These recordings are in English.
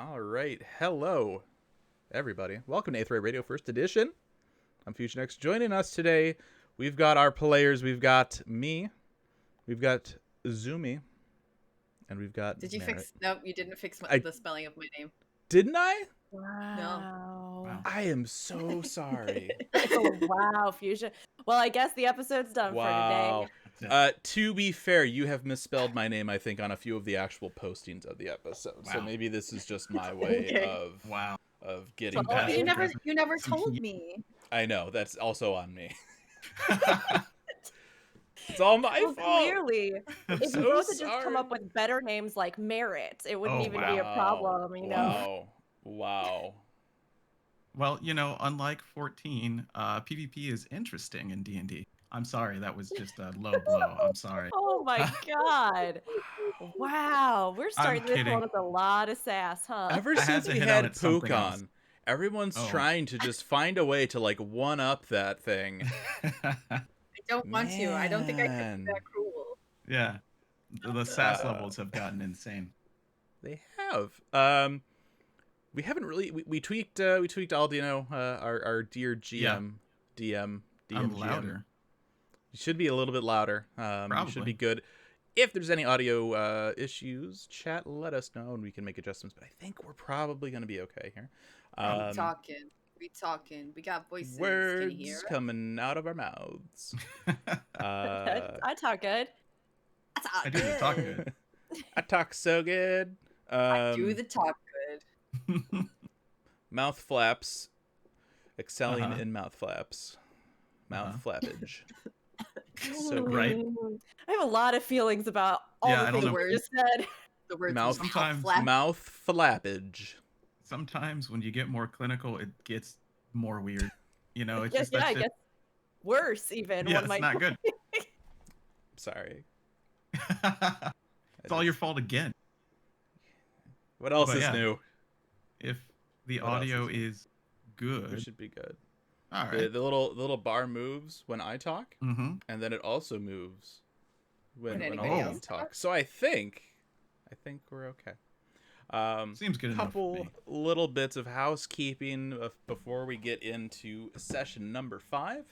All right. Hello, everybody. Welcome to Aetheryte Radio First Edition. I'm FusionX. Joining us today, we've got our players. We've got me. We've got Zumi. And we've got Did you Merritt. fix... Nope, you didn't fix the spelling of my name. Didn't I? No. I am so sorry. Oh, wow, Fusion. Well, I guess the episode's done for today. To be fair, you have misspelled my name, I think, on a few of the actual postings of the episode. Wow. So maybe this is just my way of getting well, you never told me. I know, that's also on me. It's all my fault. Clearly, if you both had just come up with better names like Merritt, it wouldn't even be a problem, you know? Wow. Well, you know, unlike 14, PvP is interesting in D&D. I'm sorry, that was just a low blow. I'm sorry. Oh my god. Wow, we're starting this one with a lot of sass, huh? Ever since we had Pook on, everyone's trying to just find a way to, like, one-up that thing. I don't want to. I don't think I can be that cruel. Yeah. The sass levels have gotten insane. They have. We haven't really we tweaked Aldino, our dear GM, DM. I'm louder. You should be a little bit louder. You should be good. If there's any audio issues, chat, let us know and we can make adjustments. But I think we're probably going to be okay here. We talking. We got voices. Words coming out of our mouths. I talk good. I do the talk good. I talk so good. I do the talk good. Mouth flaps. Excelling in mouth flaps. Mouth flappage. So right. I have a lot of feelings about all the things you just said. The word mouth flappage. Sometimes when you get more clinical, it gets more weird. You know, it's just I guess worse even. Yeah, it's not good. Sorry. It's all your fault again. What else is new? If the audio is good, it should be good. All right. The little bar moves when I talk, and then it also moves when anybody else talks. So I think we're okay. Seems good enough. Couple little bits of housekeeping before we get into session number 5.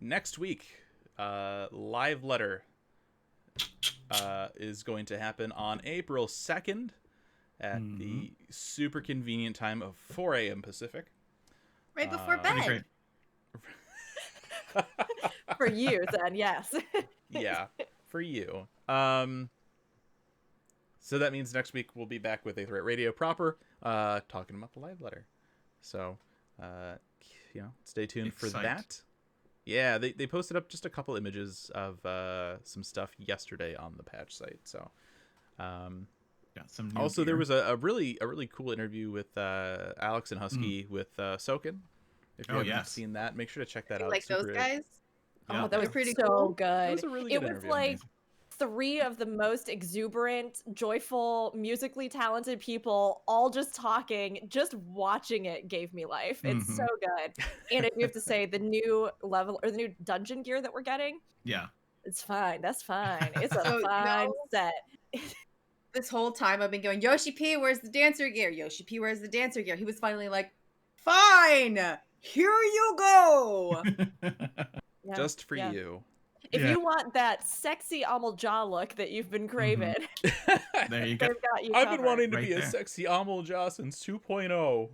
Next week, live letter is going to happen on April 2nd at the super convenient time of 4 a.m. Pacific. Right before bed. For you, then, yes. Yeah, for you. So that means next week we'll be back with Aetheryte Radio proper, talking about the live letter. So, stay tuned for that. Yeah, they posted up just a couple images of some stuff yesterday on the patch site. So, got some new also gear. there was a really cool interview with Alex and Husky with Soken. If you haven't seen that, make sure to check that out. Like those guys? Oh, that was pretty so cool. good. That was a really good interview. It was like 3 of the most exuberant, joyful, musically talented people all just talking. Just watching it gave me life. It's so good. And we have to say the new level or the new dungeon gear that we're getting. Yeah. It's fine. That's fine. It's a fine set. This whole time I've been going, Yoshi P, where's the dancer gear? Yoshi P, where's the dancer gear? He was finally like, fine, here you go. Just for you. If you want that sexy Amal Jaw look that you've been craving, there you go. I've been wanting to be a sexy Amal Jaw since 2.0.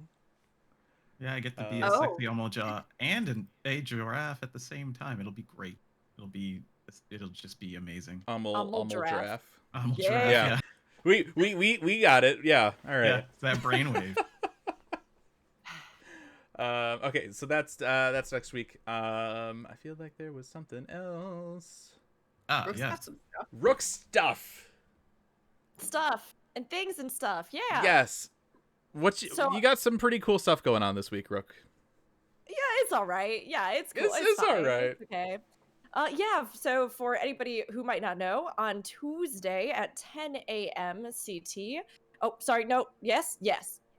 Yeah, I get to be a sexy Amal Jaw and a giraffe at the same time. It'll be great. It'll just be amazing. Amal giraffe. Amal giraffe. Yeah. We got it. Yeah. All right. Yeah, it's that brainwave. Okay, so that's next week. I feel like there was something else. Rook stuff and things and stuff. Yeah. Yes. You got some pretty cool stuff going on this week, Rook. Yeah, it's all right. Yeah, it's cool. It's all right. It's okay. So for anybody who might not know, on Tuesday at 10 a.m. CT. Oh, sorry. No. Yes.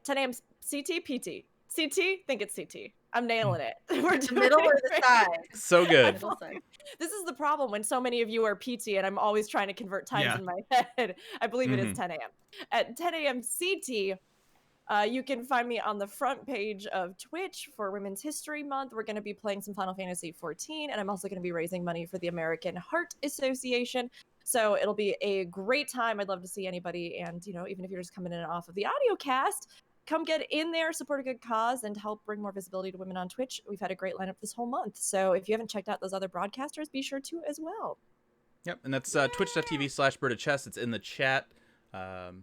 10 a.m. CT PT. CT? Think it's CT. I'm nailing it. We're The middle or the side? So good. Middle side. This is the problem when so many of you are PT and I'm always trying to convert times in my head. I believe it is 10 a.m. At 10 a.m. CT, you can find me on the front page of Twitch for Women's History Month. We're going to be playing some Final Fantasy XIV, and I'm also going to be raising money for the American Heart Association. So it'll be a great time. I'd love to see anybody, and even if you're just coming in and off of the audio cast, come get in there, support a good cause, and help bring more visibility to women on Twitch. We've had a great lineup this whole month. So if you haven't checked out those other broadcasters, be sure to as well. Yep, and that's twitch.tv/BrotaChess. It's in the chat.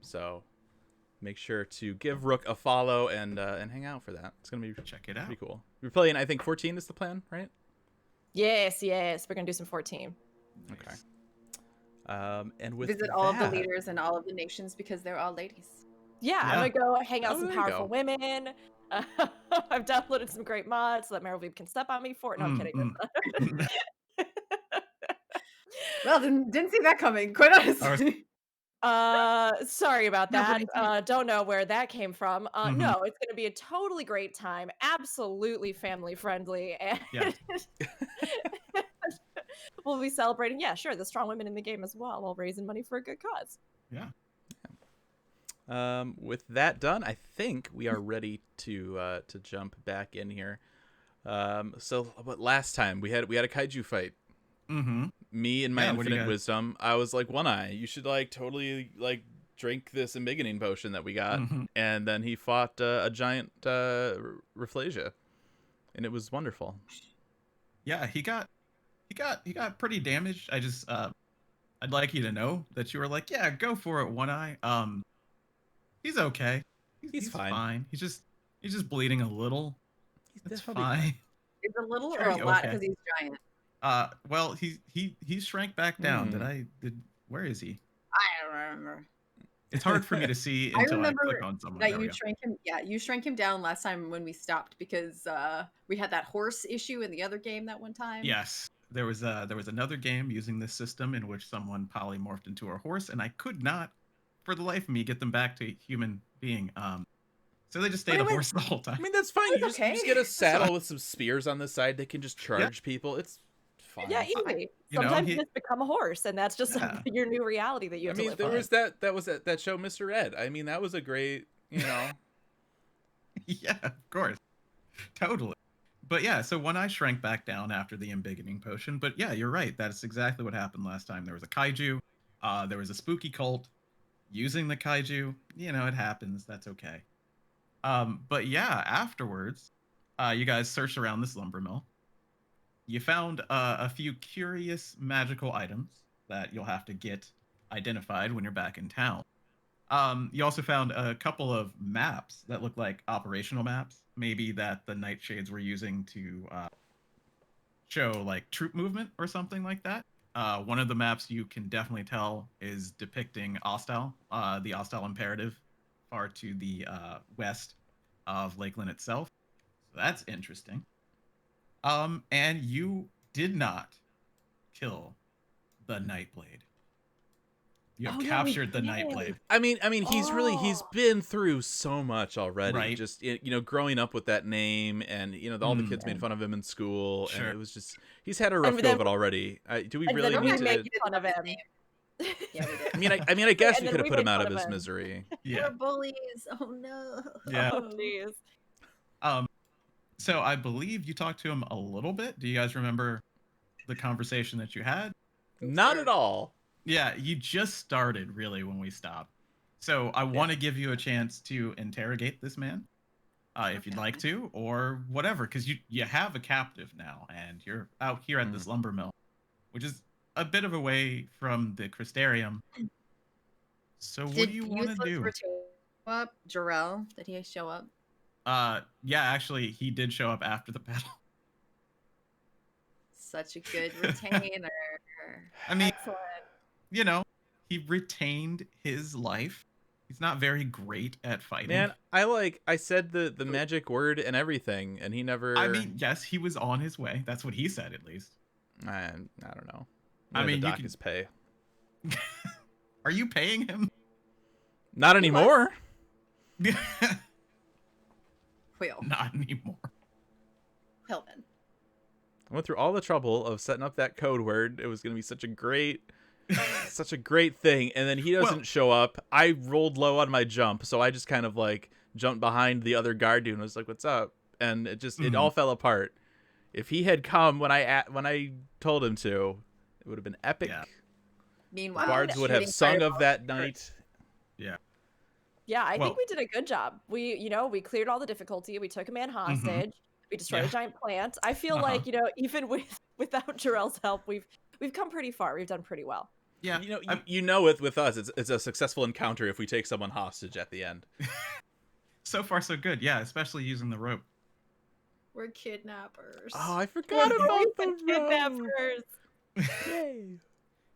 So make sure to give Rook a follow and hang out for that. It's gonna be check it out. Pretty cool. We're playing, I think 14 is the plan, right? Yes. We're gonna do some 14. Nice. Okay. And with visit all of the leaders and all of the nations because they're all ladies. Yeah, I'm gonna go hang out with some powerful women. I've downloaded some great mods so that Meryl Veeb can step on me for it. No, I'm kidding. Well, didn't see that coming, quite honestly. Sorry about that. Don't know where that came from. No, it's gonna be a totally great time. Absolutely family friendly. And we'll be celebrating, the strong women in the game as well, while raising money for a good cause. Yeah. With that done, I think we are ready to jump back in here. But last time we had a kaiju fight. Me and my infinite wisdom, I was like, One Eye, you should totally drink this embiggening potion that we got, and then he fought a giant Rafflesia, and it was wonderful. Yeah, he got pretty damaged. I just I'd like you to know that you were like, yeah, go for it, One Eye. He's okay. He's fine. He's just bleeding a little. That's fine. It's a little or a lot because he's giant. Well, he shrank back down. Where is he? I don't remember. It's hard for me to see until I click on someone. That you shrank him. Yeah, you shrank him down last time when we stopped because we had that horse issue in the other game that one time. Yes, there was another game using this system in which someone polymorphed into a horse, and I could not, for the life of me, get them back to human being. So they just stayed a horse the whole time. I mean, that's fine. You just get a saddle with some spears on the side. They can just charge people. It's fine. Yeah, easy. Sometimes you just become a horse, and that's just your new reality that you have to live there was that show, Mr. Ed. I mean, that was a great, Yeah, of course. Totally. But yeah, so One Eye shrank back down after the embiggening potion. But yeah, you're right. That's exactly what happened last time. There was a kaiju. There was a spooky cult using the kaiju. It happens. That's okay. But yeah, afterwards, you guys searched around this lumber mill. You found a few curious magical items that you'll have to get identified when you're back in town. You also found a couple of maps that look like operational maps, maybe that the Nightshades were using to show troop movement or something like that. One of the maps you can definitely tell is depicting Ostal, the Ostal Imperative, far to the west of Lakeland itself. So that's interesting. And you did not kill the Nightblade. You have captured the Nightblade. I mean, he's been through so much already. Right. Just growing up with that name, and all the kids made fun of him in school, and it was just he's had a rough go of it already. Do we really need to make fun of him? Yeah, we did. I mean, I guess we could have put him out of his misery. Yeah. We're bullies. Oh no. Yeah. Oh, geez. So I believe you talked to him a little bit. Do you guys remember the conversation that you had? Not at all. Yeah, you just started really when we stopped. So I want to give you a chance to interrogate this man, if you'd like to, or whatever, because you have a captive now, and you're out here at this lumber mill, which is a bit of a way from the Crystarium. So what do you want to do? Up, Jarrell, did he show up? Yeah, actually, he did show up after the battle. Such a good retainer. I mean, excellent. He retained his life. He's not very great at fighting. Man, I said the magic word and everything, and he never. I mean, yes, he was on his way. That's what he said, at least. I don't know. I mean, dock his pay. Are you paying him? Not anymore. Quill. Not anymore. Quillman. I went through all the trouble of setting up that code word. It was going to be such a great thing. And then he doesn't show up. I rolled low on my jump. So I just kind of like jumped behind the other guard dude and was like, what's up? And it all fell apart. If he had come when I told him to, it would have been epic. Yeah. Meanwhile, Bards would have sung of that night. Yeah. Yeah, I think we did a good job. We cleared all the difficulty. We took a man hostage. We destroyed a giant plant. I feel like, even without Jarrell's help, we've come pretty far. We've done pretty well. Yeah. With us, it's a successful encounter if we take someone hostage at the end. So far, so good. Yeah, especially using the rope. We're kidnappers. Oh, I forgot about the kidnappers. Yay.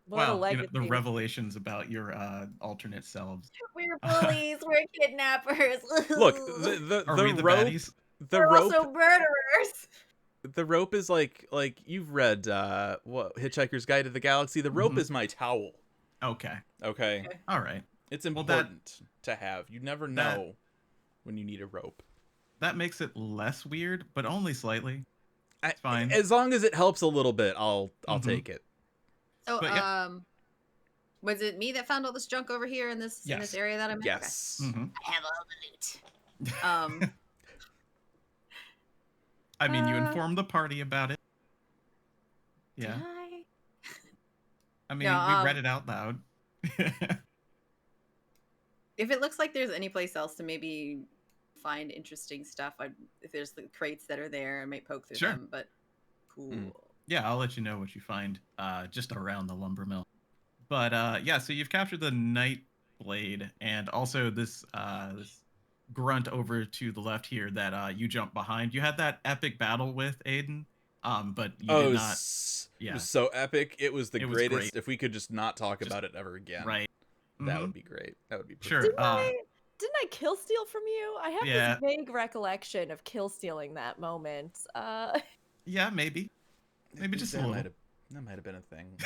Wow, the revelations about your alternate selves. We're bullies. We're kidnappers. Look, the rope. We're also murderers. The rope is like you've read Hitchhiker's Guide to the Galaxy. The rope is my towel. Okay. All right. It's important to have. You never know when you need a rope. That makes it less weird, but only slightly. It's fine. As long as it helps a little bit, I'll take it. So, was it me that found all this junk over here in this area that I'm in? Yes. Okay. I have all the loot. I mean, you informed the party about it. Yeah. I mean, we read it out loud. If it looks like there's any place else to maybe find interesting stuff, if there's the crates that are there, I might poke through them. But cool. Yeah, I'll let you know what you find just around the lumber mill. But yeah, so you've captured the Night Blade and also this grunt over to the left here that you jump behind. You had that epic battle with Aiden, but you did not. Yeah, it was so epic. It was greatest. Great. If we could just not talk about it ever again, right? That would be great. That would be sure. Didn't I kill steal from you? I have this vague recollection of kill stealing that moment. Yeah, maybe just a little. That might have been a thing.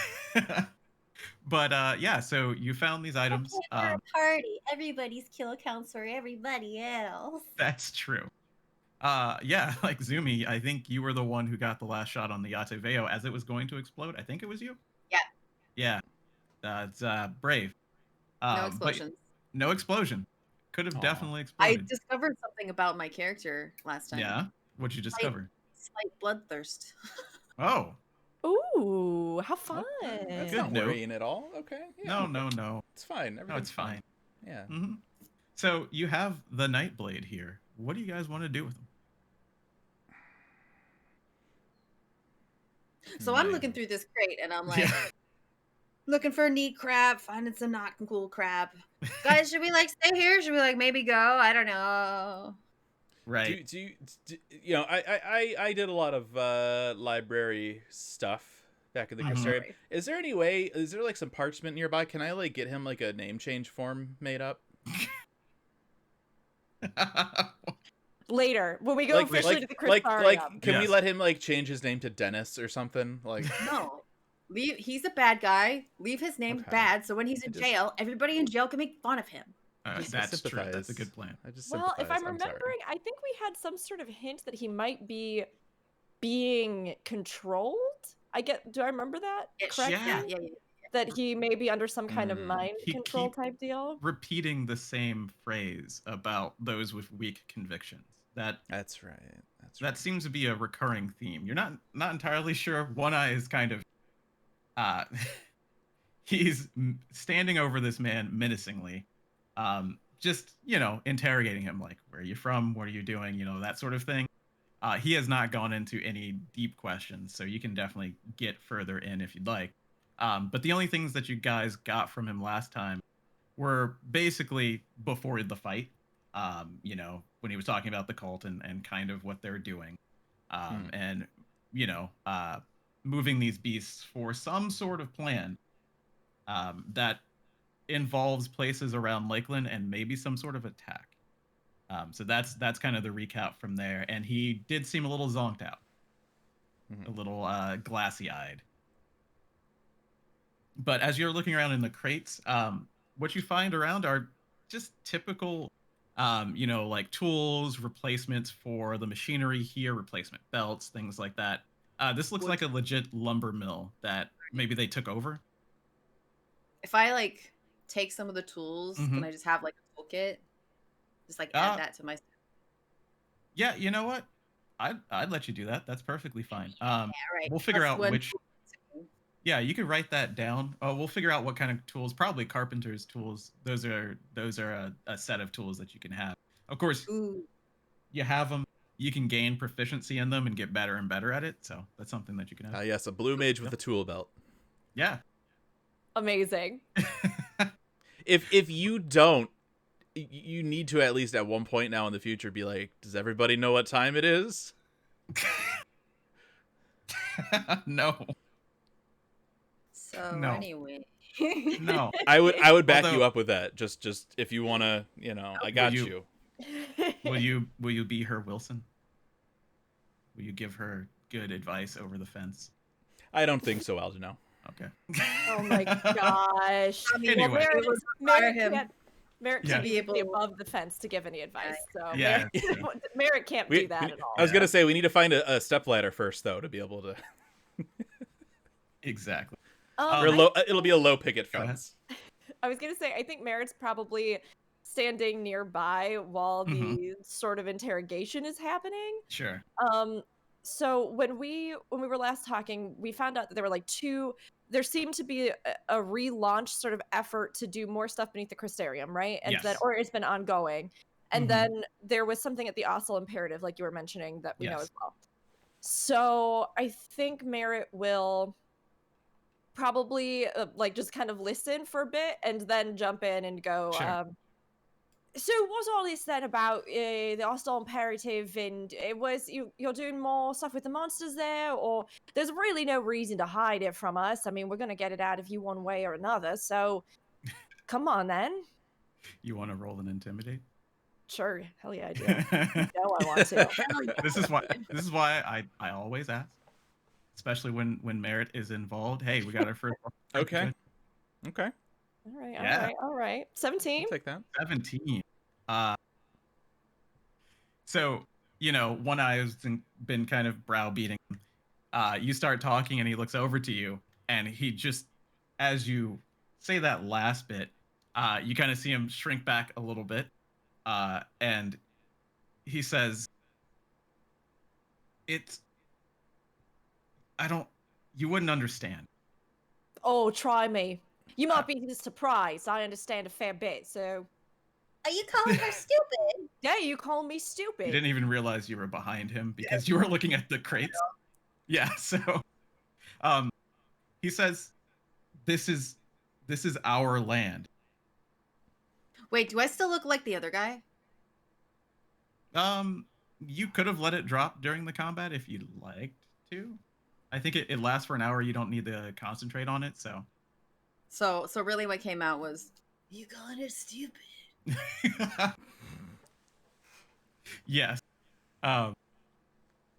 But yeah, so you found these items. Party. Everybody's kill counts for everybody else. That's true. Yeah, like Zumi, I think you were the one who got the last shot on the Yateveo as it was going to explode. I think it was you. Yeah. Yeah. It's brave. No explosions. No explosion. Could have definitely exploded. I discovered something about my character last time. Yeah. What'd you discover? Slight bloodthirst. Oh. Ooh, how fun! That's not worrying at all. Okay. Yeah. No. It's fine. No, it's fine. Yeah. Mm-hmm. So you have the Nightblade here. What do you guys want to do with them? So I'm looking through this crate and I'm like, looking for neat crap, finding some not cool crap. Guys, should we stay here? Should we maybe go? I don't know. Right. Do you know? I did a lot of library stuff back in the Crystarium. Is there any way? Is there some parchment nearby? Can I get him a name change form made up? Later, when we go officially to the Crystarium. Can we let him change his name to Dennis or something? No. He's a bad guy. Leave his name bad, so when he's in jail, everybody in jail can make fun of him. That's true. That's a good plan. If I'm remembering, I think we had some sort of hint that he might be being controlled. Do I remember that correctly? Yeah. That he may be under some kind of mind control type deal. Repeating the same phrase about those with weak convictions. That's right. That seems to be a recurring theme. You're not entirely sure. One Eye is kind of he's standing over this man menacingly. Just, interrogating him, where are you from? What are you doing? That sort of thing. He has not gone into any deep questions, so you can definitely get further in if you'd like. But the only things that you guys got from him last time were basically before the fight, when he was talking about the cult and kind of what they're doing. And, moving these beasts for some sort of plan that involves places around Lakeland and maybe some sort of attack. So that's kind of the recap from there. And he did seem a little zonked out, a little glassy-eyed. But as you're looking around in the crates, what you find around are just typical You know, like tools, replacements for the machinery here, replacement belts, things like that. This looks like a legit lumber mill that maybe they took over. If I like take some of the tools, Mhm. can I just have like a toolkit? Just like add that to my. Yeah, you know what? I'd let you do that. That's perfectly fine. All right. We'll figure Plus out one which. tool. Yeah, you can write that down. We'll figure out what kind of tools. Probably carpenter's tools. Those are a set of tools that you can have. Of course, Ooh. you have them. You can gain proficiency in them and get better and better at it. So that's something that you can have. Yes, a blue mage with a tool belt. Yeah. Amazing. If you don't, you need to at least at one point now in the future be like, does everybody know what time it is? No. So No. anyway. No. I would back Although- you up with that. Just if you want to, I got you. Will you be her Wilson? Will you give her good advice over the fence? I don't think so, Algernon. Okay. Oh my gosh. Anyway. Merritt Yeah. can't Be be able- above the fence to give any advice. So Yeah. Merritt can't do that at all. I was gonna say we need to find a stepladder first, though, to be able to. Exactly. It'll be a low picket fence. I was gonna say I think Merritt's probably standing nearby while the sort of interrogation is happening. Sure. So when we were last talking, we found out that there were like there seemed to be a relaunch sort of effort to do more stuff beneath the Crystarium, right? And then, or it's been ongoing. And then there was something at the Osel Imperative, like you were mentioning, that we know as well. So I think Merritt will probably like just kind of listen for a bit and then jump in and go, so what's all this then about the Osel Imperative, and it was you're doing more stuff with the monsters there, or there's really no reason to hide it from us. I mean, we're gonna get it out of you one way or another, so come on then. You want to roll and intimidate? Sure, hell yeah, I do. No, I want to. This is why I always ask, especially when Merritt is involved. Hey, we got our first. Okay. All right. 17. I'll take that. 17. So, One Eye has been kind of browbeating him. You start talking and he looks over to you, and he just, as you say that last bit, you kind of see him shrink back a little bit. And he says, you wouldn't understand. Oh, try me. You might be surprised. I understand a fair bit, so. Are you calling her stupid? Yeah, you call me stupid. You didn't even realize you were behind him because you were looking at the crates. Yeah, so he says, this is our land. Wait, do I still look like the other guy? You could have let it drop during the combat if you'd liked to. I think it lasts for an hour. You don't need to concentrate on it, so. So really what came out was, you calling her stupid? Yes.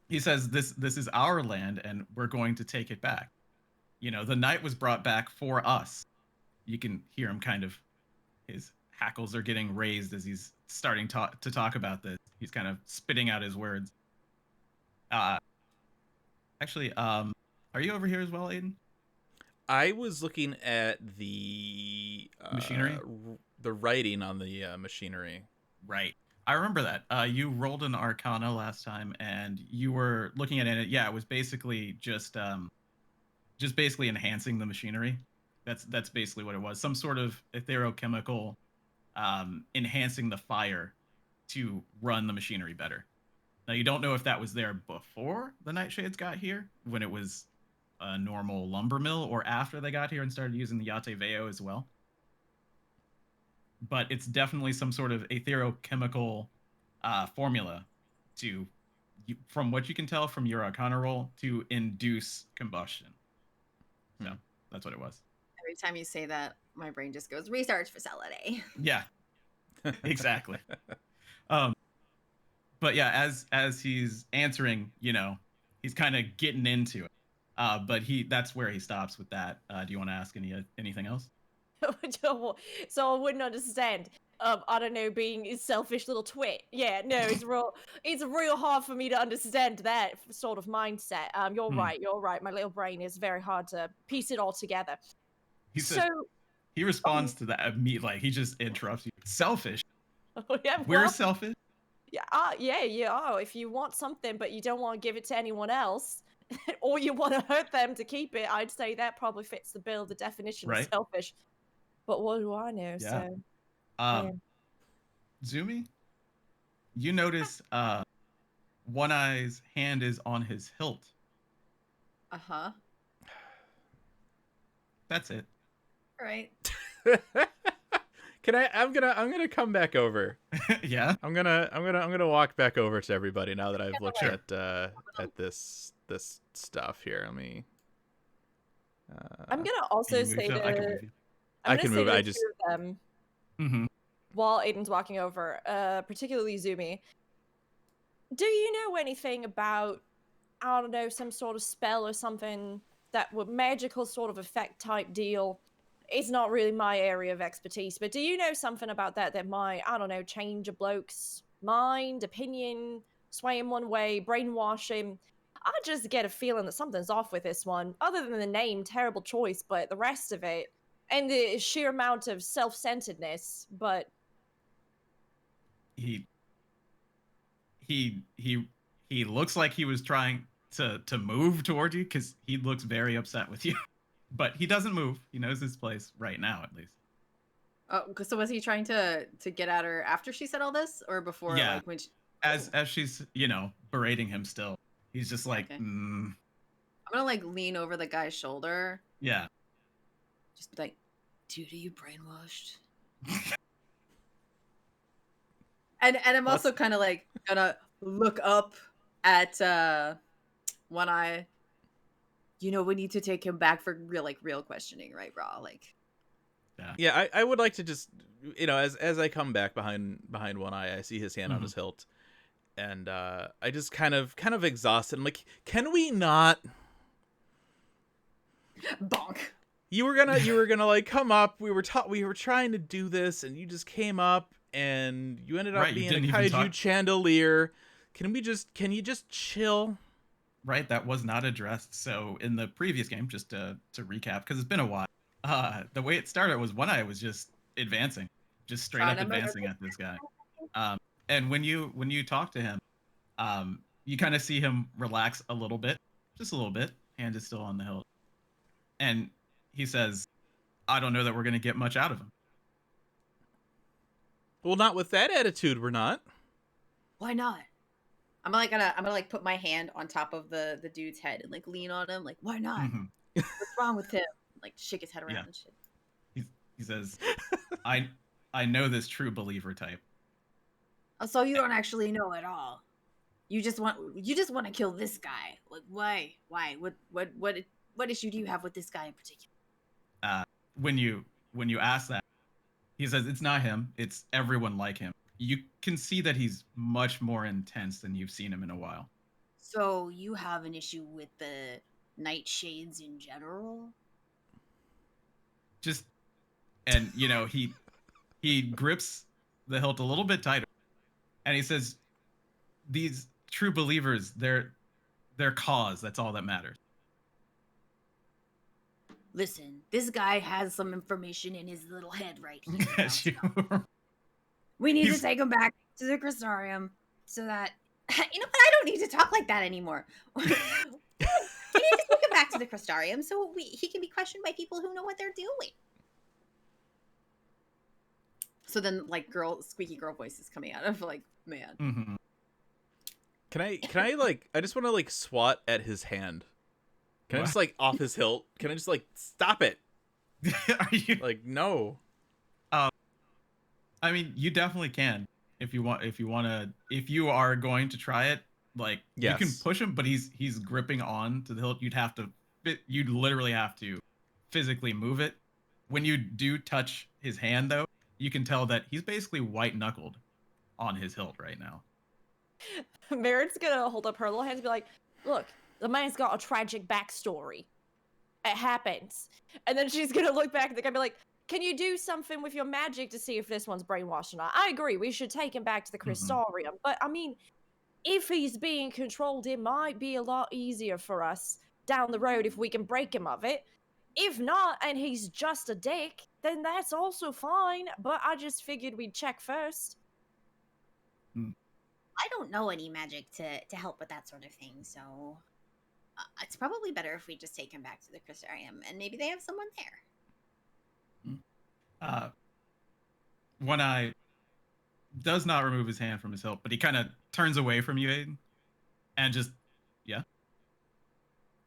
He says this is our land and we're going to take it back. The night was brought back for us. You can hear him kind of, his hackles are getting raised as he's starting to talk about this. He's kind of spitting out his words. Actually, are you over here as well, Aiden? I was looking at the machinery, the writing on the machinery. Right. I remember that. You rolled an Arcana last time, and you were looking at it. Yeah, it was basically just basically enhancing the machinery. That's basically what it was. Some sort of etherochemical enhancing the fire to run the machinery better. Now, you don't know if that was there before the Nightshades got here, when it was a normal lumber mill, or after they got here and started using the Yate Veo as well. But it's definitely some sort of etherochemical formula to, from what you can tell from your Arcana roll, to induce combustion. So that's what it was. Every time you say that, my brain just goes, research facility. Yeah, exactly. But yeah, as he's answering, he's kind of getting into it. But that's where he stops with that. Do you want to ask anything else? So I wouldn't understand. I don't know, being a selfish little twit. Yeah, no, it's real hard for me to understand that sort of mindset. You're right. My little brain is very hard to piece it all together. He says, he responds to that like he just interrupts you. Selfish. Yeah, We're selfish. Yeah, you are. If you want something but you don't want to give it to anyone else, or you want to hurt them to keep it, I'd say that probably fits the bill, the definition of selfish. But what do I know? Yeah. So, Zumi, you notice One Eye's hand is on his hilt. Uh-huh. That's it. All right. I'm gonna come back over. Yeah. I'm gonna walk back over to everybody now that I've looked at this stuff here. Let me. I'm gonna also say that I can move. I just. While Aiden's walking over, particularly Zumi, do you know anything about, I don't know, some sort of spell or something that would magical sort of effect type deal? It's not really my area of expertise, but do you know something about that might, I don't know, change a bloke's mind, opinion, sway him one way, brainwash him? I just get a feeling that something's off with this one. Other than the name, terrible choice, but the rest of it, and the sheer amount of self-centeredness, but... He looks like he was trying to move toward you because he looks very upset with you. But he doesn't move. He knows his place right now, at least. Oh, so was he trying to get at her after she said all this, or before? Yeah. Like when she... As she's berating him still, he's just like. Okay. I'm gonna like lean over the guy's shoulder. Yeah. Just be like, dude, are you brainwashed? and I'm also kind of like gonna look up at One Eye. We need to take him back for real questioning, right, Raw? Like, yeah. I would like to just, as I come back behind One Eye, I see his hand on his hilt, and I just kind of exhausted. I'm like, can we not? Bonk. You were gonna like come up. We were trying to do this, and you just came up, and you ended up being a kaiju chandelier. Can you just chill? Right, that was not addressed. So in the previous game, just to recap, because it's been a while, the way it started was One Eye was just advancing, just straight up advancing at this guy. And when you talk to him, you kind of see him relax a little bit, just a little bit. Hand is still on the hilt, and he says, "I don't know that we're gonna get much out of him." Well, not with that attitude, we're not. Why not? I'm gonna put my hand on top of the dude's head and like lean on him. Like, why not? What's wrong with him? Like, shake his head around and shit. He says, I know this true believer type. Oh, so you don't actually know at all. You just want to kill this guy. Like, why? What issue do you have with this guy in particular? When you ask that, he says it's not him. It's everyone like him. You can see that he's much more intense than you've seen him in a while. So you have an issue with the nightshades in general? And he grips the hilt a little bit tighter, and he says, "These true believers, their cause, that's all that matters." Listen, this guy has some information in his little head right here. Sure. We need to take him back to the Crystarium so that... You know what? I don't need to talk like that anymore. We need to take him back to the Crystarium so he can be questioned by people who know what they're doing. So then, like, squeaky girl voice is coming out of, like, man. Mm-hmm. Can I like, I just want to, like, swat at his hand. Can I just, like, off his hilt? Can I just, like, stop it? Are you... Like, no. I mean, you definitely can if you are going to try it. Like, yes. You can push him, but he's gripping on to the hilt. You'd literally have to physically move it. When you do touch his hand, though, you can tell that he's basically white knuckled on his hilt right now. Merritt's gonna hold up her little hands and be like, "Look, the man's got a tragic backstory. It happens." And then she's gonna look back at the guy and be like, can you do something with your magic to see if this one's brainwashed or not? I agree, we should take him back to the Crystarium. But, I mean, if he's being controlled, it might be a lot easier for us down the road if we can break him of it. If not, and he's just a dick, then that's also fine. But I just figured we'd check first. I don't know any magic to help with that sort of thing, so it's probably better if we just take him back to the Crystarium, and maybe they have someone there. One Eye does not remove his hand from his hilt, but he kind of turns away from you, Aiden, and just, yeah.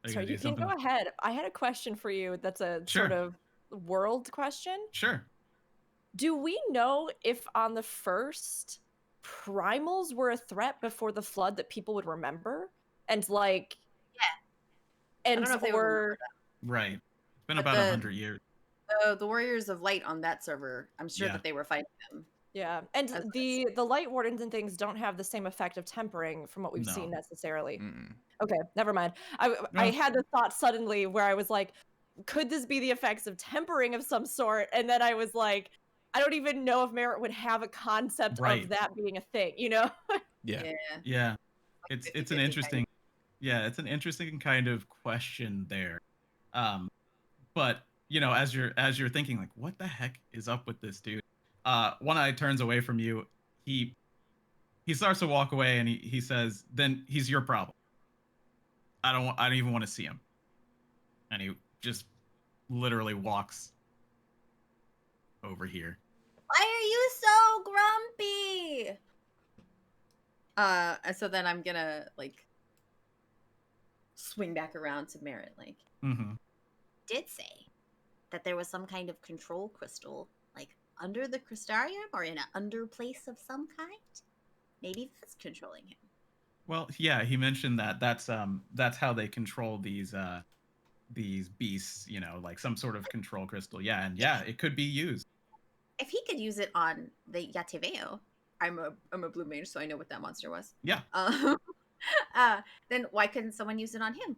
So you can go ahead. I had a question for you that's a sort of world question. Sure. Do we know if on the first primals were a threat before the flood that people would remember? And like, yeah, and or right, it's been about 100 years. The Warriors of Light on that server, I'm sure that they were fighting them. Yeah, and the Light Wardens and things don't have the same effect of tempering from what we've seen necessarily. Okay, never mind. I had the thought suddenly where I was like, could this be the effects of tempering of some sort? And then I was like, I don't even know if Merritt would have a concept of that being a thing, you know? Yeah. It's an interesting, it's an interesting kind of question there. But you know, as you're thinking, like, what the heck is up with this dude? One Eye turns away from you. He starts to walk away, and he says, "Then he's your problem. I don't even want to see him." And he just literally walks over here. Why are you so grumpy? And so then I'm gonna like swing back around to Merritt, like, did say that there was some kind of control crystal, like under the Crystarium or in an under place of some kind. Maybe that's controlling him. Well, yeah, he mentioned that's how they control these beasts, you know, like some sort of control crystal. Yeah, and it could be used. If he could use it on the Yateveo, I'm a blue mage, so I know what that monster was. Yeah. Then why couldn't someone use it on him?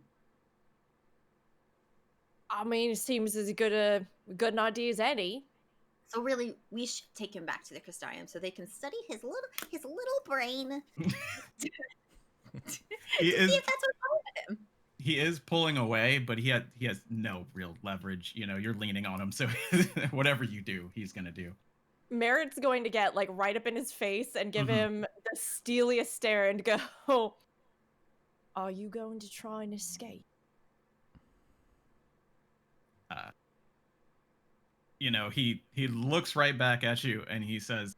I mean, it seems as good an idea as any. So really, we should take him back to the Crystarium so they can study his little brain. See if that's what's wrong with him. He is pulling away, but he has no real leverage. You know, you're leaning on him, so whatever you do, he's gonna do. Merritt's going to get like right up in his face and give him the steeliest stare and go, "Are you going to try and escape?" You know, he looks right back at you and he says,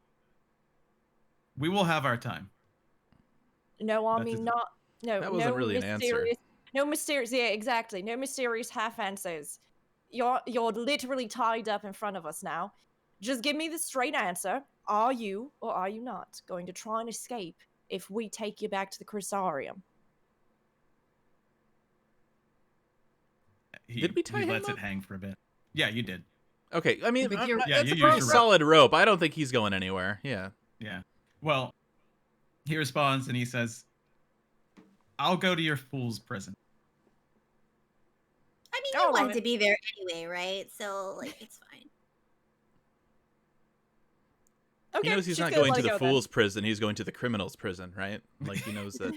"We will have our time." No, I mean not. No, that wasn't really an answer. No mysterious. Yeah, exactly. No mysterious half answers. You're literally tied up in front of us now. Just give me the straight answer. Are you or are you not going to try and escape if we take you back to the Crystarium? Did we tie him lets up? it hang for a bit. Yeah, you did. Okay, I mean, that's a you pretty used solid rope. I don't think he's going anywhere. Yeah. Yeah. Well, he responds and he says, "I'll go to your fool's prison." I mean, you wanted to be there anyway, right? So, like, it's fine. Okay, he knows he's not going to the fool's prison. He's going to the criminal's prison, right? Like, he knows that.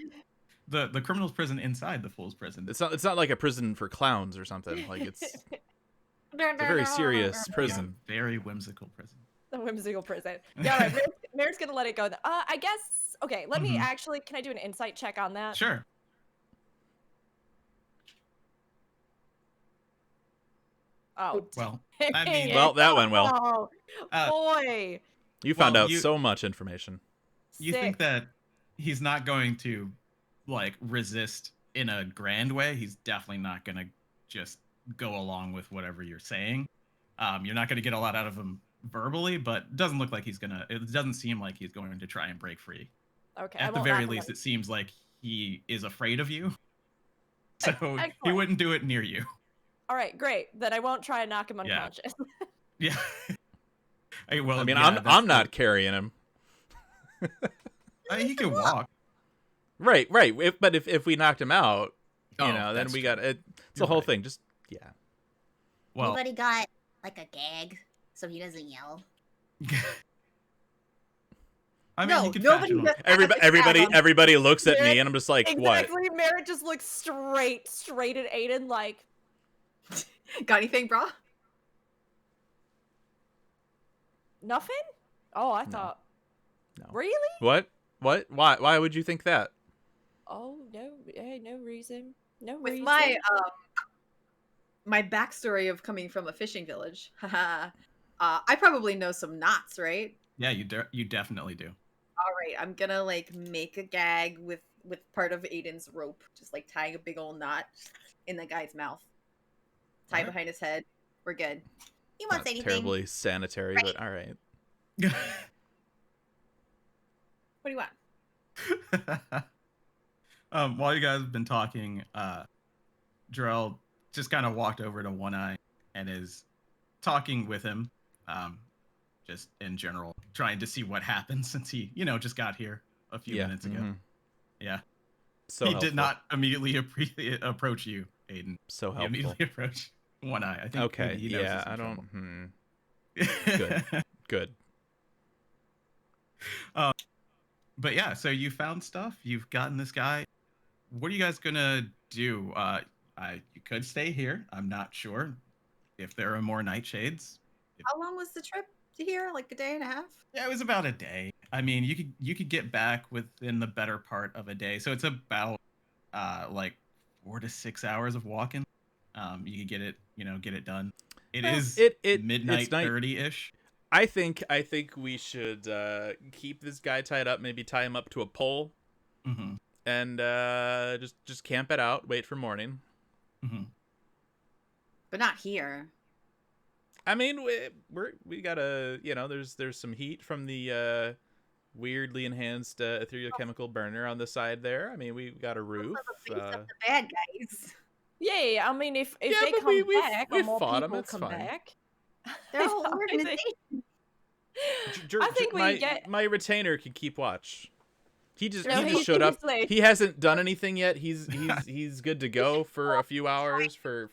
The criminal's prison inside the fool's prison. It's not like a prison for clowns or something. Like, it's a very serious prison. Yeah, very whimsical prison. The whimsical prison. Yeah, right. Mayor's gonna let it go. I guess. Okay, let me actually. Can I do an insight check on that? Sure. Oh well. I mean, well, that went well. Oh, boy. You found out so much information. You think that he's not going to like resist in a grand way? He's definitely not gonna just go along with whatever you're saying. You're not gonna get a lot out of him verbally, but it doesn't look like he's gonna. It doesn't seem like he's going to try and break free. Okay. At the very least, it seems like he is afraid of you, so he wouldn't do it near you. All right, great. Then I won't try and knock him unconscious. Yeah. Well, I mean, I'm not carrying him. He can walk. Right. But if we knocked him out, then we got it. It's the whole thing. Just Well, anybody got like a gag so he doesn't yell. I mean, No, you could nobody fashion does Everybody looks at Merritt- me, and I'm just like, Exactly. what? Merritt just looks straight at Aiden like, Got anything, brah? nothing? Oh, I No. thought. No. Really? What? Why would you think that? Oh, no. Hey, no reason. No With reason. my backstory of coming from a fishing village, I probably know some knots, right? Yeah, you definitely do. All right, I'm gonna like make a gag with part of Aiden's rope, just like tying a big old knot in the guy's mouth. Tie Okay. behind his head. We're good. He won't Not say anything. terribly sanitary, Right. but all right. What do you want? While you guys have been talking, Jarrell just kind of walked over to One Eye and is talking with him, just in general, trying to see what happens since he, just got here a few minutes ago. mhm. Yeah. So he helpful. did not immediately approach you, Aiden. So He helpful. immediately approached One Eye. I think Okay. maybe he knows Yeah. he's in I trouble. don't. Good. But yeah, so you found stuff. You've gotten this guy. What are you guys gonna do? You could stay here. I'm not sure if there are more nightshades. How long was the trip to here? Like a day and a half? Yeah, it was about a day. I mean, you could get back within the better part of a day. So it's about like 4 to 6 hours of walking. You could get it done. It Well, is it's midnight night. 30-ish. I think we should keep this guy tied up. Maybe tie him up to a pole, Mm-hmm. and just camp it out. Wait for morning. Mm-hmm. But not here. I mean, we gotta, there's some heat from the weirdly enhanced ethereal chemical burner on the side there. I mean, we got a roof. Face up the bad guys. Yeah, I mean, if Yeah, they but come we've back, or more fought 'em, people it's come fine. back. They're a whole I think- organization. I think my retainer can keep watch. He just No, he he- just showed he up. was late. He hasn't done anything yet. He's good to go for a few hours for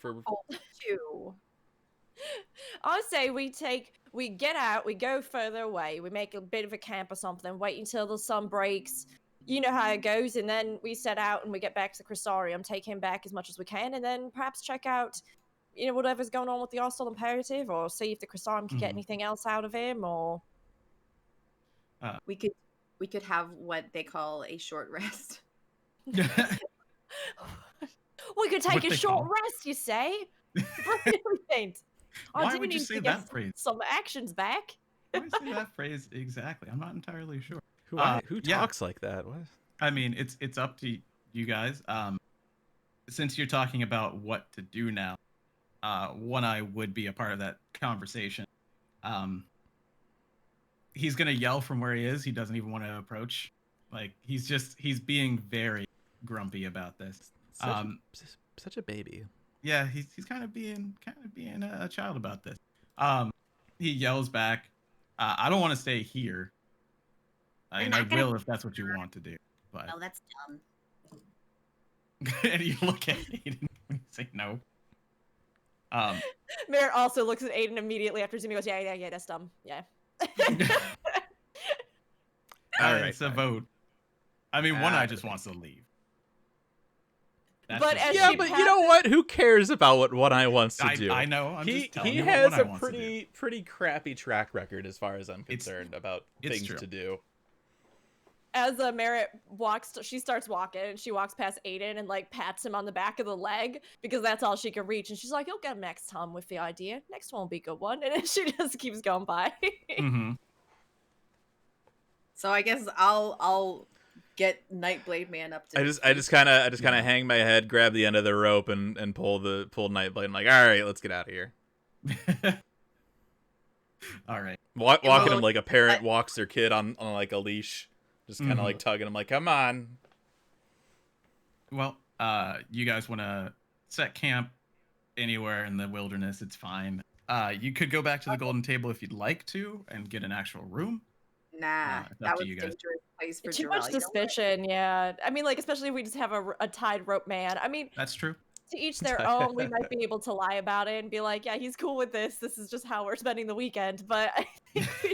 Two. I say we get out, we go further away, we make a bit of a camp or something, wait until the sun breaks. You know how it goes, and then we set out and we get back to the Crystarium, take him back as much as we can, and then perhaps check out, whatever's going on with the Arstal Imperative, or see if the Crystarium can get anything else out of him, or... We could have what they call a short rest. We could take What a they short call- rest, you say? Brilliant. Why I do would you need say to that get phrase? some actions back. Why do you say that phrase exactly? I'm not entirely sure. who yeah. talks like that? What? I mean, it's up to you guys. Since you're talking about what to do now, One Eye would be a part of that conversation. He's gonna yell from where he is. He doesn't even want to approach. Like he's being very grumpy about this. Such a baby. Yeah, he's kind of being a child about this. He yells back, "I don't want to stay here, and I will if that's what you want to do." But Oh, that's dumb. and you look at Aiden when you say no. Merritt also looks at Aiden immediately after Zumi goes, yeah, that's dumb. Yeah. All right, it's a fine. vote. I mean, One Eye just wants to leave. That's But just- as Yeah, she but you know what? Who cares about what One Eye wants to do? I know. I'm he just telling he you what has One Eye a wants to do. pretty crappy track record as far as I'm It's- concerned about it's things true. to do. As Merritt she starts walking, and she walks past Aiden and like pats him on the back of the leg because that's all she can reach. And she's like, "You'll get him next time with the idea. Next one will be a good one." And then she just keeps going by. Mm-hmm. So I guess I'll get Nightblade Man up to. I just kind of hang my head, grab the end of the rope, and pull Nightblade. I'm like, all right, let's get out of here. All right. Walking him like a parent walks their kid on like a leash, just kind of like tugging him, like, come on. Well, you guys want to set camp anywhere in the wilderness? It's fine. You could go back to the Golden Table if you'd like to and get an actual room. Nah, it's up that to was you a guys. dangerous place for Too Jarrell. much suspicion, yeah. I mean, like, especially if we just have a tied rope man. I mean, That's true. to each their own. We might be able to lie about it and be like, yeah, he's cool with this. This is just how we're spending the weekend. But I think we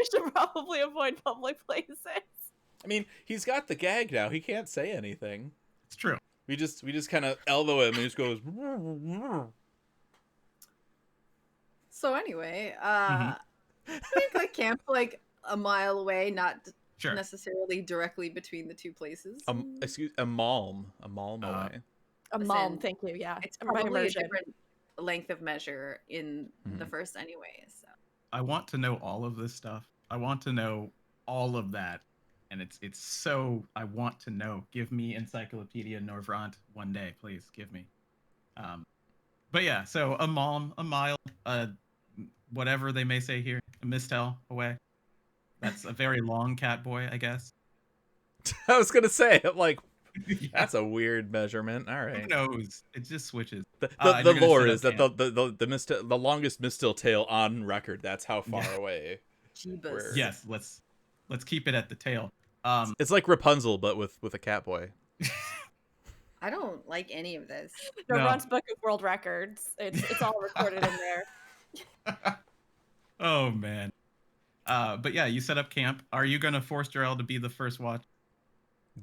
should probably avoid public places. I mean, he's got the gag now. He can't say anything. It's true. We just kind of elbow him and he just goes. So anyway, I think like camp like a mile away, not necessarily directly between the two places. A malm away. A malm, thank you. Yeah, it's probably a different length of measure in the first anyway. So I want to know all of this stuff. I want to know all of that, and it's so I want to know. Give me Encyclopedia Norvrant one day, please. Give me. But yeah, so a malm, a mile, whatever they may say here, a mistel away. That's a very long cat boy, I guess. I was gonna say, like, that's a weird measurement. All right. Who knows? It just switches. The lore is that the longest mistil tail on record. That's how far away. Yes, let's keep it at the tail. It's like Rapunzel, but with a cat boy. I don't like any of this. Ron's Book of World Records. It's all recorded in there. Oh man. But yeah, you set up camp. Are you gonna force Jarrell to be the first watch?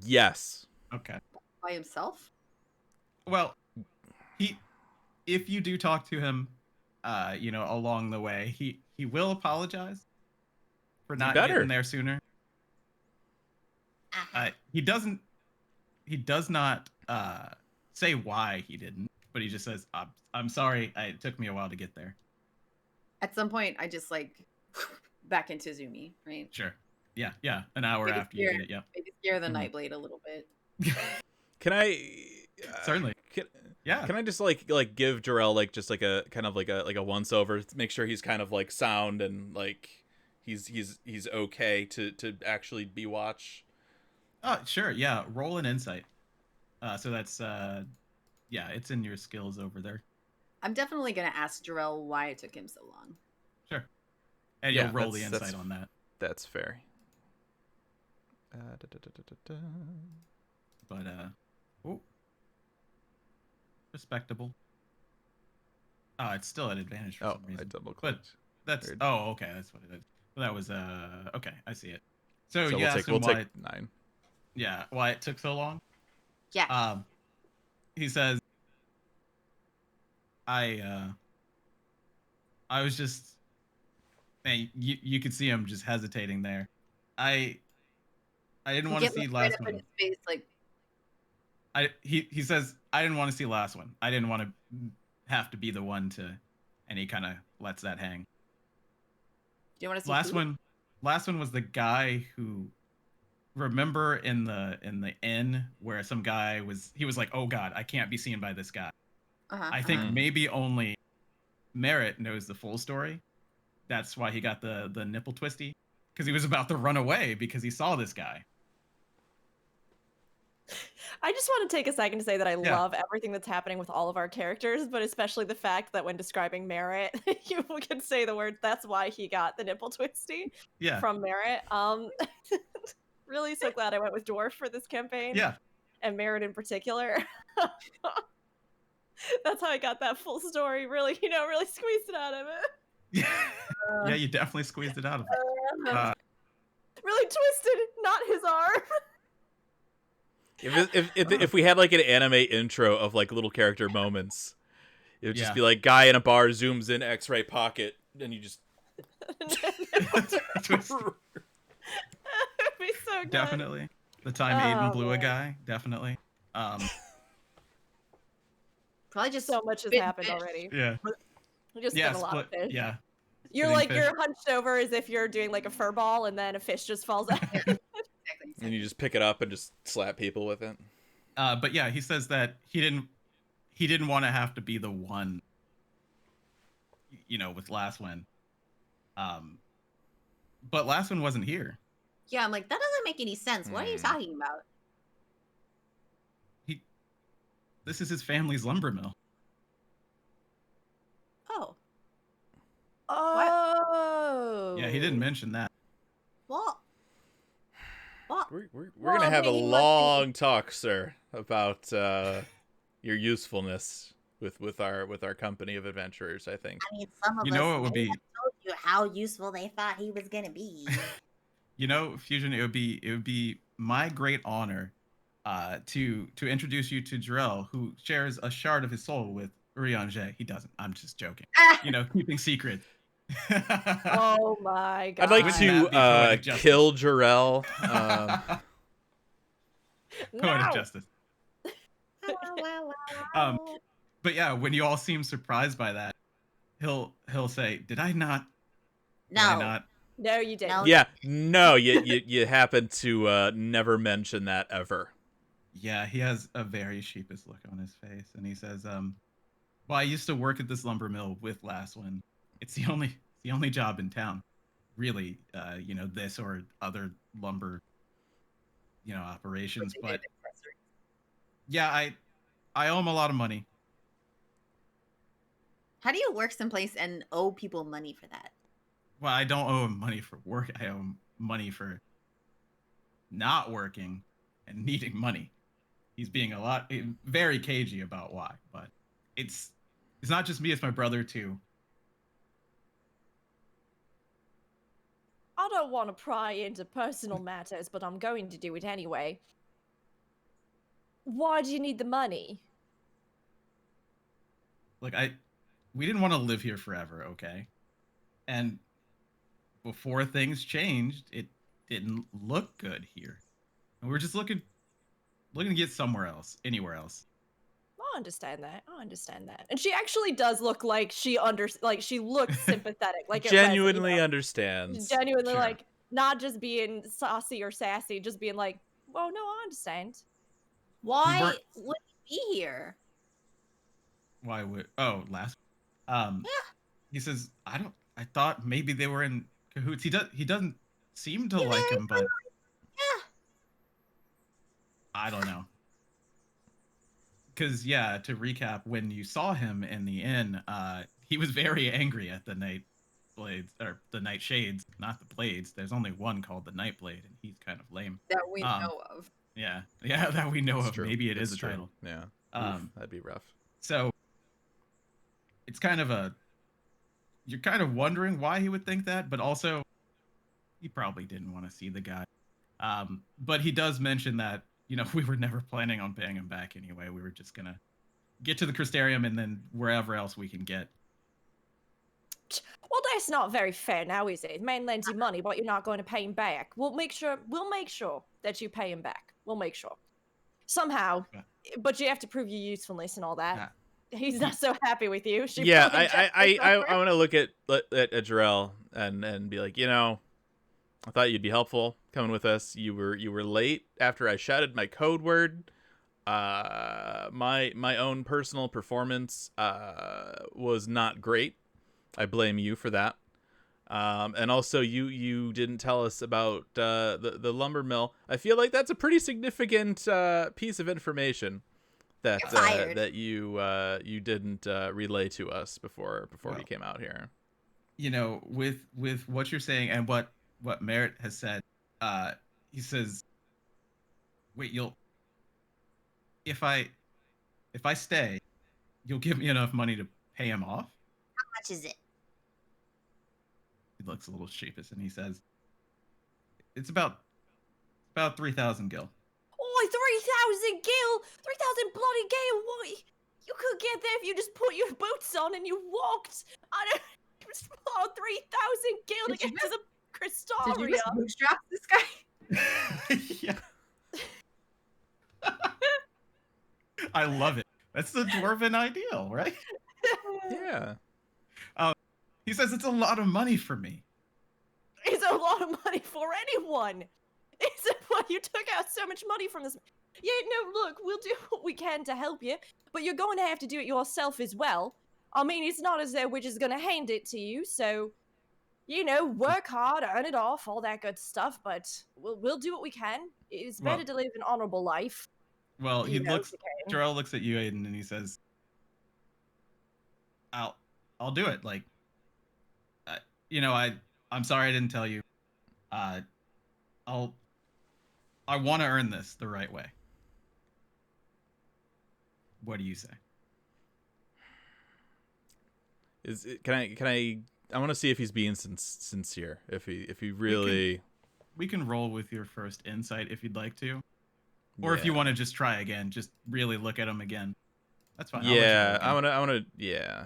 Yes. Okay. By himself? Well, if you do talk to him, along the way, he will apologize for not getting there sooner. He does not say why he didn't, but he just says, "I'm sorry. It took me a while to get there." At some point, I just like back into Zumi, right? Sure. Yeah. An hour after you did it. Yeah. Maybe scare the Nightblade a little bit. Can I? Certainly. Can I just like give Jarrell like just like a kind of like a once over to make sure he's kind of like sound and like he's okay to actually be watch? Oh, sure. Yeah. Roll an insight. So that's it's in your skills over there. I'm definitely gonna ask Jarrell why it took him so long. Sure. And you'll roll the insight on that. That's fair. But respectable. It's still at advantage for some reason. I double But clicked. that's Weird. okay. That's what it is. Well, that was okay. I see it. So we'll yeah, take 9. Yeah, why it took so long? Yeah. He says, I was just, man, you could see him just hesitating there. I didn't want to see last one. Face, like... He says, I didn't want to see last one. I didn't want to have to be the one to, and he kind of lets that hang. Do you want to see last one was the guy who, remember in the inn where some guy was like, oh god, I can't be seen by this guy. I think maybe only Merritt knows the full story. That's why he got the nipple twisty, because he was about to run away because he saw this guy. I just want to take a second to say that I love everything that's happening with all of our characters, but especially the fact that when describing Merritt, you can say the word, that's why he got the nipple twisty from Merritt. Really so glad I went with Dwarf for this campaign. Yeah. And Merritt in particular. That's how I got that full story. Really, really squeezed it out of it. Yeah, you definitely squeezed it out of it. Really twisted, not his arm. If we had like an anime intro of like little character moments, it would just be like guy in a bar zooms in X-ray pocket, and you just twist. It'd be so good. Definitely. The time Aiden blew a guy, definitely. Probably just so much has happened already. Yeah. We just spent a lot of fish. Yeah. You're hunched over as if you're doing like a fur ball, and then a fish just falls out. And you just pick it up and just slap people with it. But yeah, he says that he didn't want to have to be the one, with last one. But last one wasn't here. Yeah, I'm like, that doesn't make any sense. What are you talking about? This is his family's lumber mill. Oh. Oh. Yeah, he didn't mention that. Well, We're gonna have a long talk, sir, about your usefulness with our company of adventurers. I think. I mean, some of You know us what would may be? have told you how useful they thought he was gonna be. You know, Fusion, it would be my great honor to introduce you to Jarrell, who shares a shard of his soul with Urianger. He doesn't. I'm just joking. You know, keeping secrets. Oh my god. I'd like Wouldn't that be to poetic justice? kill Jarrell. Poetic No! justice. Wow, wow, wow. But yeah, when you all seem surprised by that, he'll say, "Did I not? Did I No. not?" No, you didn't. No. Yeah, no, you happen to never mention that ever. Yeah, he has a very sheepish look on his face, and he says, "Well, I used to work at this lumber mill with Laswin. It's the only job in town, really. You know, this or other lumber, operations. But yeah, I owe him a lot of money. How do you work someplace and owe people money for that? Well, I don't owe him money for work. I owe him money for not working and needing money. He's being very cagey about why, but it's not just me, it's my brother too." I don't want to pry into personal matters, but I'm going to do it anyway. Why do you need the money? Like, we didn't want to live here forever, okay? And before things changed, it didn't look good here. And we were just looking to get somewhere else, anywhere else. I understand that. And she actually does look like she looks sympathetic, like Genuinely understands. Genuinely, Sure. like, not just being saucy or sassy, just being like, "Well, no, I understand." Why would he be here? Why would last Yeah. he says, I thought maybe they were in cahoots. He doesn't seem to like him, but Yeah. I don't know. Because yeah, to recap, when you saw him in the inn, he was very angry at the night blades, or the night shades, not the blades. There's only one called the night blade, and he's kind of lame. That we know of. Yeah, that we know It's of. true. Maybe it is It's a true. title. Yeah. That'd be rough. So it's kind of you're kind of wondering why he would think that, but also he probably didn't want to see the guy. But he does mention that, we were never planning on paying him back anyway. We were just gonna get to the Crystarium and then wherever else we can get. Well, that's not very fair now, is it? Man lends you money, but you're not going to pay him back. We'll make sure that you pay him back. We'll make sure. Somehow. But you have to prove your usefulness and all that. He's not so happy with you. I want to look at Jarrell and be like, I thought you'd be helpful coming with us. You were late after I shouted my code word. My own personal performance was not great. I blame you for that. And also you didn't tell us about the lumber mill. I feel like that's a pretty significant piece of information that you didn't relay to us before we came out here. With what you're saying and what Merritt has said, he says, "Wait, if I stay, you'll give me enough money to pay him off?" How much is it? He looks a little sheepish and he says, "It's about 3,000 gil." Oh, 3,000 gil! 3,000 bloody gil! What? You could get there if you just put your boots on and you walked. I don't. 3,000 gil to get to the Crystarium. Did you just bootstrap this guy? Yeah. I love it. That's the dwarven ideal, right? Yeah. He says it's a lot of money for me. It's a lot of money for anyone. It's why you took out so much money from this. Yeah, no, look, we'll do what we can to help you, but you're going to have to do it yourself as well. I mean, it's not as though we're just going to hand it to you, so, work hard, earn it off, all that good stuff, but we'll do what we can. It's better to live an honorable life. Well, Jarrell looks at you, Aiden, and he says, I'll do it. Like, I'm sorry I didn't tell you. I'll I want to earn this the right way. What do you say? I want to see if he's being sincere. If he really. We can roll with your first insight if you'd like to, or if you want to just try again, just really look at him again. That's fine. Yeah, I want to. Yeah.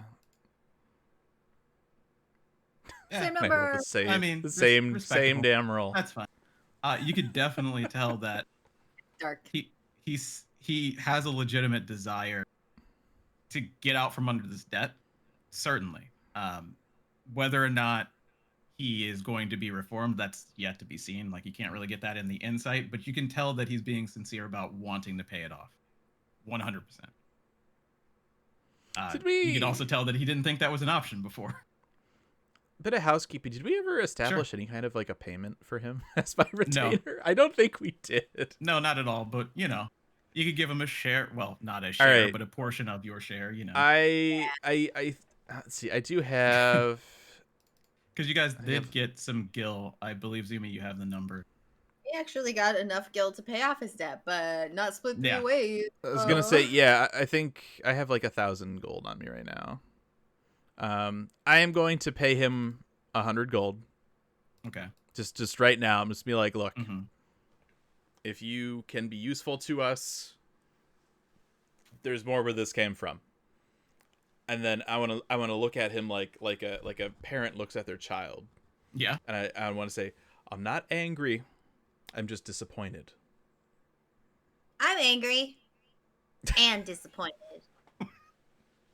Same number. The same damn roll. That's fine. You could definitely tell that Dark. He has a legitimate desire to get out from under this debt. Certainly. Whether or not he is going to be reformed, that's yet to be seen. Like, you can't really get that in the insight, but you can tell that he's being sincere about wanting to pay it off. 100%. You can also tell that he didn't think that was an option before. Bit of housekeeping. Did we ever establish any kind of like a payment for him as my retainer? No. I don't think we did. No, not at all. But you could give him a share. Well, not a share, but a portion of your share. Let's see. I do have. Because you guys did get some gil. I believe, Zumi, you have the number. He actually got enough gil to pay off his debt, but not split three ways. I was gonna say, yeah. I think I have like 1,000 gold on me right now. I am going to pay him 100 gold. Okay. Just right now, I'm just be like, look, if you can be useful to us, there's more where this came from. And then I want to look at him like a parent looks at their child. Yeah. And I want to say, I'm not angry. I'm just disappointed. I'm angry and disappointed.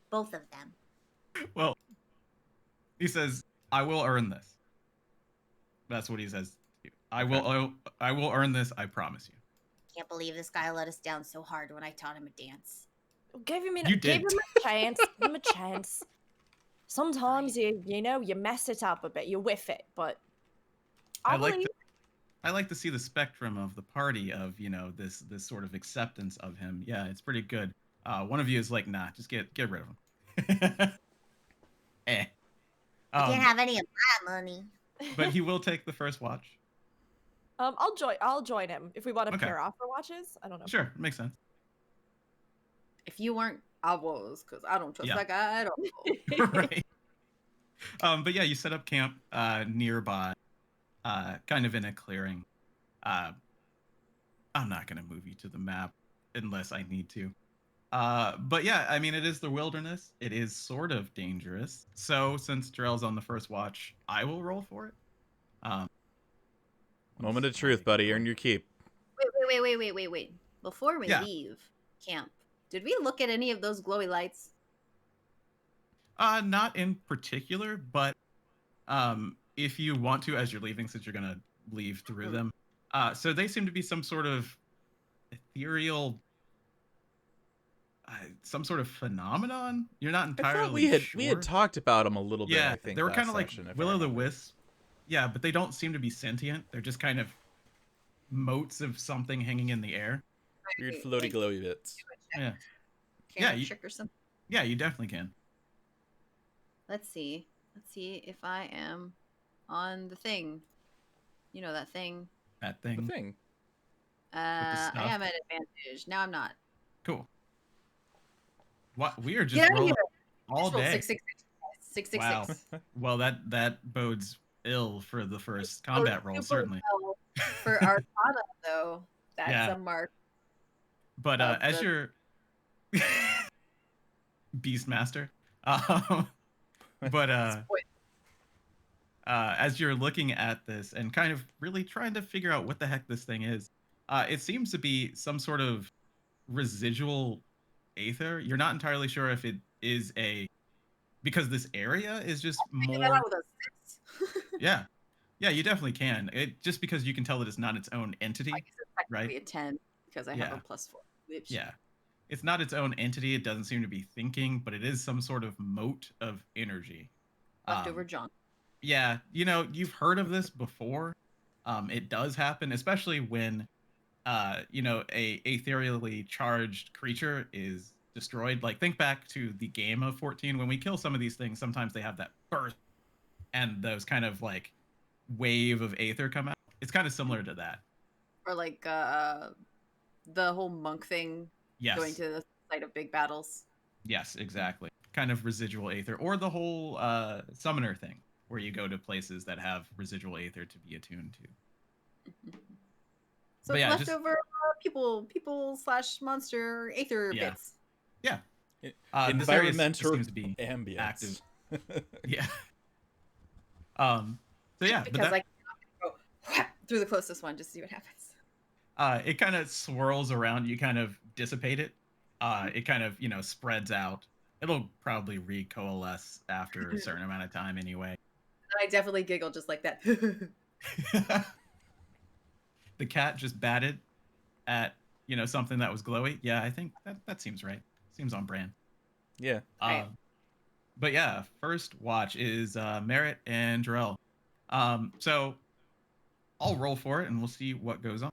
Both of them. Well, he says, I will earn this. That's what he says. I will earn this, I promise you. Can't believe this guy let us down so hard when I taught him a dance. Gave him a chance. Give him a chance. Sometimes you mess it up a bit, you whiff it, but I like to see the spectrum of the party of this sort of acceptance of him. Yeah, it's pretty good. One of you is like, nah, just get rid of him. You can't have any of my money. But he will take the first watch. I'll join him if we want to pair off for watches. I don't know. Sure, makes sense. If you weren't, I was, because I don't trust that guy at all. Right. But yeah, you set up camp nearby, kind of in a clearing. I'm not gonna move you to the map unless I need to. But yeah, I mean, it is the wilderness. It is sort of dangerous. So since Jarell's on the first watch, I will roll for it. Moment of truth, buddy. Earn your keep. Wait. Before we leave camp, did we look at any of those glowy lights? Not in particular, but if you want to, as you're leaving, since you're gonna leave through them, so they seem to be some sort of ethereal, some sort of phenomenon. You're not entirely sure. We had talked about them a little bit. Yeah, I think they were kind of like will-o'-the-wisp. Yeah, but they don't seem to be sentient. They're just kind of motes of something hanging in the air. Weird floaty glowy bits. Yeah. Can I trick or something? Yeah, you definitely can. Let's see if I am on the thing. You know that thing. That thing. The thing. I am at advantage. Now I'm not. Cool. What? We are just rolling all day. 666. Wow. Well, that bodes ill for the first combat roll, certainly. Well for Arcana, though, that's a mark. But as your Beastmaster, as you're looking at this and kind of really trying to figure out what the heck this thing is, it seems to be some sort of residual aether. You're not entirely sure if it is because this area is just more. Yeah, you definitely can. It just because you can tell that it's not its own entity, right? A 10 because I have a +4. Which... Yeah, it's not its own entity. It doesn't seem to be thinking, but it is some sort of mote of energy. Leftover John. Yeah, you've heard of this before. It does happen, especially when, a ethereally charged creature is destroyed. Like, think back to the game of 14. When we kill some of these things, sometimes they have that burst and those kind of like wave of aether come out. It's kind of similar to that. Or like the whole monk thing, Yes. going to the site of big battles. Yes, exactly. Kind of residual aether, or the whole summoner thing, where you go to places that have residual aether to be attuned to. So But it's yeah, just leftover people / monster aether Yeah. bits. yeah. This area Environmental seems to be ambience. active. Yeah. So yeah, but Because that I can go through the closest one just to see what happens. it kind of swirls around. You kind of dissipate it. It kind of spreads out. It'll probably recoalesce after a certain amount of time anyway. I definitely giggle just like that. The cat just batted at something that was glowy. Yeah, I think that seems right. Seems on brand. Yeah. Right. But yeah, first watch is Merritt and Jarrell. So I'll roll for it and we'll see what goes on.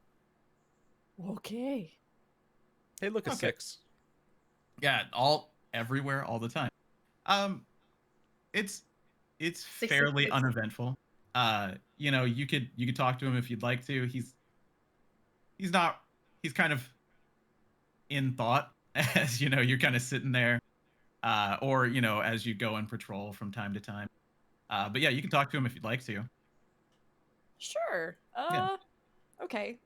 Okay. Hey, look, a Okay. 6. Yeah, everywhere all the time. It's fairly 66. uneventful. You could talk to him if you'd like to. He's kind of in thought as you're kind of sitting there, or as you go and patrol from time to time. But yeah, you can talk to him if you'd like to. Sure. Yeah. Okay.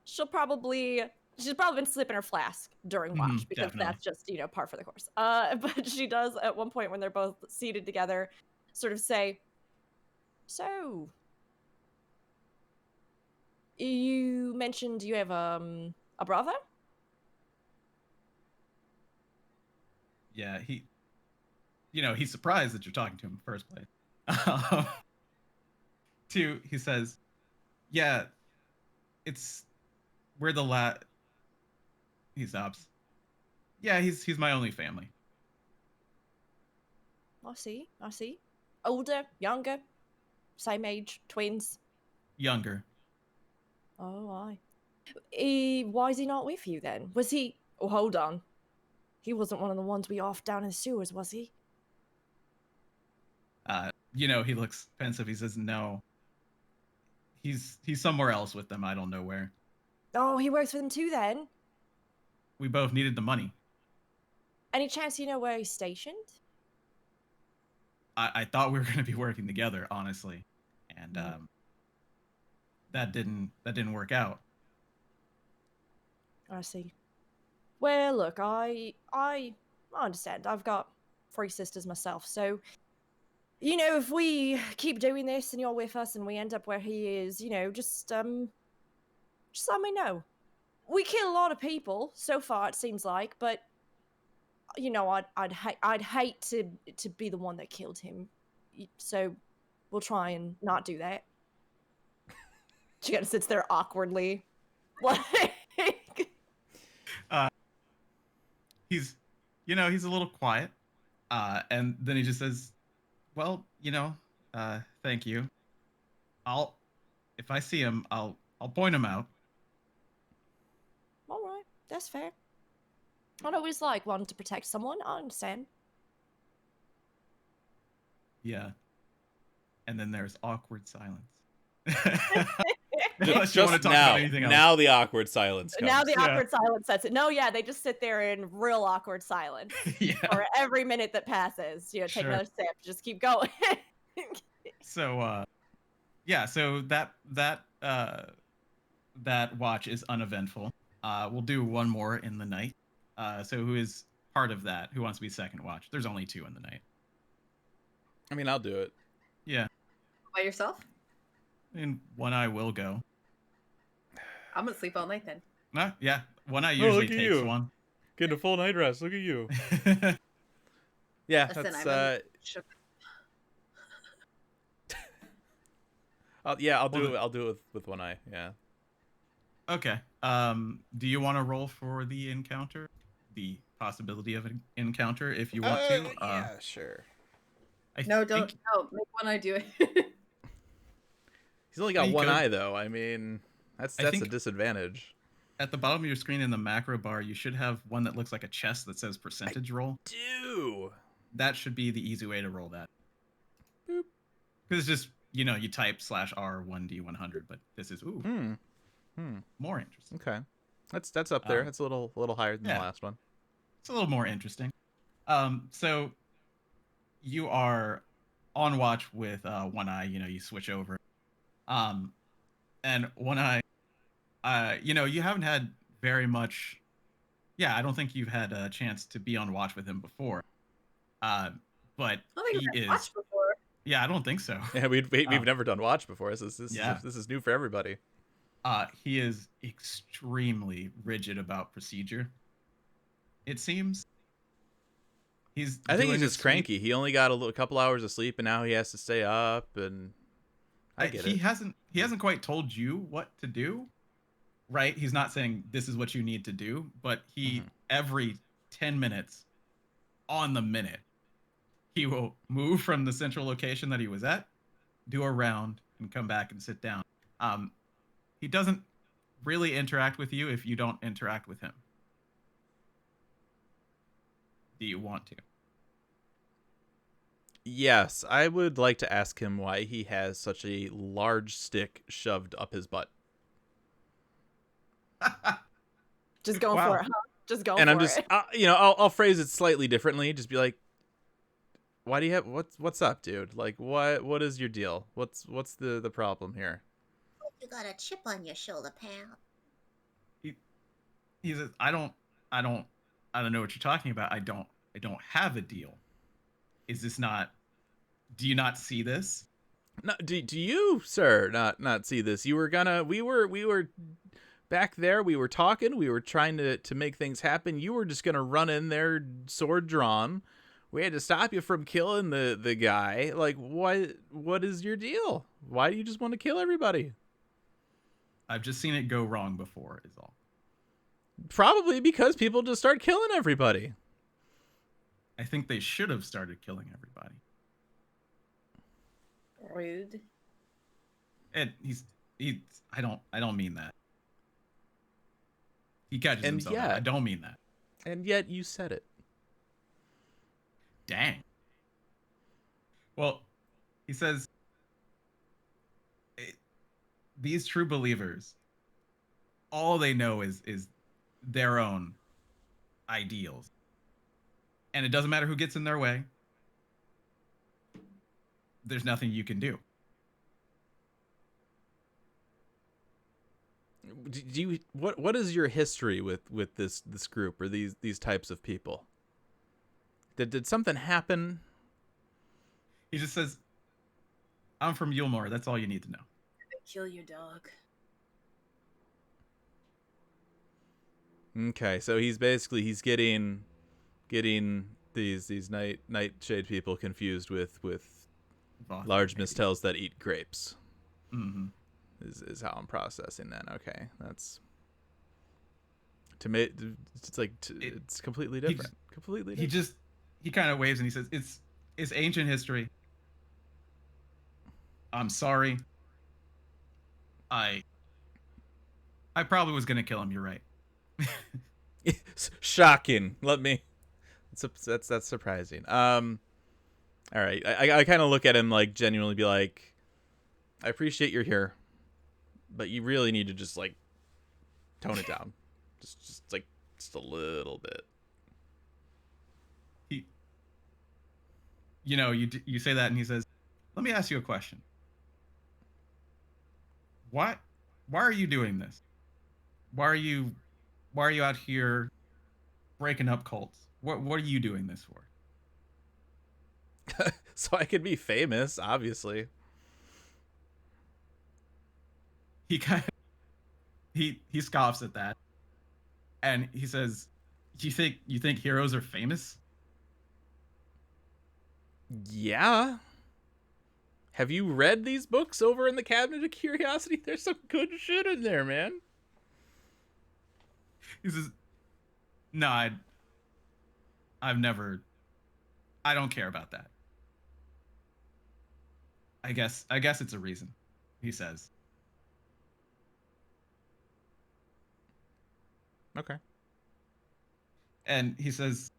She's probably been slipping her flask during watch because definitely. that's just, par for the course. But she does at one point when they're both seated together sort of say, "So, you mentioned you have a brother?" Yeah, he's surprised that you're talking to him in the first place. Two, he says, "Yeah, we're the He stops. Yeah, he's my only family. I see. Older, younger, same age, twins. Younger. Oh, aye. Why is he not with you then? Was he? Oh, hold on. He wasn't one of the ones we offed down in the sewers, was he? He looks pensive. He says, "No. He's somewhere else with them. I don't know where. Oh, he works for them too then? We both needed the money. Any chance you know where he's stationed? I thought we were going to be working together, honestly, and that didn't work out." I see. Well, look, I understand. I've got 3 sisters myself, so if we keep doing this and you're with us and we end up where he is, just let me know. We kill a lot of people so far, it seems like, but I'd hate to be the one that killed him. So we'll try and not do that. She kind of sits there awkwardly, like. He's a little quiet, and then he just says, "Well, thank you. If I see him, I'll point him out." All right, that's fair. I'd always like wanting to protect someone. I understand. Yeah. And then there's awkward silence. Just you want to talk now. about anything else. Now the awkward silence comes. Now the awkward silence sets it. No, yeah, they just sit there in real awkward silence Yeah. for every minute that passes. Take Sure. another sip, just keep going. So so that watch is uneventful. We'll do one more in the night. So who is part of that? Who wants to be second watch? There's only 2 in the night. I mean, I'll do it. Yeah. By yourself? And One Eye will go. I'm gonna sleep all night then. Yeah. One Eye usually look at takes you. one. Getting a full night rest. Look at you. Yeah, Listen, that's I'll do it. I'll do it with One Eye. Yeah. Okay. Do you want to roll for the encounter? The possibility of an encounter, if you want to. Yeah, sure. Don't. No, make One Eye do it. He's only got one could. eye, though. I mean, that's a disadvantage. At the bottom of your screen in the macro bar, you should have one that looks like a chest that says percentage roll. Do. That should be the easy way to roll that. Boop. Because it's just, you type /R1D100, but this is, ooh. More interesting. Okay, that's up there. That's a little higher than the last one. It's a little more interesting. So you are on watch with One Eye. You know, you switch over. And One Eye, you know, you haven't had very much. Yeah, I don't think you've had a chance to be on watch with him before. But he is. Watched before. Yeah, I don't think so. Yeah, we've never done watch before. This is new for everybody. He is extremely rigid about procedure. It seems. I think he's just cranky. He only got a couple hours of sleep, and now he has to stay up. And I get it. He hasn't quite told you what to do, right? He's not saying this is what you need to do, but he every 10 minutes, on the minute, he will move from the central location that he was at, do a round, and come back and sit down. He doesn't really interact with you if you don't interact with him. Do you want to? Yes, I would like to ask him why he has such a large stick shoved up his butt. Just going for it, huh? Just going for it. And I'm just, you know, I'll phrase it slightly differently. Just be like, why do you have, what's up, dude? Like, what is your deal? What's the problem here? You got a chip on your shoulder, pal. He says, I don't know what you're talking about. I don't have a deal. Is this not? Do you not see this? No, do you, sir, not see this? We were back there. We were talking. We were trying to make things happen. You were just gonna run in there, sword drawn. We had to stop you from killing the guy. Like, what is your deal? Why do you just want to kill everybody? I've just seen it go wrong before, is all. Probably because people just start killing everybody. I think they should have started killing everybody. Rude. And I don't mean that. He catches himself. I don't mean that. And yet you said it. Dang. Well, he says, these true believers, all they know is their own ideals. And it doesn't matter who gets in their way. There's nothing you can do. Do you what is your history with this group or these types of people? Did something happen? He just says, I'm from Yulmore. That's all you need to know. Kill your dog. Okay, so he's getting these nightshade people confused with large mistels that eat grapes. Mm-hmm. Is how I'm processing that. Okay, that's it's completely different. Completely different. He kind of waves and he says, it's ancient history. I'm sorry. I probably was gonna kill him. You're right. Shocking. That's surprising. All right. I kind of look at him like genuinely be like, I appreciate you're here, but you really need to just like tone it down, just a little bit. You say that and he says, let me ask you a question. Why are you doing this? Why are you out here breaking up cults? What are you doing this for? So I could be famous, obviously. He scoffs at that. And he says, you think heroes are famous? Yeah. Have you read these books over in the Cabinet of Curiosity? There's some good shit in there, man. He says, no, I don't care about that. I guess it's a reason, he says. Okay. And he says,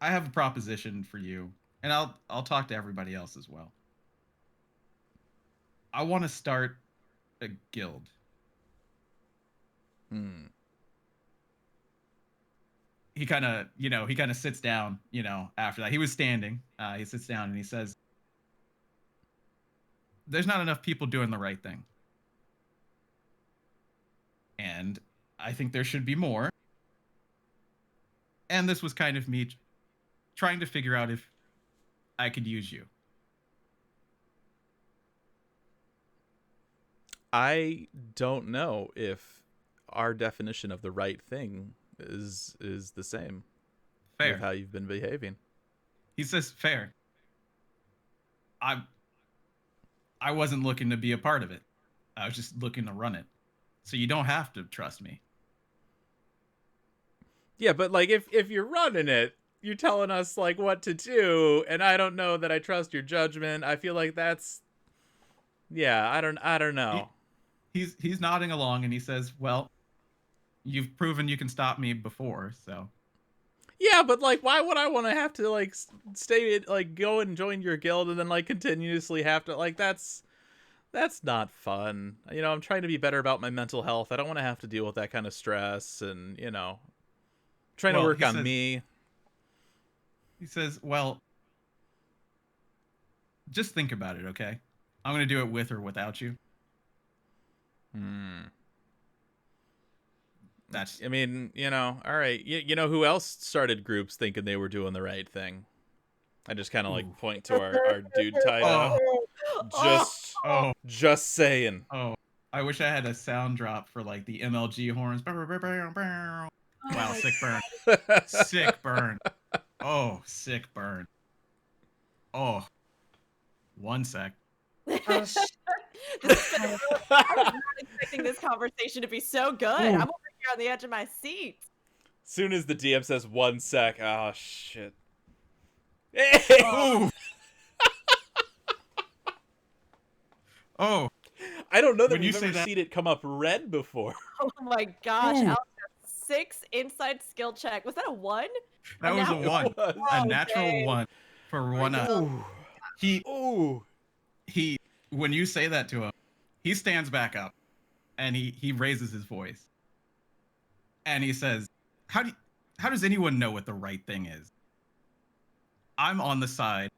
I have a proposition for you, and I'll talk to everybody else as well. I want to start a guild He kind of sits down, after that. He was standing. He sits down and he says, there's not enough people doing the right thing. And I think there should be more. And this was kind of me trying to figure out if I could use you. I don't know if our definition of the right thing is the same. Fair. With how you've been behaving. He says, fair. I wasn't looking to be a part of it. I was just looking to run it. So you don't have to trust me. Yeah, but like if you're running it, you're telling us like what to do, and I don't know that I trust your judgment. I feel like that's I don't know. He's nodding along and he says, well, you've proven you can stop me before, so. Yeah, but like why would I want to have to like stay like go and join your guild and then like continuously have to like that's not fun. I'm trying to be better about my mental health. I don't want to have to deal with that kind of stress and, trying to work on me. He says, well, just think about it, okay? I'm going to do it with or without you. That's. I mean, all right. You know who else started groups thinking they were doing the right thing? I just kind of like point to our dude tied up. Just saying. Oh, I wish I had a sound drop for like the MLG horns. Wow, sick burn. Sick burn. Oh, sick burn. Oh, 1 sec. I was not expecting this conversation to be so good. I'm over here on the edge of my seat. Soon as the DM says 1 sec, oh shit. Oh. Oh. I don't know that we've ever seen it come up red before. Oh my gosh. Alistair, 6 inside skill check. Was that a 1? That was a 1. A natural 1 for 1 up. He when you say that to him, he stands back up and he raises his voice. And he says, How does anyone know what the right thing is? I'm on the side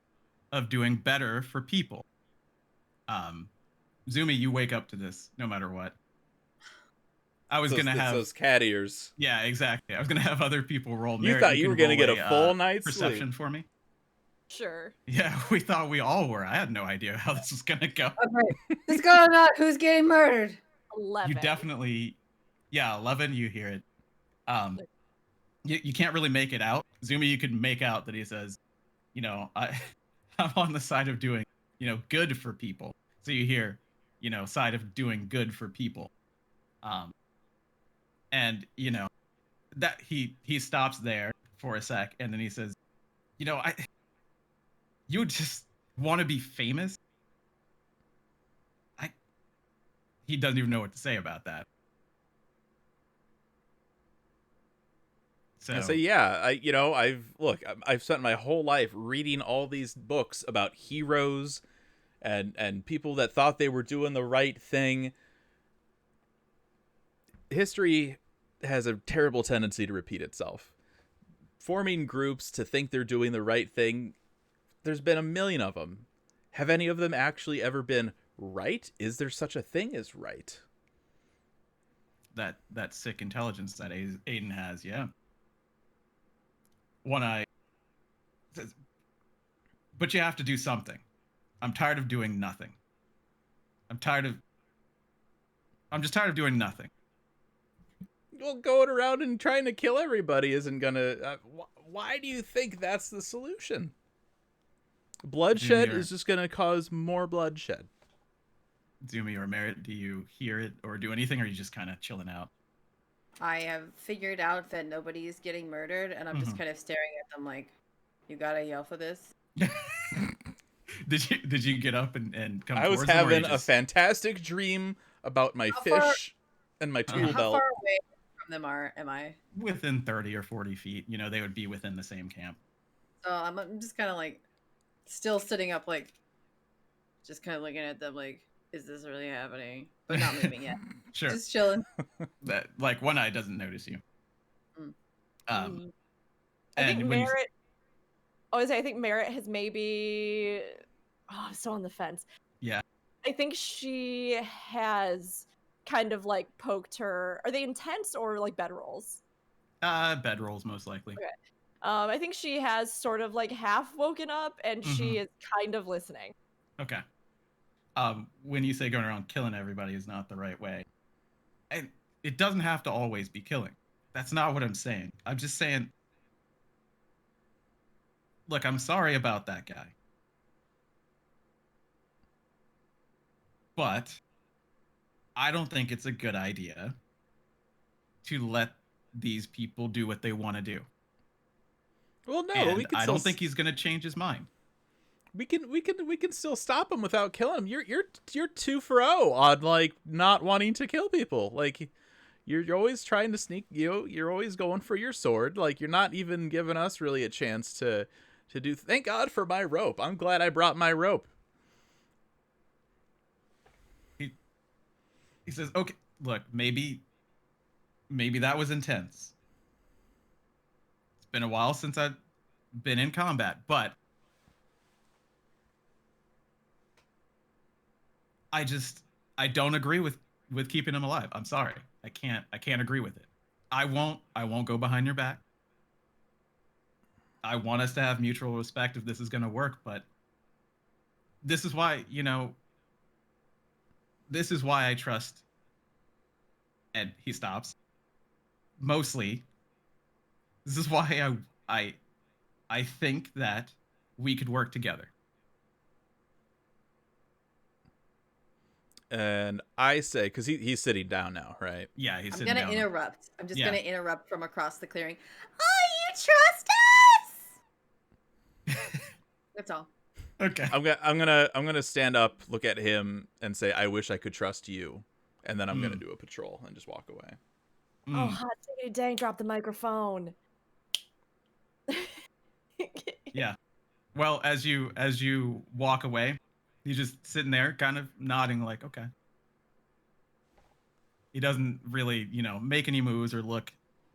of doing better for people. Zumi, you wake up to this no matter what. I was gonna have those cat ears. Yeah, exactly. I was gonna have other people roll. You thought you were gonna get a full night's perception sleep. for me. Sure. Yeah, we thought we all were. I had no idea how this was gonna go. Okay. Who's going on? Who's getting murdered? 11. You definitely, 11. You hear it. You can't really make it out. Zumi, you could make out that he says, I'm on the side of doing, good for people. So you hear, side of doing good for people. And that he stops there for a sec, and then he says, you just want to be famous? He doesn't even know what to say about that. So I say, I've spent my whole life reading all these books about heroes and people that thought they were doing the right thing. History has a terrible tendency to repeat itself. Forming groups to think they're doing the right thing, there's been a million of them. Have any of them actually ever been right? Is there such a thing as right? That sick intelligence that Aiden has, yeah. One Eye says, but you have to do something. I'm tired of doing nothing. I'm just tired of doing nothing. Well, going around and trying to kill everybody isn't gonna... why do you think that's the solution? Bloodshed is just gonna cause more bloodshed. Zumi or Merritt, do you hear it or do anything, or are you just kind of chilling out? I have figured out that nobody's getting murdered, and I'm just kind of staring at them like, you gotta yell for this? Did you get up and come? I was having a fantastic dream about my fish and my tool belt. How far away from them am I? Within 30 or 40 feet. They would be within the same camp. So I'm just kind of like, still sitting up, like, just kind of looking at them like, is this really happening? But not moving yet. Sure. Just chilling. That like One Eye doesn't notice you. Mm. I think And when Merritt. I think Merritt has maybe. Oh, I'm so on the fence. Yeah. I think she has kind of like poked her. Are they intense or like bedrolls? Bedrolls most likely. Okay. I think she has sort of like half woken up and she is kind of listening. Okay. When you say going around killing everybody is not the right way, and it doesn't have to always be killing. That's not what I'm saying. I'm just saying, look, I'm sorry about that guy. But I don't think it's a good idea to let these people do what they want to do. Well, no, And we can. I don't think he's going to change his mind. We can still stop him without killing him. You're 2-for-0 on like not wanting to kill people. Like you're always trying to sneak. You're always going for your sword. Like you're not even giving us really a chance to do. Thank God for my rope. I'm glad I brought my rope. He says, "Okay, look, maybe that was intense. It's been a while since I've been in combat, but I don't agree with keeping him alive. I'm sorry. I can't agree with it. I won't go behind your back. I want us to have mutual respect if this is going to work, but this is why, this is why I trust." And he stops. Mostly, this is why I think that we could work together. And I say, because he's sitting down now, right? Yeah, he's I'm sitting gonna down. interrupt. I'm just Yeah. gonna interrupt from across the clearing. Oh, you trust us? That's all. Okay. I'm gonna stand up, look at him, and say, "I wish I could trust you," and then I'm gonna do a patrol and just walk away. Oh, hot diggity dang! Drop the microphone. Yeah. Well, as you walk away, he's just sitting there, kind of nodding, like, okay. He doesn't really, make any moves or look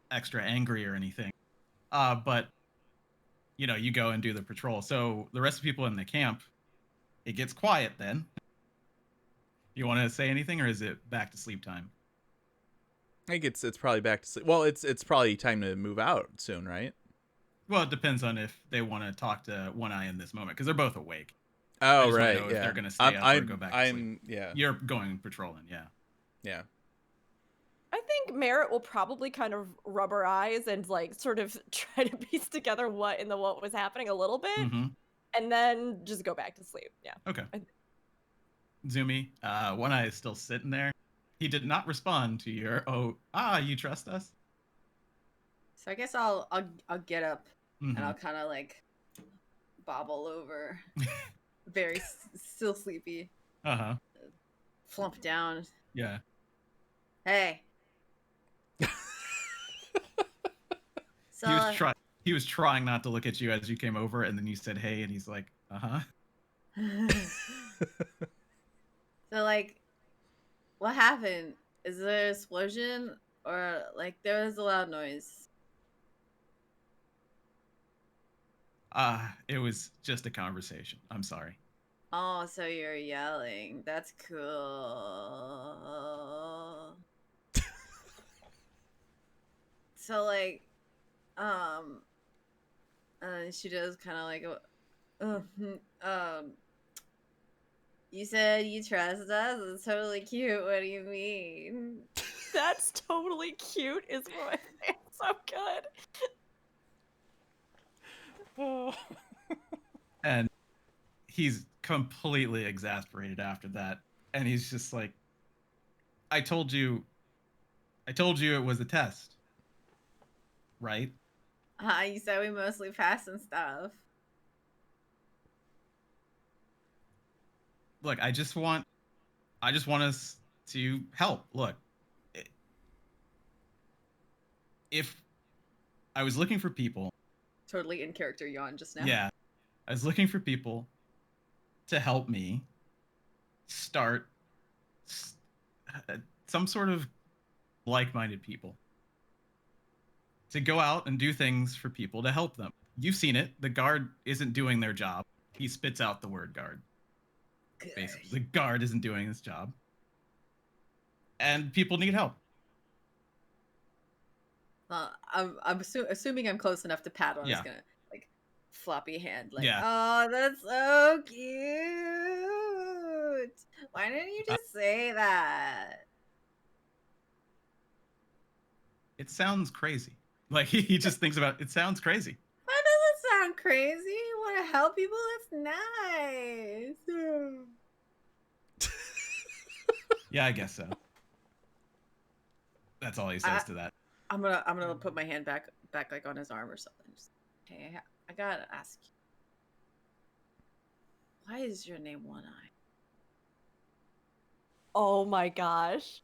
extra angry or anything. But you go and do the patrol. So the rest of the people in the camp, it gets quiet then. You want to say anything, or is it back to sleep time? I think it's probably back to sleep. Well, it's probably time to move out soon, right? Well, it depends on if they want to talk to One Eye in this moment, because they're both awake. Oh, right. Know yeah. if they're going to stay up or go back to sleep. Yeah. You're going patrolling, yeah. Yeah. I think Merritt will probably kind of rub her eyes and like sort of try to piece together what was happening a little bit, and then just go back to sleep. Yeah. Okay. Zumi, One Eye is still sitting there. He did not respond to your you trust us? So I guess I'll get up and I'll kind of like bobble over, very still sleepy. Flump down. Yeah. Hey. So he was trying not to look at you as you came over, and then you said hey, and he's like, So like, what happened? Is there an explosion or like there was a loud noise? It was just a conversation. I'm sorry. Oh, so you're yelling. That's cool. So like, she does kind of like, you said you trust us. It's totally cute. What do you mean? That's totally cute. Is what it's so good. And he's completely exasperated after that, and he's just like, I told you it was a test, right? You said we mostly pass and stuff. Look, I just want us to help. Look, if I was looking for people, Totally in character yawn just now. yeah, I was looking for people to help me start some sort of like-minded people to go out and do things for people to help them. You've seen it. The guard isn't doing their job. He spits out the word guard. Good. Basically, the guard isn't doing his job. And people need help. I'm assuming I'm close enough to Pat. I'm just gonna like floppy hand, like, oh, that's so cute. Why didn't you just say that? It sounds crazy. Like he just thinks about it. Sounds crazy. That doesn't sound crazy. You want to help people? That's nice. Yeah, I guess so. That's all he says to that. I'm gonna put my hand back like on his arm or something. Just, hey, I gotta ask you. Why is your name One Eye? Oh my gosh.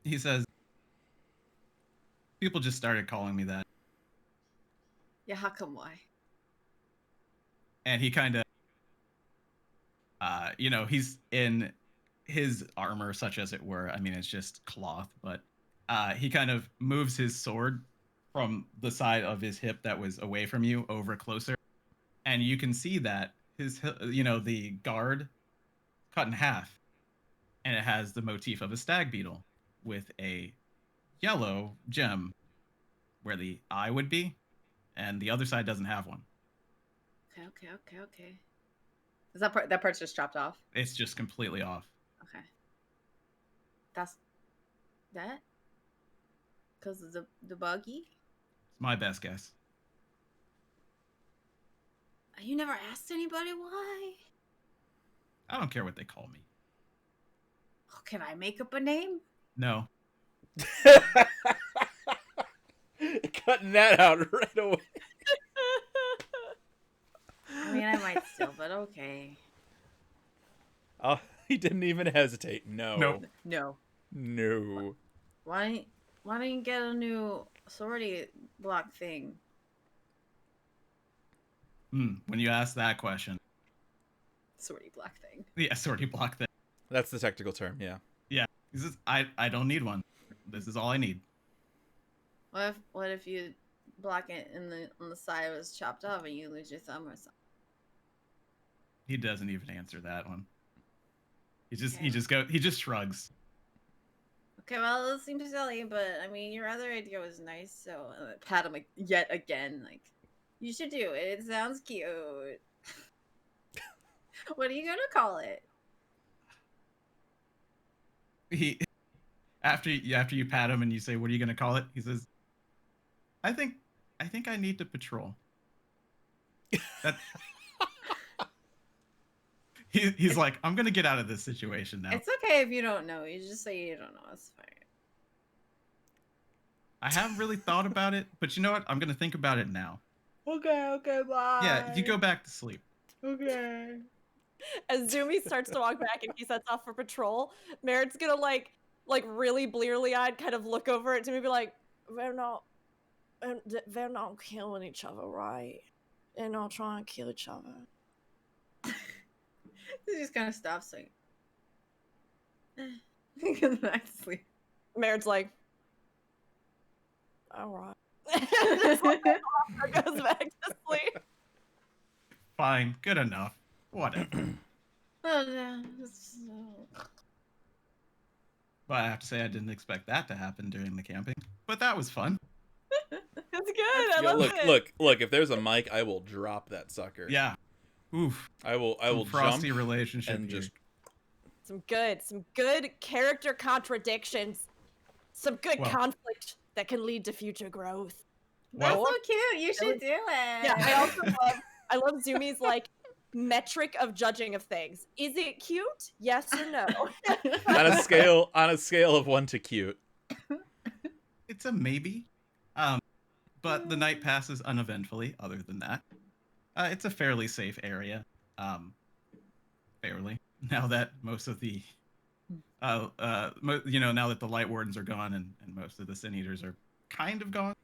He says, people just started calling me that. Yeah, how come why? And he kind of, he's in his armor, such as it were. I mean, it's just cloth, but he kind of moves his sword from the side of his hip that was away from you over closer. And you can see that the guard cut in half, and it has the motif of a stag beetle with a yellow gem where the eye would be, and the other side doesn't have one. Okay. Is that part's just chopped off? It's just completely off. Okay. That's that? Because of the buggy? It's my best guess. You never asked anybody why? I don't care what they call me. Oh, can I make up a name? No. Cutting that out right away. I mean, I might still, but okay. Oh, he didn't even hesitate. No. Nope. No. Why don't you get a new sorority block thing? When you ask that question. Sorority block thing. Yeah, sorority block thing. That's the technical term, yeah. Yeah. I don't need one. This is all I need. What if you block it on the side was chopped off and you lose your thumb or something? He doesn't even answer that one. He just shrugs. Okay, well, it seems silly, but I mean, your other idea was nice, so pat him like yet again, like, you should do it. It sounds cute. What are you gonna call it? He after you pat him and you say, "What are you gonna call it?" He says, "I think I need to patrol." That he's like, "I'm gonna get out of this situation now." It's okay if you don't know. You just say you don't know. It's fine. I haven't really thought about it, but you know what? I'm gonna think about it now. Okay, bye. Yeah, you go back to sleep. Okay. As Zumi starts to walk back and he sets off for patrol, Merritt's gonna like really blearily-eyed kind of look over at Zumi and be like, they're not killing each other, right? They're not trying to kill each other. He just kind of stops like he goes back to sleep. Merritt's like, all right. Goes back to sleep. Fine, good enough. Whatever. Oh, But I have to say, I didn't expect that to happen during the camping. But that was fun. That's good. I love it. Look. If there's a mic, I will drop that sucker. Yeah. Oof. I will frosty jump relationship and here. just Some good character contradictions. Some good conflict that can lead to future growth. That's so cute. You should do it. Yeah, I love Zumi's like metric of judging of things. Is it cute? Yes or no? on a scale of 1 to cute. It's a maybe. But the night passes uneventfully. Other than that, it's a fairly safe area. Fairly. Now that most of the, now that the Light Wardens are gone and most of the Sin Eaters are kind of gone.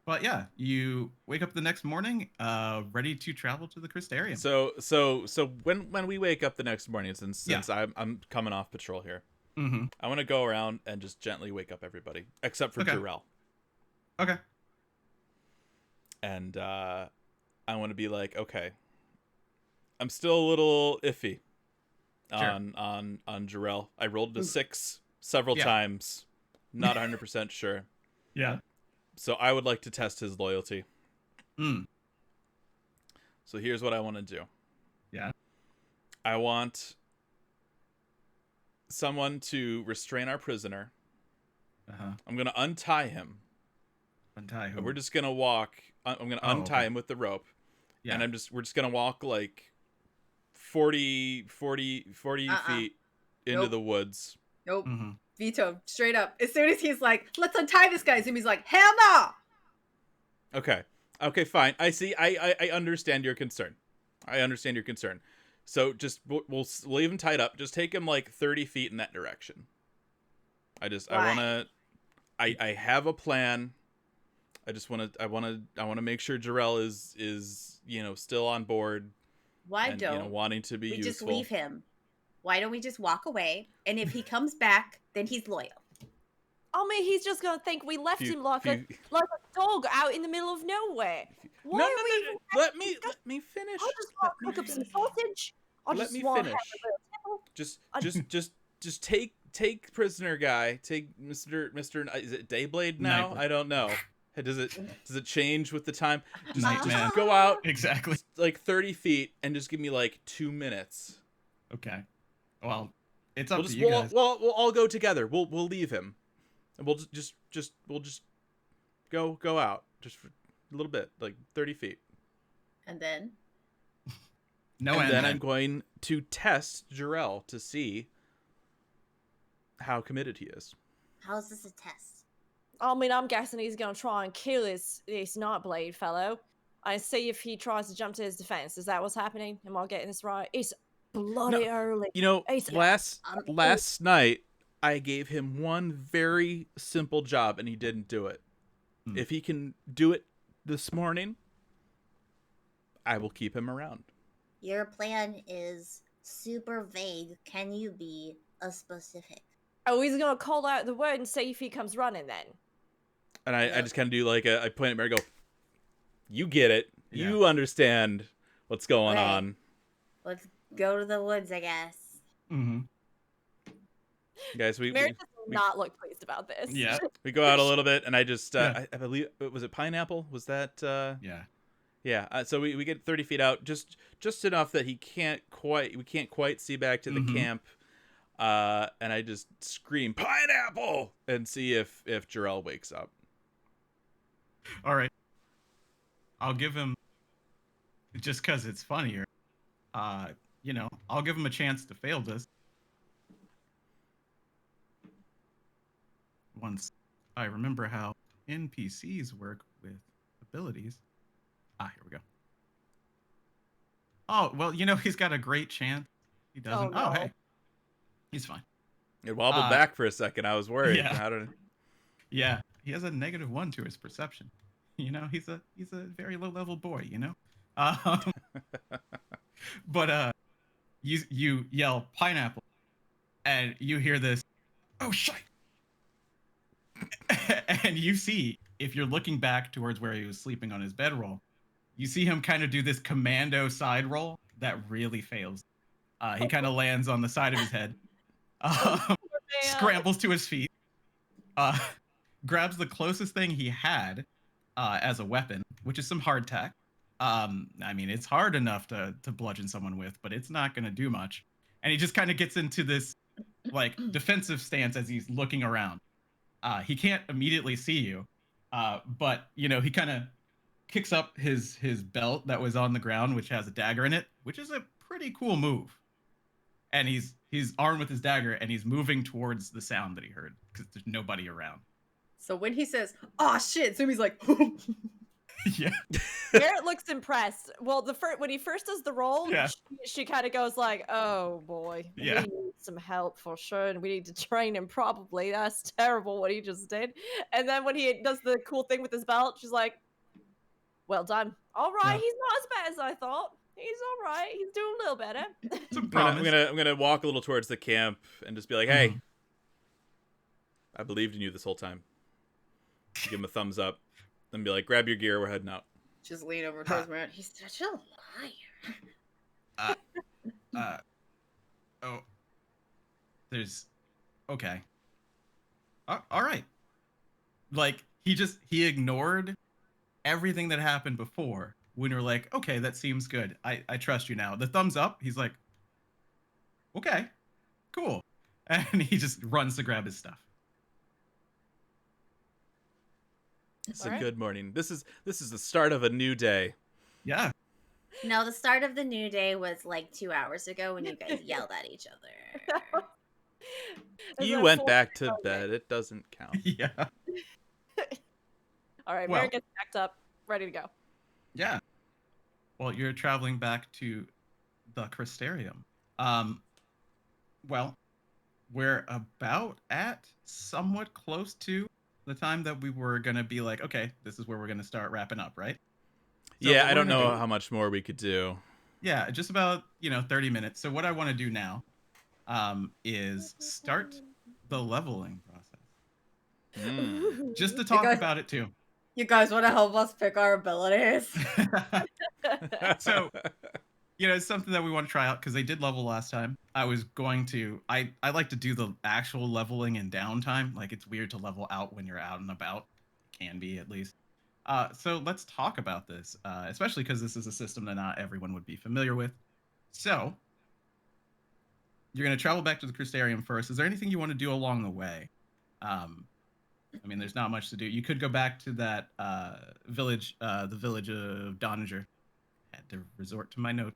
But yeah, you wake up the next morning, ready to travel to the Crystarium. So when we wake up the next morning, since I'm coming off patrol here, I want to go around and just gently wake up everybody except for Jarrell. Okay. And I want to be like, okay, I'm still a little iffy on Jarrell. I rolled a 6 several times, not 100% sure. Yeah. So I would like to test his loyalty. Mm. So here's what I want to do. Yeah. I want someone to restrain our prisoner. I'm going to untie him. Untie who? And we're just going to walk. I'm going to untie him with the rope. Yeah. And we're just going to walk like 40 feet into the woods. Nope. Veto, straight up. As soon as he's like, let's untie this guy, Zumi's like, hell no! Okay, fine. I see. I understand your concern. So just, we'll leave him tied up. Just take him like 30 feet in that direction. I have a plan. I want to make sure Jarrell is still on board. Why don't wanting to be we useful. just leave him? Why don't we just walk away? And if he comes back, then he's loyal. I mean, he's just gonna think we left him like a dog out in the middle of nowhere. Why are we? Let me finish. I'll just cook up some sausage. Let me finish. Just take prisoner guy. Take Mr. Is it Daybblade now? I don't know. Does it change with the time? Just go out exactly like 30 feet and just give me like 2 minutes. Okay. Well, it's up to you guys. We'll all go together. We'll leave him, and we'll just go out just for a little bit, like 30 feet. And then? Then I'm going to test Jarrell to see how committed he is. How is this a test? I mean, I'm guessing he's gonna try and kill this Nightblade fellow. I see if he tries to jump to his defense. Is that what's happening? Am I getting this right? It's bloody early. Last night I gave him one very simple job and he didn't do it. If he can do it this morning, I will keep him around. Your plan is super vague. Can you be a specific? Oh, he's gonna call out the word and see if he comes running then. And I just kind of do like I point at Mary and go, you get it. Yeah. You understand what's going on. Let's go to the woods, I guess. Guys, Mary does not look pleased about this. Yeah. We go out a little bit and I just, I believe, was it Pineapple? Was that? Yeah. Yeah. So we get 30 feet out, just enough that we can't quite see back to the camp. And I just scream Pineapple and see if Jarrell wakes up. All right. I'll give him, just because it's funnier, I'll give him a chance to fail this. Once I remember how NPCs work with abilities. Here we go. Oh, well, he's got a great chance. He doesn't. Oh, no. Hey. He's fine. It wobbled back for a second. I was worried. Yeah. Yeah. He has a -1 to his perception. He's a very low level boy, But you yell Pineapple and you hear this, oh shit. And you see, if you're looking back towards where he was sleeping on his bedroll, you see him kind of do this commando side roll that really fails. He kind of lands on the side of his head, scrambles to his feet, grabs the closest thing he had as a weapon, which is some hardtack. I mean, it's hard enough to bludgeon someone with, but it's not going to do much. And he just kind of gets into this like defensive stance as he's looking around. He can't immediately see you, but he kind of kicks up his belt that was on the ground, which has a dagger in it, which is a pretty cool move. And he's armed with his dagger and he's moving towards the sound that he heard because there's nobody around. So when he says, "Oh shit," Sumi's like, yeah. Garrett looks impressed. Well, when he first does the roll, yeah. she kind of goes like, "Oh boy, yeah." needs some help for sure, and we need to train him probably. That's terrible what he just did. And then when he does the cool thing with his belt, she's like, well done. All right, Yeah. he's not as bad as I thought. He's all right. He's doing a little better. Some I'm promise. gonna walk a little towards the camp and just be like, "Hey, Mhm. I believed in you this whole time." Give him a thumbs up, then be like, "Grab your gear, we're heading out." Just lean over towards Merit. He's such a liar. Oh, there's okay. All right. Like he ignored everything that happened before when you're like, okay, that seems good. I trust you now. The thumbs up, he's like, okay, cool. And he just runs to grab his stuff. It's All a right. good morning. This is the start of a new day. Yeah. No, the start of the new day was like 2 hours ago when you guys yelled at each other. Is You that went full- back to Okay. bed. It doesn't count. Yeah. All right, Well- Merritt gets packed up, ready to go. Yeah. Well, you're traveling back to the Crystarium. Well, we're about at somewhat close to the time that we were gonna be like, okay, this is where we're gonna start wrapping up, right? So Yeah, what I we're don't gonna know do- how much more we could do. Yeah, just about 30 minutes. So what I want to do now, is start the leveling process. Mm. Just to talk guys- about it too. You guys want to help us pick our abilities? So, it's something that we want to try out because they did level last time. I was going to, I like to do the actual leveling in downtime. Like it's weird to level out when you're out and about. Can be at least. So let's talk about this, especially because this is a system that not everyone would be familiar with. So you're going to travel back to the Crystarium first. Is there anything you want to do along the way? I mean, there's not much to do. You could go back to that village, the village of Doninger. Had to resort to my note.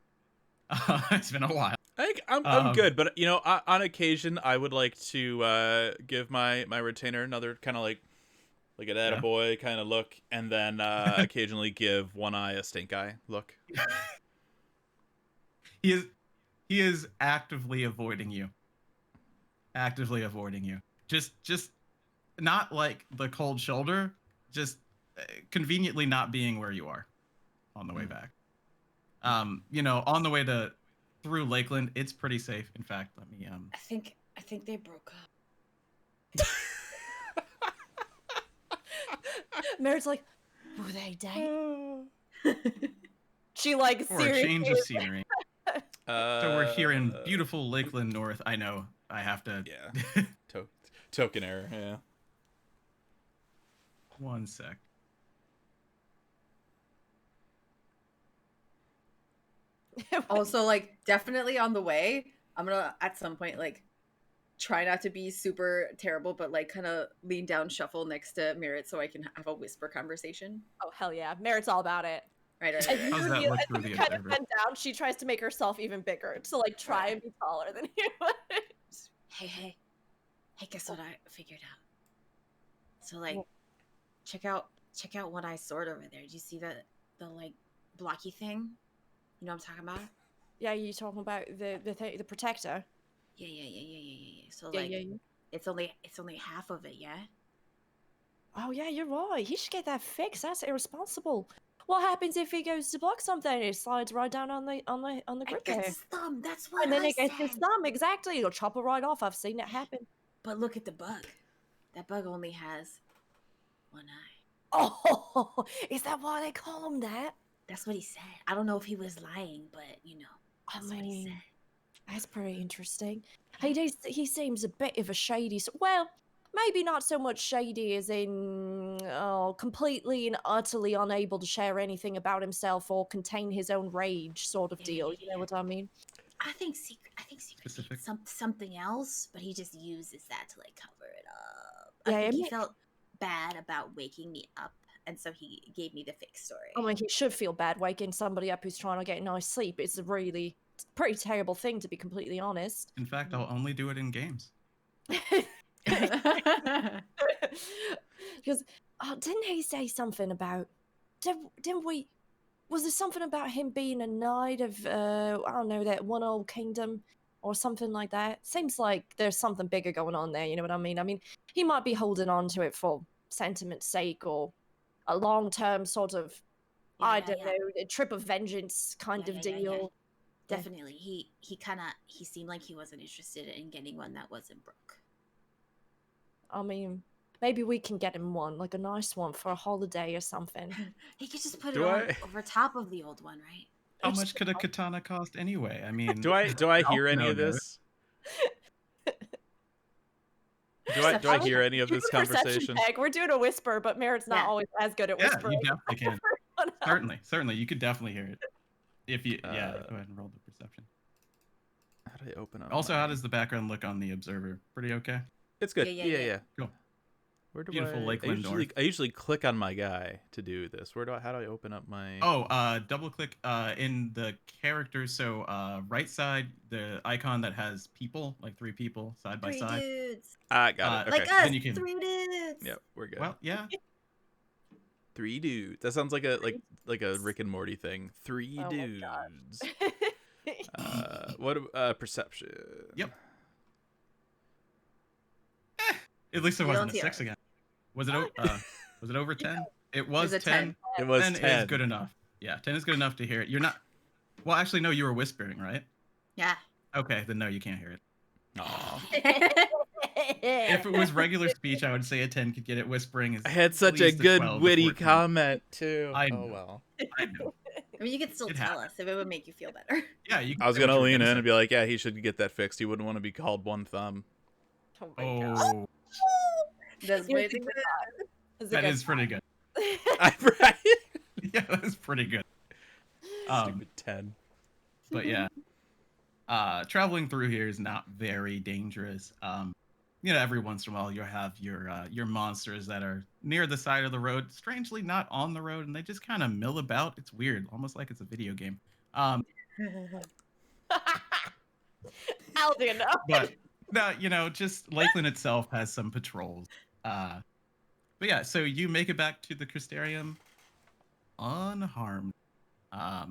It's been a while. I think I'm good, but on occasion I would like to give my retainer another kind of like an attaboy kind of look, and then occasionally give One Eye a stink eye look. He is actively avoiding you. Actively avoiding you. Just not like the cold shoulder, just conveniently not being where you are on the way back. On the way through Lakeland, it's pretty safe. In fact, let me I think they broke up. Merritt's like, were they dating? She like for a seriously. change of scenery. So we're here in beautiful Lakeland North. I know I have to. Yeah. Token error. Yeah. One sec. Also, like, definitely on the way, I'm gonna at some point like try not to be super terrible, but like kind of lean down, shuffle next to Merit so I can have a whisper conversation. Oh hell yeah, Merritt's all about it. Right. And right. How's that you look as through you the kind of observer? bend down, she tries to make herself even bigger to like try and be taller than you. Hey, guess what I figured out? So like, check out One Eye sword over there. Do you see the like blocky thing? You know what I'm talking about? Yeah, you talking about the protector? Yeah. So Yeah, like, yeah. it's only half of it, yeah. Oh yeah, you're right. He should get that fixed. That's irresponsible. What happens if he goes to block something? It slides right down on the It grip gets there. his thumb. That's what And then I it gets his said. thumb. Exactly. It'll chop it right off. I've seen it happen. But look at the bug. That bug only has one eye. Oh, is that why they call him that? That's what he said. I don't know if he was lying, but I that's what he mean, said. that's pretty interesting. He seems a bit of a shady. Well, maybe not so much shady as in completely and utterly unable to share anything about himself or contain his own rage, sort of deal. You know what I mean? I think secret Specific? something else, but he just uses that to like cover it up. Yeah, I think I he mean- felt bad about waking me up, and so he gave me the fake story. I mean, he should feel bad waking somebody up who's trying to get nice sleep. It's a really pretty terrible thing, to be completely honest. In fact, I'll only do it in games. Because didn't he say something about? Didn't we? Was there something about him being a knight of I don't know, that one old kingdom? or something like that. Seems like there's something bigger going on there, you know what I mean? I mean, he might be holding on to it for sentiment's sake or a long-term sort of, I don't know, a trip of vengeance kind of deal. Definitely. He seemed like he wasn't interested in getting one that wasn't broke. I mean, maybe we can get him one, like a nice one for a holiday or something. He could just put it on over top of the old one, right? How much could a katana cost anyway? I mean, do I hear any of this? Do I hear any of this conversation? We're doing a whisper, but Merritt's not always as good at whispering. Yeah, you definitely can. Certainly, you could definitely hear it. If you, go ahead and roll the perception. How do I open up? Also, how does the background look on the observer? Pretty okay? It's good. Yeah. Cool. Where do Beautiful Lakeland North. I usually click on my guy to do this. How do I open up my? Double click in the character. So right side, the icon that has people, like 3 people side by side. 3 dudes. I got it. Okay. Like us, then you can... 3 dudes. Yep, we're good. Well, yeah. 3 dudes. That sounds like a Rick and Morty thing. 3 dudes. What perception? Yep. At least it wasn't a 6 again. Was it over 10? It was 10. It was 10. 10 is good enough. Yeah, 10 is good enough to hear it. You're not. Well, actually, no. You were whispering, right? Yeah. Okay, then no, you can't hear it. Aw. If it was regular speech, I would say a 10 could get it. Whispering is. I had such a good witty comment too. Oh well. I know. I mean, you could still tell us if it would make you feel better. Yeah, I was gonna lean in and be like, yeah, he should get that fixed. He wouldn't want to be called one thumb. Oh my god. That's pretty good. That is pretty good. Right? Yeah, that is pretty good. Stupid 10. But yeah, traveling through here is not very dangerous. Every once in a while you'll have your monsters that are near the side of the road, strangely not on the road, and they just kind of mill about. It's weird, almost like it's a video game. Aldian, no. But no, just Lakeland itself has some patrols. But yeah, so you make it back to the Crystarium unharmed. That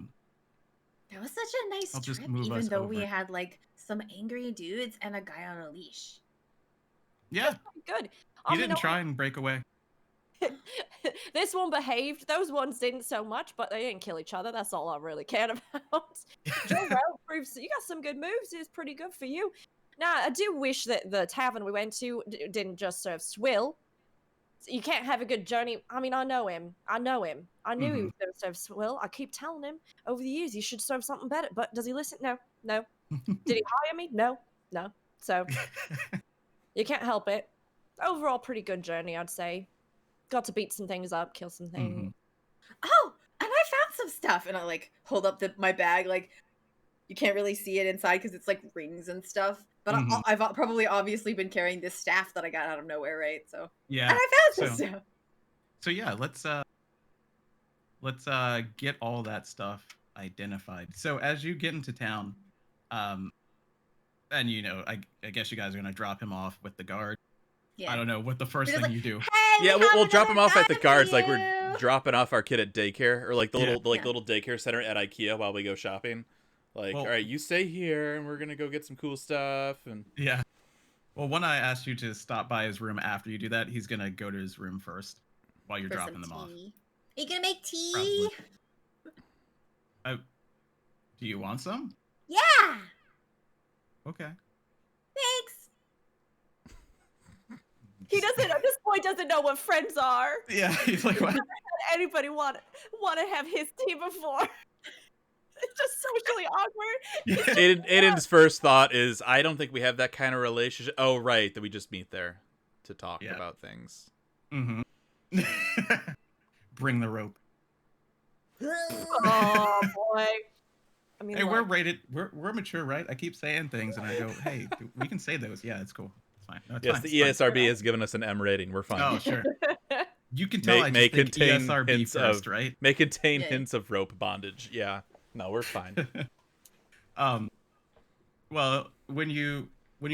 was such a nice trip, even though we had like some angry dudes and a guy on a leash. Yeah, good. He didn't try and break away. This one behaved. Those ones didn't so much, but they didn't kill each other. That's all I really cared about. Joe proves you got some good moves. It's pretty good for you. Now, I do wish that the tavern we went to didn't just serve swill. So you can't have a good journey. I mean, I know him. I knew he was going to serve swill. I keep telling him over the years he should serve something better. But does he listen? No. Did he hire me? No. So you can't help it. Overall, pretty good journey, I'd say. Got to beat some things up, kill some things. Mm-hmm. Oh, and I found some stuff. And I like hold up my bag. Like you can't really see it inside because it's like rings and stuff. But I've probably obviously been carrying this staff that I got out of nowhere, right? So yeah, and I found some stuff. So yeah, let's get all that stuff identified. So as you get into town, and I guess you guys are gonna drop him off with the guard. Yeah. I don't know what the first thing you do. Hey, yeah, we'll drop him off at the guards, like we're dropping off our kid at daycare or like the little daycare center at IKEA while we go shopping. Like, all right, you stay here, and we're gonna go get some cool stuff. And yeah. Well, when I asked you to stop by his room after you do that, he's gonna go to his room first while you're dropping them off. Are you gonna make tea? Probably. Do you want some? Yeah. Okay. Thanks. He doesn't at this point doesn't know what friends are. Yeah, he's like, what? Anybody want to have his tea before? It's just socially awkward. Aiden's first thought is, I don't think we have that kind of relationship. Oh, right, that we just meet there to talk about things. Mm-hmm. Bring the rope. Oh boy. I mean, hey, we're mature, right? I keep saying things, and I go, hey, we can say those. Yeah, it's cool. It's fine. No, it's yes, fine. the ESRB has given us an M rating. We're fine. Oh, sure. You can tell may contain ESRB hints first, right? May contain hints of rope bondage. Yeah. No, we're fine. Well, when you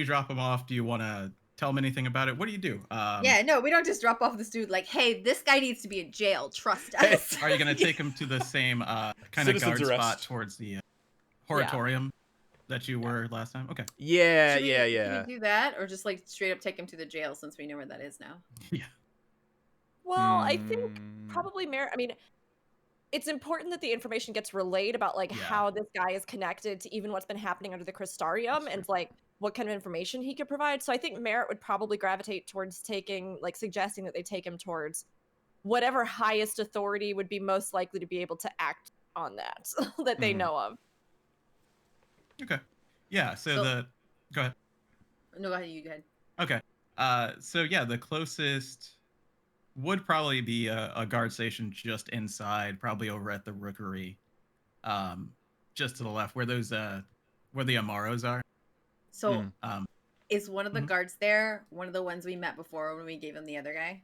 drop him off, do you want to tell him anything about it? What do you do? Yeah, no, we don't just drop off this dude like, hey, this guy needs to be in jail. Trust us. Are you going to take him to the same kind of guard spot towards the Horatorium? that you were last time? Okay. Yeah, Should we, yeah, should yeah. we do that, or just like straight up take him to the jail since we know where that is now? Yeah. Well, I think Mm, probably Merritt. I mean, it's important that the information gets relayed about like Yeah. how this guy is connected to even what's been happening under the Crystarium That's and true. like what kind of information he could provide. So I think Merritt would probably gravitate towards suggesting that they take him towards whatever highest authority would be most likely to be able to act on that that they Mhm. know of. Okay. Yeah. So, So- go ahead. No, go ahead. You go ahead. Okay. So yeah, the closest would probably be a guard station just inside, probably over at the Rookery, just to the left, where those where the Amaros are. So Mhm. is one of the Mhm. guards there one of the ones we met before when we gave him the other guy?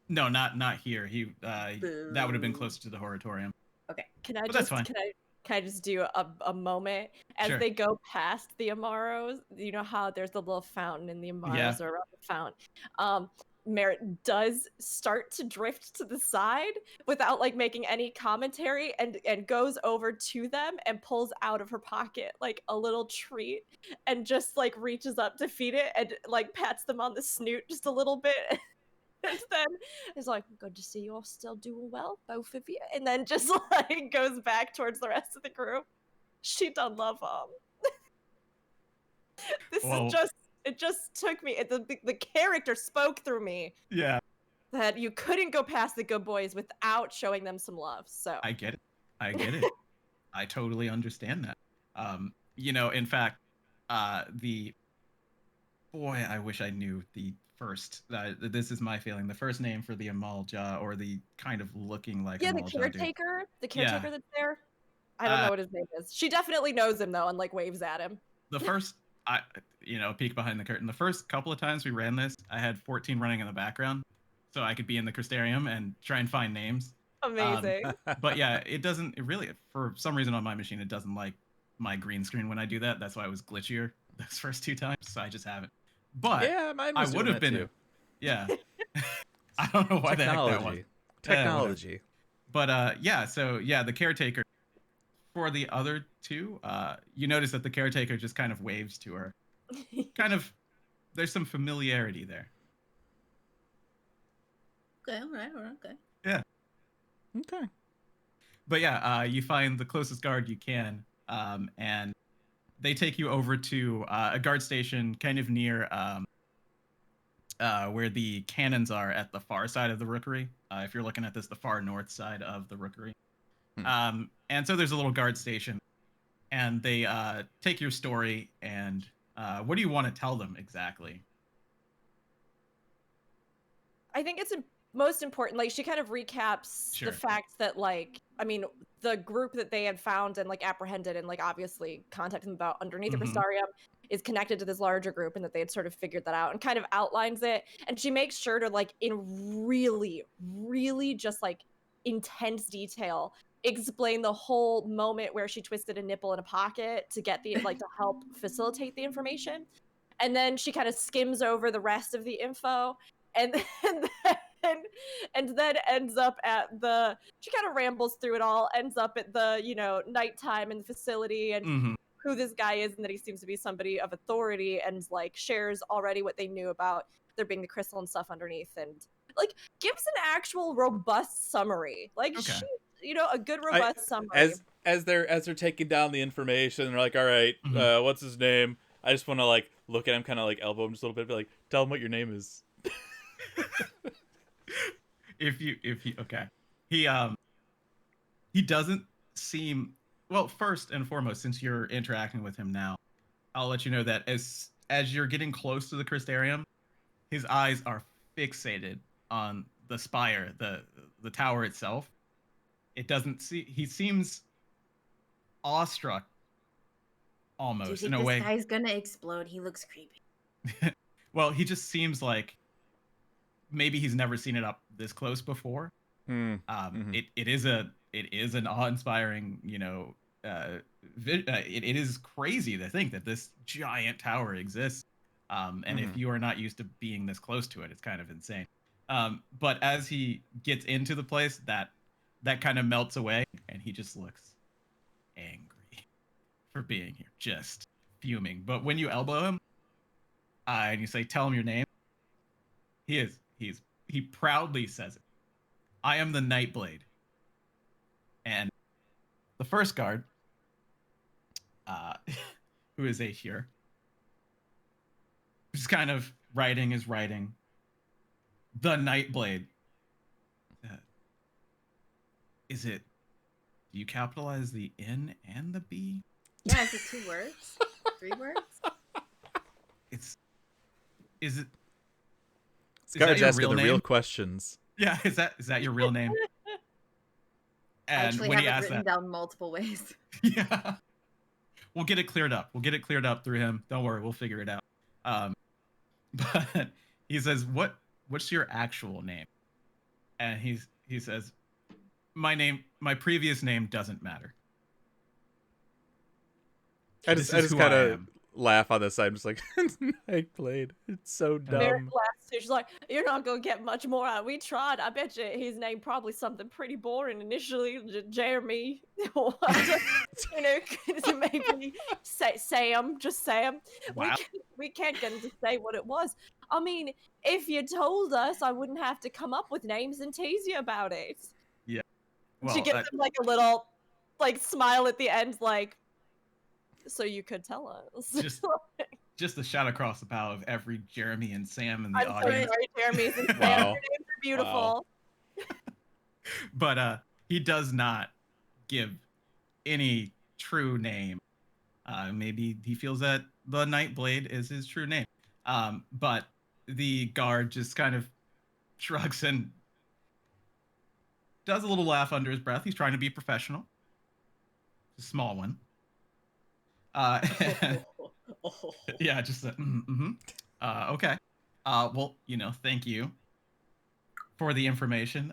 No, not here. He that would have been Boo. closer to the Horatorium. Okay. Can I But just that's fine. can I just do a moment as Sure. they go past the Amaros? You know how there's the little fountain and the Amaros are around the fountain. Merritt does start to drift to the side without like making any commentary and goes over to them and pulls out of her pocket like a little treat and just like reaches up to feed it and like pats them on the snoot just a little bit. And then it's like, good to see you're still doing well, both of you. And then just like goes back towards the rest of the group. She done love This Well- is just, it just took me, the character spoke through me Yeah, that you couldn't go past the good boys without showing them some love. So I get it. I get it. I totally understand that. In fact, the boy, I wish I knew the first. This is my feeling. The first name for the Amalja, or the kind of looking like yeah, Amalja dude. the caretaker Yeah. that's there. I don't know what his name is. She definitely knows him though and like waves at him. The first, peek behind the curtain. The first couple of times we ran this, I had 14 running in the background, so I could be in the Crystarium and try and find names. Amazing. But yeah, it really, for some reason on my machine, it doesn't like my green screen when I do that. That's why it was glitchier those first two times, so I just haven't. But yeah, mine I was would doing have that been, too. yeah. I don't know why the heck that was. Technology. Yeah, whatever. Technology. But the caretaker, for the other two, you notice that the caretaker just kind of waves to her. Kind of, there's some familiarity there. Okay. All right. Okay. Yeah. Okay. But yeah, you find the closest guard you can, and they take you over to a guard station kind of near where the cannons are at the far side of the Rookery. If you're looking at this, the far north side of the Rookery. And so there's a little guard station, and they take your story, and what do you want to tell them exactly? I think it's most important, like she kind of recaps Sure. the fact that like, I mean, the group that they had found and like apprehended and like obviously contacted them about underneath Mhm. the Crystarium is connected to this larger group and that they had sort of figured that out and kind of outlines it. And she makes sure to like in really, really just like intense detail explain the whole moment where she twisted a nipple in a pocket to get the like to help facilitate the information. And then she kind of skims over the rest of the info and then ends up at the she kind of rambles through it all, ends up at the nighttime in the facility and Mhm. who this guy is and that he seems to be somebody of authority and like shares already what they knew about there being the crystal and stuff underneath and like gives an actual robust summary, like Okay. she a good robust summary. As they're taking down the information, they're like, all right, Mhm. what's his name? I just want to like look at him, kind of like elbow him just a little bit, be like, tell him what your name is. if you okay, he doesn't seem, well, first and foremost, since you're interacting with him now, I'll let you know that as you're getting close to the Crystarium, his eyes are fixated on the spire, the tower itself. It doesn't see, he seems awestruck Do you almost, think in a this way. guy's gonna explode? He looks creepy. Well, he just seems like maybe he's never seen it up this close before. Mhm. It is an awe-inspiring, it is crazy to think that this giant tower exists. And if Mhm. you are not used to being this close to it, it's kind of insane. But as he gets into the place, that kind of melts away, and he just looks angry, for being here, just fuming. But when you elbow him, and you say, "Tell him your name," he proudly says it. "I am the Nightblade." And the first guard, who is Aetheryte, who's kind of writing, the Nightblade. Is it? Do you capitalize the N and the B? Yeah, is it 2 words? 3 words? Is it? Scar's asking real the name? real questions. Yeah, is that your real name? I And actually when have he it asks written that, down multiple ways. yeah, we'll get it cleared up. Through him. Don't worry, we'll figure it out. But he says, "What's your actual name?" And he says, my previous name doesn't matter. I just kind of laugh on this side. I'm just like, Nightblade. It's so dumb. Merrick laughs too. She's like, "You're not gonna get much more out. We tried. I bet you his name probably something pretty boring initially. Jeremy, or maybe Sam. Just Sam. Wow. We can't get him to say what it was. I mean, if you told us, I wouldn't have to come up with names and tease you about it." Yeah. Well, she gives him like a little smile at the end, like, "So you could tell us." Just a shout across the bow of every Jeremy and Sam in the I'm audience. so sorry, Jeremy's and Sam. Wow. Your names are beautiful. Wow. But he does not give any true name. Maybe he feels that the Nightblade is his true name. But the guard just kind of shrugs and does a little laugh under his breath. He's trying to be professional. It's a small one. Yeah, just okay. Well, thank you for the information.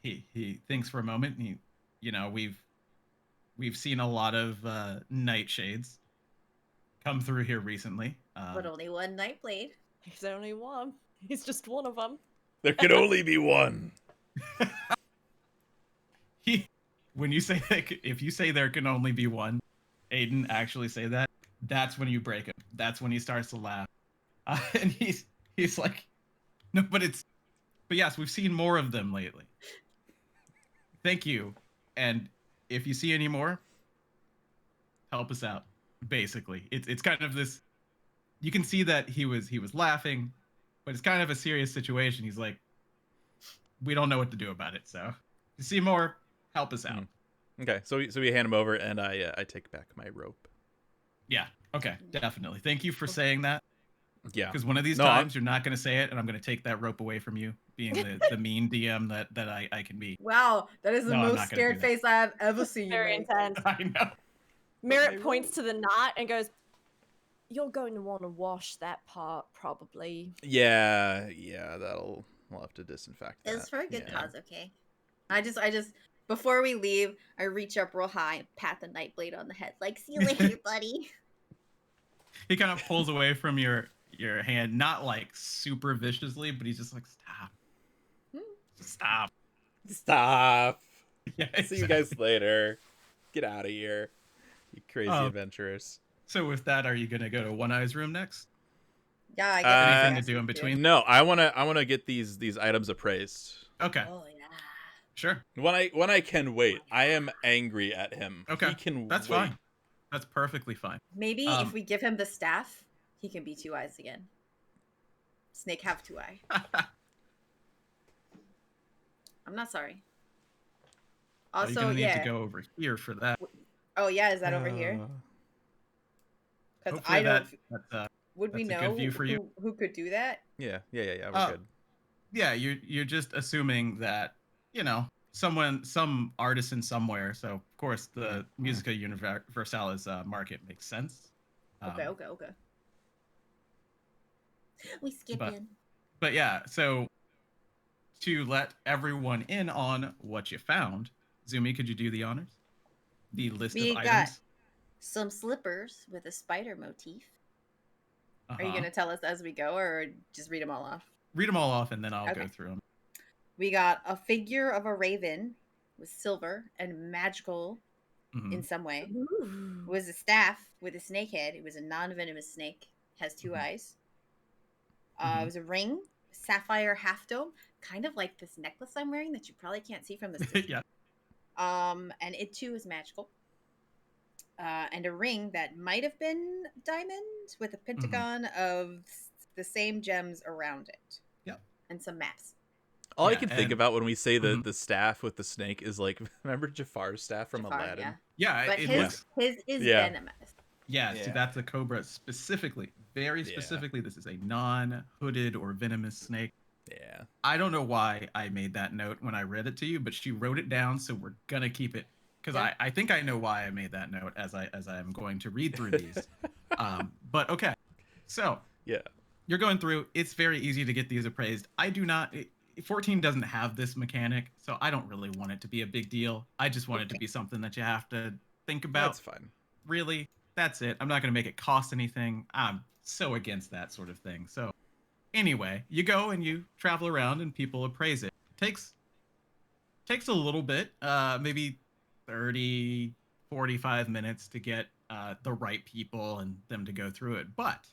He thinks for a moment. We've seen a lot of nightshades come through here recently. But only one Nightblade. He's only one. He's just one of them. There can only be one. When you say if you say there can only be one, Aiden actually say that, that's when you break him. That's when he starts to laugh, and he's like, "No, but yes, we've seen more of them lately. Thank you, and if you see any more, help us out." Basically, it's kind of this. You can see that he was laughing, but it's kind of a serious situation. He's like, "We don't know what to do about it, so if you see more, help us out." Okay, so we hand him over, and I take back my rope. Yeah. Okay. Definitely. Thank you for saying that. Yeah. Because one of these times you're not going to say it, and I'm going to take that rope away from you, being the mean DM that I can be. Wow, that is the most scared face I have ever seen. Very intense. I know. Merritt points to the knot and goes, "You're going to want to wash that part, probably." Yeah, we'll have to disinfect that. It's for a good cause, okay? I just before we leave, I reach up real high and pat the Nightblade on the head, like, "See you later, buddy." He kind of pulls away from your hand, not like super viciously, but he's just like, "Stop. Yeah, exactly. See you guys later. Get out of here, you crazy adventurers." So with that, are you gonna go to One Eye's room next? Yeah, I guess anything to do in between? No, I wanna get these items appraised. Okay. Oh yeah. Sure. When I can wait. I am angry at him. Okay. He can That's wait. fine. That's perfectly fine. Maybe if we give him the staff, he can be Two Eyes again. Snake have 2 eye. I'm not sorry. Also, you're gonna need to go over here for that. Oh yeah, is that over here? Because Hopefully I don't. that's Would we that's a know good view for you. who could do that? Yeah. We're good. Yeah, you're just assuming that some artisan somewhere. So of course the Musica Universalis market makes sense. Okay. We skip in. But yeah, so to let everyone in on what you found, Zumi, could you do the honors? The list of items. Got some slippers with a spider motif. Are you gonna tell us as we go, or just read them all off? Read them all off, and then I'll go through them. We got a figure of a raven with silver and magical in some way. Ooh. It was a staff with a snake head. It was a non-venomous snake. Has 2 eyes. It was a ring, sapphire half dome, kind of like this necklace I'm wearing that you probably can't see from this distance. Yeah. And it too is magical. And a ring that might have been diamond with a pentagon of the same gems around it. Yep. And some maps. All I Yeah, can think and- about when we say the staff with the snake is like, remember Jafar's staff from Jafar, Aladdin? Yeah, But it his was. is Yeah. venomous. Yeah, Yeah. so that's a cobra specifically, very Yeah. specifically. This is a non-hooded or venomous snake. Yeah. I don't know why I made that note when I read it to you, but she wrote it down, so we're gonna keep it because Yeah. I think I know why I made that note as I'm going to read through these. But okay, so Yeah. you're going through. It's very easy to get these appraised. I do not. 14 doesn't have this mechanic, so I don't really want it to be a big deal. I just want it to be something that you have to think about. That's fine. Really, that's it. I'm not going to make it cost anything. I'm so against that sort of thing. So anyway, you go and you travel around and people appraise it. Takes a little bit, maybe 30, 45 minutes to get the right people and them to go through it. But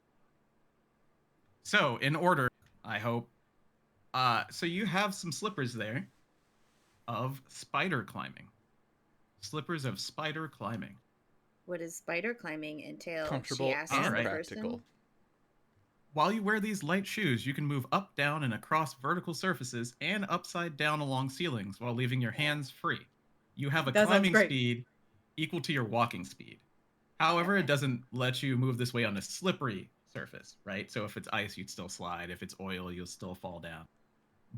so in order, I hope. So you have some slippers there of spider climbing. Slippers of spider climbing. What does spider climbing entail? Comfortable She asks and the practical. person. While you wear these light shoes, you can move up, down, and across vertical surfaces and upside down along ceilings while leaving your hands free. You have a That sounds climbing great. speed equal to your walking speed. However, it doesn't let you move this way on a slippery surface, right? So if it's ice, you'd still slide. If it's oil, you'll still fall down.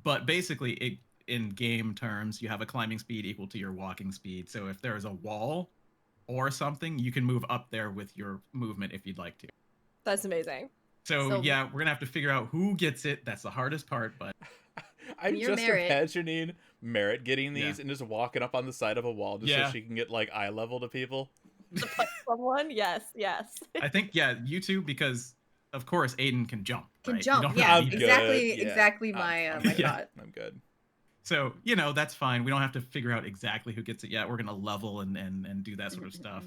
But basically, in game terms, you have a climbing speed equal to your walking speed. So if there is a wall or something, you can move up there with your movement if you'd like to. That's amazing. So yeah, we're gonna have to figure out who gets it. That's the hardest part, but I'm You're just Merritt. imagining Merritt getting these Yeah. and just walking up on the side of a wall just Yeah. so she can get like eye level to people. Someone? Yes, yes. I think you two, because of course Aiden can jump. Can right? You jump. don't Yeah, I'm need- good. exactly. Yeah. Exactly I'm my fine. my Yeah. thought. I'm good. So that's fine. We don't have to figure out exactly who gets it yet. We're gonna level and do that sort of stuff.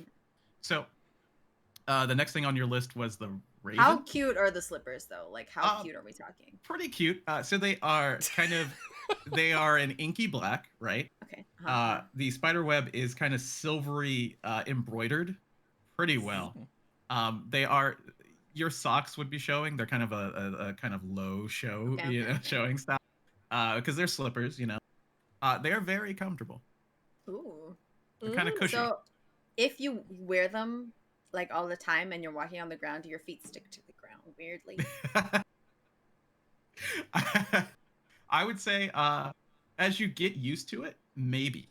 So the next thing on your list was the raven. How cute are the slippers though? Like how cute are we talking? Pretty cute. So they are kind of they are an inky black, right? Okay. The spider web is kind of silvery embroidered pretty well. They are, your socks would be showing. They're kind of a kind of low show, Okay. showing style. Because they're slippers, they are very comfortable. Ooh. They're kind of cushy. So if you wear them like all the time and you're walking on the ground, do your feet stick to the ground weirdly? I would say as you get used to it, maybe.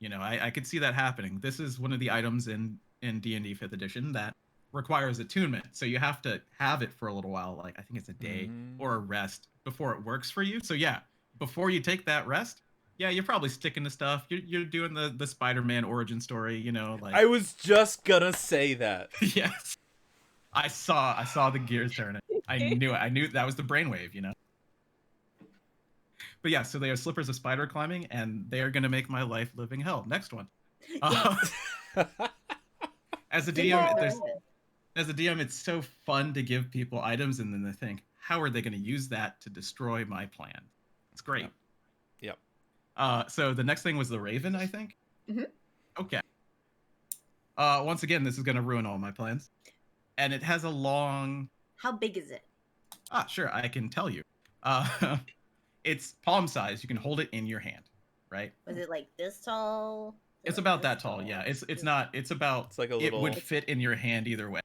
I could see that happening. This is one of the items in D&D 5th edition that requires attunement. So you have to have it for a little while, like I think it's a day or a rest before it works for you. So yeah, before you take that rest, yeah, you're probably sticking to stuff. You're doing the Spider-Man origin story, like I was just gonna say that. yes. I saw the gears turning. I knew it. I knew that was the brainwave, But yeah, so they are slippers of spider climbing, and they are going to make my life living hell. Next one. As a DM, it's so fun to give people items, and then they think, how are they going to use that to destroy my plan? It's great. Yep. So the next thing was the raven, I think. Mhm. Okay. Once again, this is going to ruin all my plans, and it has a long. How big is it? Sure, I can tell you. It's palm size. You can hold it in your hand, right? Was it like this tall? It's Like about this that tall. Yeah, it's not. It's about. It's like a It little. would fit in your hand either way.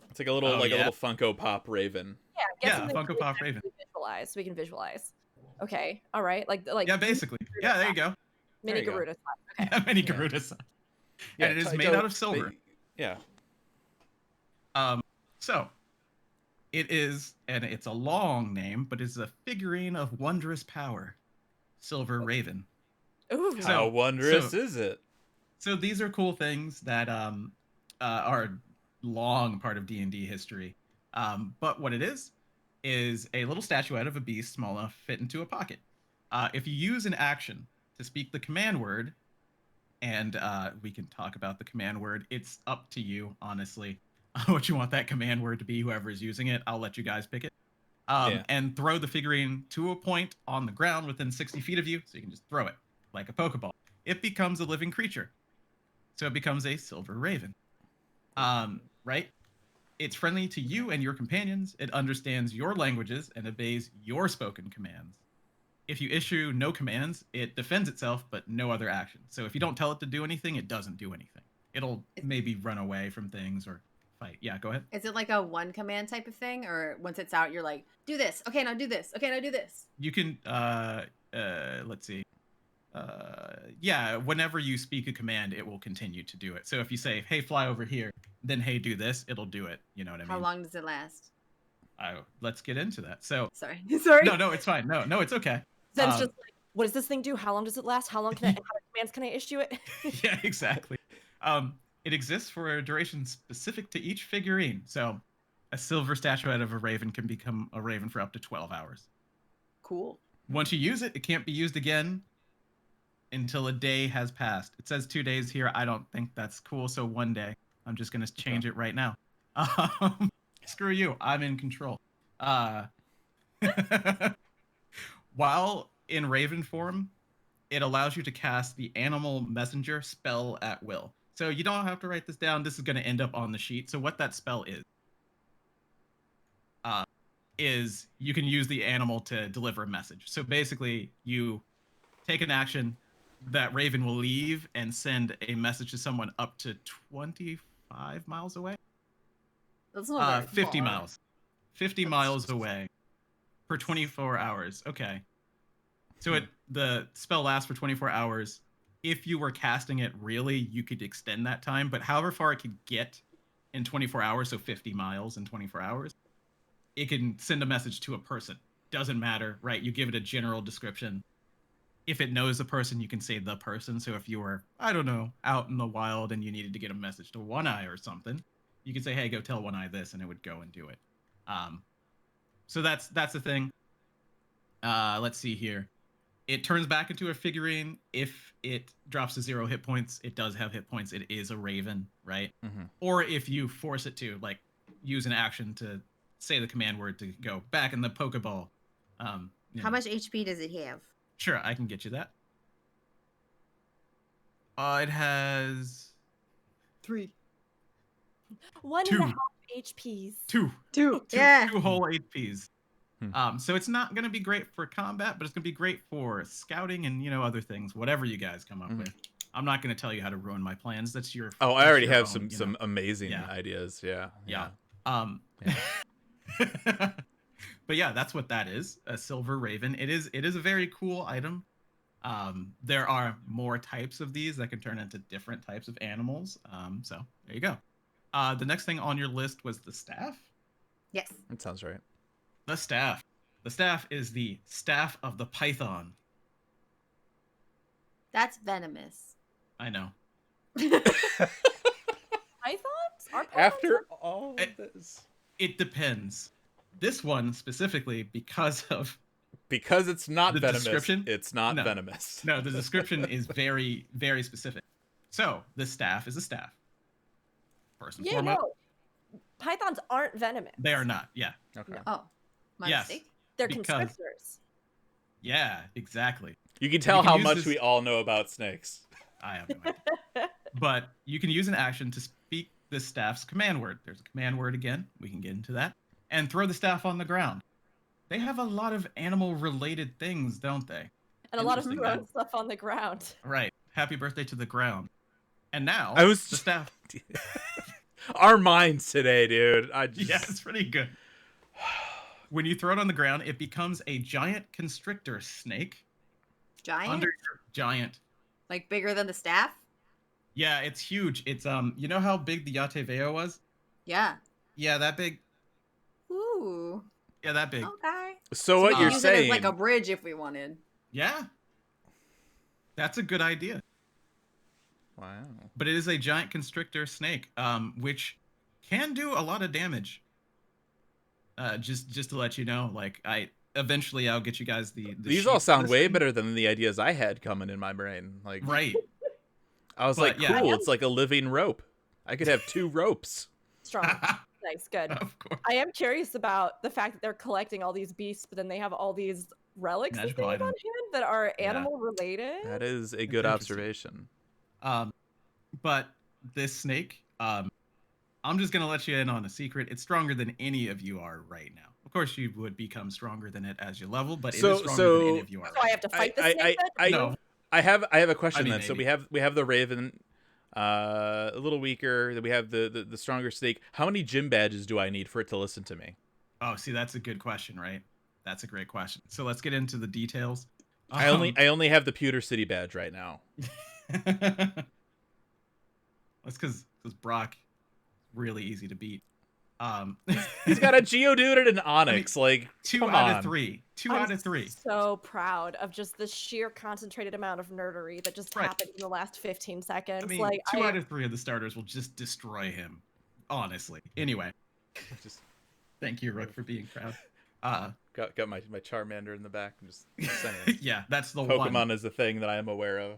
It's like a little, Oh, a yeah? little Funko Pop Raven. Yeah, get Yeah, something Funko we Pop can Raven. actually visualize. We can visualize. Okay, all right, like Yeah, basically. Yeah, there you go. mini There you go. Garuda size. Okay. Mini Yeah. Garuda size. And it is made out of silver. Yeah. So it is, and it's a long name, but it's a figurine of wondrous power, Silver Raven. Ooh. So- How wondrous so- is it? So these are cool things that are long part of D&D history. But what it is a little statuette of a beast small enough to fit into a pocket. If you use an action to speak the command word and we can talk about the command word. It's up to you, honestly, what you want that command word to be. Whoever is using it, I'll let you guys pick it. And throw the figurine to a point on the ground within 60 feet of you, so you can just throw it like a Pokeball. It becomes a living creature, so it becomes a silver raven. Right? It's friendly to you and your companions. It understands your languages and obeys your spoken commands. If you issue no commands, it defends itself, but no other action. So if you don't tell it to do anything, it doesn't do anything. It'll maybe run away from things or fight. Yeah, go ahead. Is it like a one command type of thing, or once it's out, you're like, do this. Okay, now do this. Okay, now do this. You can, let's see. Yeah, whenever you speak a command, it will continue to do it. So if you say, hey, fly over here, then hey, do this, it'll do it. You know what I mean? How long does it last? Let's get into that. So Sorry. No, it's fine. No, it's okay. Then it's just like, what does this thing do? How long does it last? How long can how many commands can I issue it? Yeah, exactly. It exists for a duration specific to each figurine. So a silver statuette of a raven can become a raven for up to 12 hours. Cool. Once you use it, it can't be used again until a day has passed. It says 2 days here. I don't think that's cool. So 1 day. I'm just going to change it right now. Screw you. I'm in control. While in raven form, it allows you to cast the animal messenger spell at will. So you don't have to write this down. This is going to end up on the sheet. So what that spell is you can use the animal to deliver a message. So basically, you take an action, that raven will leave and send a message to someone up to 25 miles away. That's not very 50 far. miles. 50 miles away for 24 hours. Okay. So the spell lasts for 24 hours. If you were casting it, really, you could extend that time. But however far it could get in 24 hours, so 50 miles in 24 hours, it can send a message to a person. Doesn't matter, right? You give it a general description. If it knows the person, you can say the person. So if you were, I don't know, out in the wild and you needed to get a message to One Eye or something, you could say, hey, go tell One Eye this, and it would go and do it. So that's the thing. Let's see here. It turns back into a figurine. If it drops to 0 hit points, it does have hit points. It is a raven, right? Mm-hmm. Or if you force it to, like, use an action to say the command word to go back in the Pokeball. How much HP does it have? Sure, I can get you that. It has 3. 1.5 HPs. Two Yeah. 2 whole HPs. So it's not going to be great for combat, but it's going to be great for scouting and, other things, whatever you guys come up with. I'm not going to tell you how to ruin my plans. That's your. Oh, I already have some amazing ideas. Yeah. But yeah, that's what that is. A silver raven. It is a very cool item. There are more types of these that can turn into different types of animals. So there you go. The next thing on your list was the staff. Yes. That sounds right. The staff. The staff is the staff of the python. That's venomous. I know. Pythons? Are pythons? After all of this. It depends. This one specifically, because it's not the venomous. Description? It's not venomous. No, the description is very, very specific. So the staff is a staff. First and foremost. No. Pythons aren't venomous. They are not. Yeah. Okay. No. Oh, my mistake. They're Because- constrictors. Yeah, exactly. You can tell can how use much this- we all know about snakes. I have no idea. But you can use an action to speak the staff's command word. There's a command word again. We can get into that. And throw the staff on the ground. They have a lot of animal-related things, don't they? And a lot of Interesting. grown stuff on the ground. Right. Happy birthday to the ground. And now, I was the staff. Our minds today, dude. Yeah, it's pretty good. When you throw it on the ground, it becomes a giant constrictor snake. Giant? Under your giant. Like bigger than the staff? Yeah, it's huge. It's you know how big the Yateveo was? Yeah. Yeah, that big. Ooh. Yeah, that big. Okay. So we what can you're use saying? it as like a bridge if we wanted. Yeah. That's a good idea. Wow. But it is a giant constrictor snake, which can do a lot of damage. Just to let you know, like eventually I'll get you guys the These sheet all for sound this way thing. better than the ideas I had coming in my brain. Like, Right. I was But, like, yeah. cool. It's like a living rope. I could have 2 ropes. Strong. Nice, good. Of course. I am curious about the fact that they're collecting all these beasts, but then they have all these relics and Magical things on items. hand that are Yeah. animal related. That is a It's good interesting. observation. But this snake, I'm just gonna let you in on a secret. It's stronger than any of you are right now. Of course, you would become stronger than it as you level, but it is stronger than any of you are. So I have to fight the snake then? No. I have a question I mean, then. So maybe. we have the Raven, a little weaker. Then we have the stronger snake. How many gym badges do I need for it to listen to me? Oh, see, that's a good question, right? That's a great question. So let's get into the details. I only have the Pewter City badge right now. That's because Brock really easy to beat. He's got a Geodude and an Onyx. Like 2 come out on. of 3. 2 I'm out of 3. so proud of just the sheer concentrated amount of nerdery that just Right. happened in the last 15 seconds. I mean, like 2 out of 3 of the starters will just destroy him. Honestly. Anyway, Just thank you, Rook, for being proud. got my Charmander in the back. I'm just saying. Yeah, that's the Pokemon one. is the thing that I am aware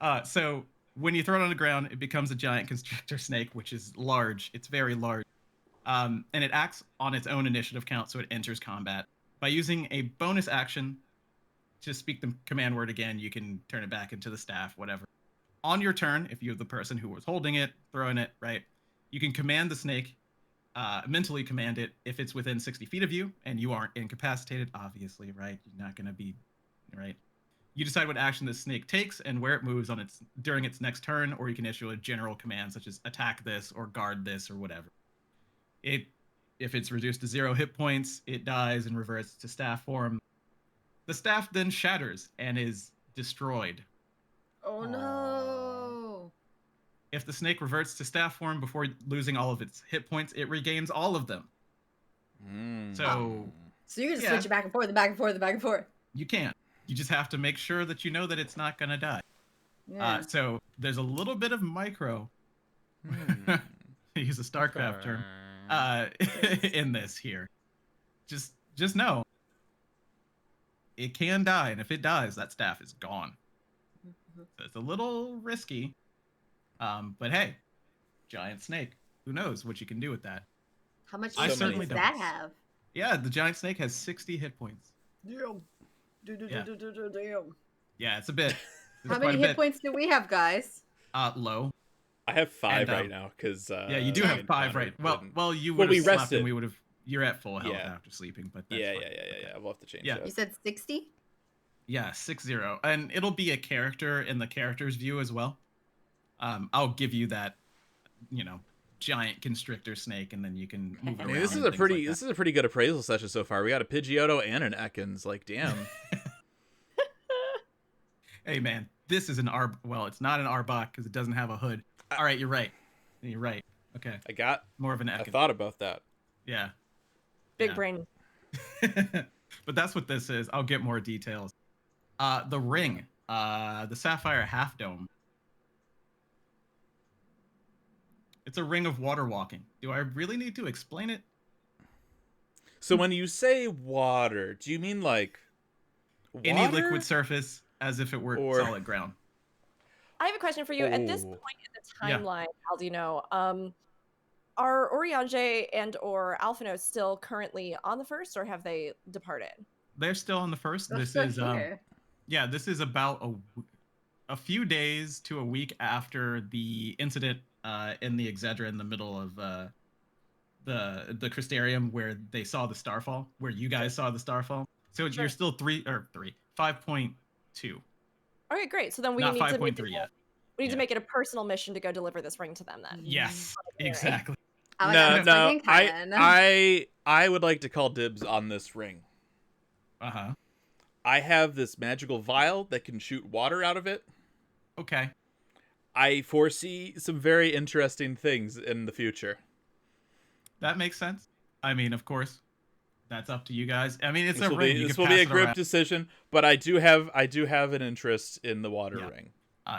of. So when you throw it on the ground, it becomes a giant constrictor snake, which is large. It's very large. And it acts on its own initiative count, so it enters combat. By using a bonus action to speak the command word again, you can turn it back into the staff, whatever. On your turn, if you're the person who was holding it, throwing it, right, you can command the snake, mentally command it if it's within 60 feet of you, and you aren't incapacitated, obviously, right? You're not going to be, right? You decide what action this snake takes and where it moves on during its next turn, or you can issue a general command such as attack this or guard this or whatever. If it's reduced to 0 hit points, it dies and reverts to staff form. The staff then shatters and is destroyed. Oh no. If the snake reverts to staff form before losing all of its hit points, it regains all of them. So you're gonna yeah. switch it back and forth and back and forth and back and forth. You can't. You just have to make sure that you know that it's not gonna die. Yeah. So there's a little bit of micro. To use a StarCraft term. In this here. Just know it can die, and if it dies, that staff is gone. So it's a little risky. But hey, giant snake. Who knows what you can do with that? How much I HP certainly does don't. that have? Yeah, the giant snake has 60 hit points. Damn. Yeah. Damn. Yeah, it's a bit. It's How quite many a hit bit. points do we have, guys? Low. I have 5 And, right now because Yeah, you do have 5 right. Well, you Well, would we have slept rested. and we would have. You're at full health Yeah. after sleeping, but that's yeah. fine. Okay. We'll have to change Yeah. that. You said 60? Yeah, 6-0, and it'll be a character in the character's view as well. I'll give you that, giant constrictor snake, and then you can move I around. mean, this is a pretty good appraisal session so far. We got a Pidgeotto and an Ekans. Like, damn. Hey man, this is an Well, it's not an Arbok because it doesn't have a hood. All right, you're right. You're right. Okay, more of an I Ekans. thought about that. Yeah. Big Yeah. brain. But that's what this is. I'll get more details. The ring, the Sapphire Half Dome. It's a ring of water walking. Do I really need to explain it? So when you say water, do you mean like Any water? liquid surface as if it were Or- solid ground. I have a question for you. At this Oh. point in the Yeah. timeline, Aldino, are Oriange and or Alphinaud still currently on the first, or have they departed? They're still on the first. They're This still is here. yeah, this is about a few days to a week after the incident in the Exedra in the middle of the Crystarium where they saw the starfall, where you guys saw the starfall. So Sure. you're still 5.2. Okay, great. So then we Not need to make 5.3 it, yet. we need Yeah. to make it a personal mission to go deliver this ring to them then. Yes, Alright. exactly. Oh my No, God, no. freaking Ken. I would like to call dibs on this ring. Uh-huh. I have this magical vial that can shoot water out of it. Okay. I foresee some very interesting things in the future. That makes sense. I mean, of course, that's up to you guys. I mean, it's This a will ring. be You this can will be pass a it group around. decision, but I do have an interest in the water Yeah. ring.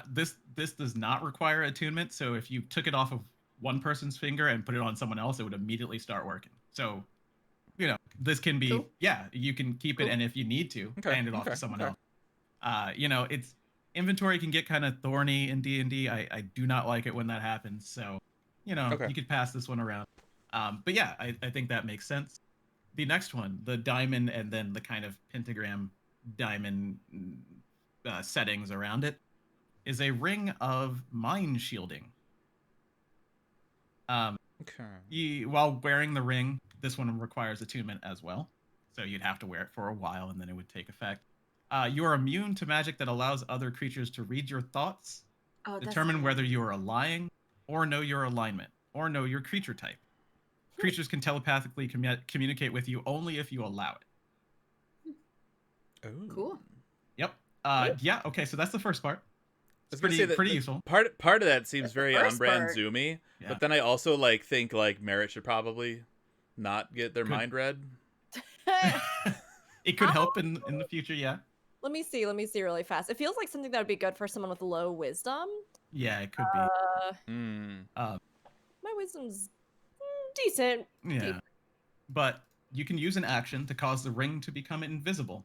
This does not require attunement, so if you took it off of one person's finger and put it on someone else, it would immediately start working. So, this can be, Cool. yeah, you can keep it, Cool. and if you need to, Okay, hand it off okay, to someone okay. else. Inventory can get kind of thorny in D&D. I do not like it when that happens. So, you could pass this one around. But yeah, I think that makes sense. The next one, the diamond and then the kind of pentagram diamond settings around it, is a ring of mind shielding. While wearing the ring, this one requires attunement as well. So you'd have to wear it for a while and then it would take effect. You are immune to magic that allows other creatures to read your thoughts, determine whether you are lying, or know your alignment, or know your creature type. Creatures can telepathically communicate with you only if you allow it. Oh. Cool. Yep. Yeah. Okay. So that's the first part. It's pretty useful. Part of that seems very on brand zoomy, Yeah. but then I also think Merit should probably not get their mind read. It could help in the future. Yeah. Let me see really fast. It feels like something that would be good for someone with low wisdom. Yeah, it could be. My wisdom's decent. Yeah. Decent. But you can use an action to cause the ring to become invisible.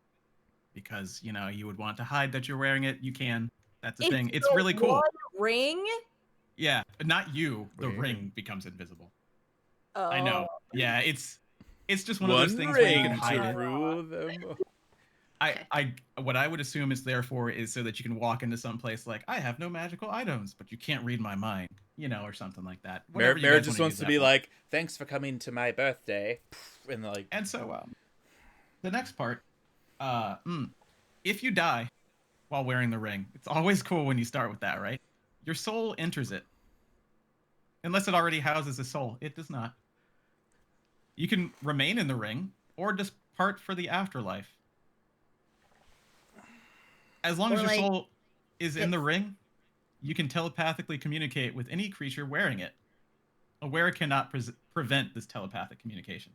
Because, you would want to hide that you're wearing it. You can. That's the thing. It's really cool. One ring? Yeah. Not you. The ring becomes invisible. Oh. I know. Yeah, it's just one of those things where you can hide it. Rule them. What I would assume is therefore is so that you can walk into some place like, I have no magical items, but you can't read my mind, or something like that. Merit just wants to be like, thanks for coming to my birthday, And so, the next part, if you die while wearing the ring, it's always cool when you start with that, right? Your soul enters it, unless it already houses a soul. It does not. You can remain in the ring or depart for the afterlife. As long as your soul is in the ring, you can telepathically communicate with any creature wearing it. A wearer cannot prevent this telepathic communication.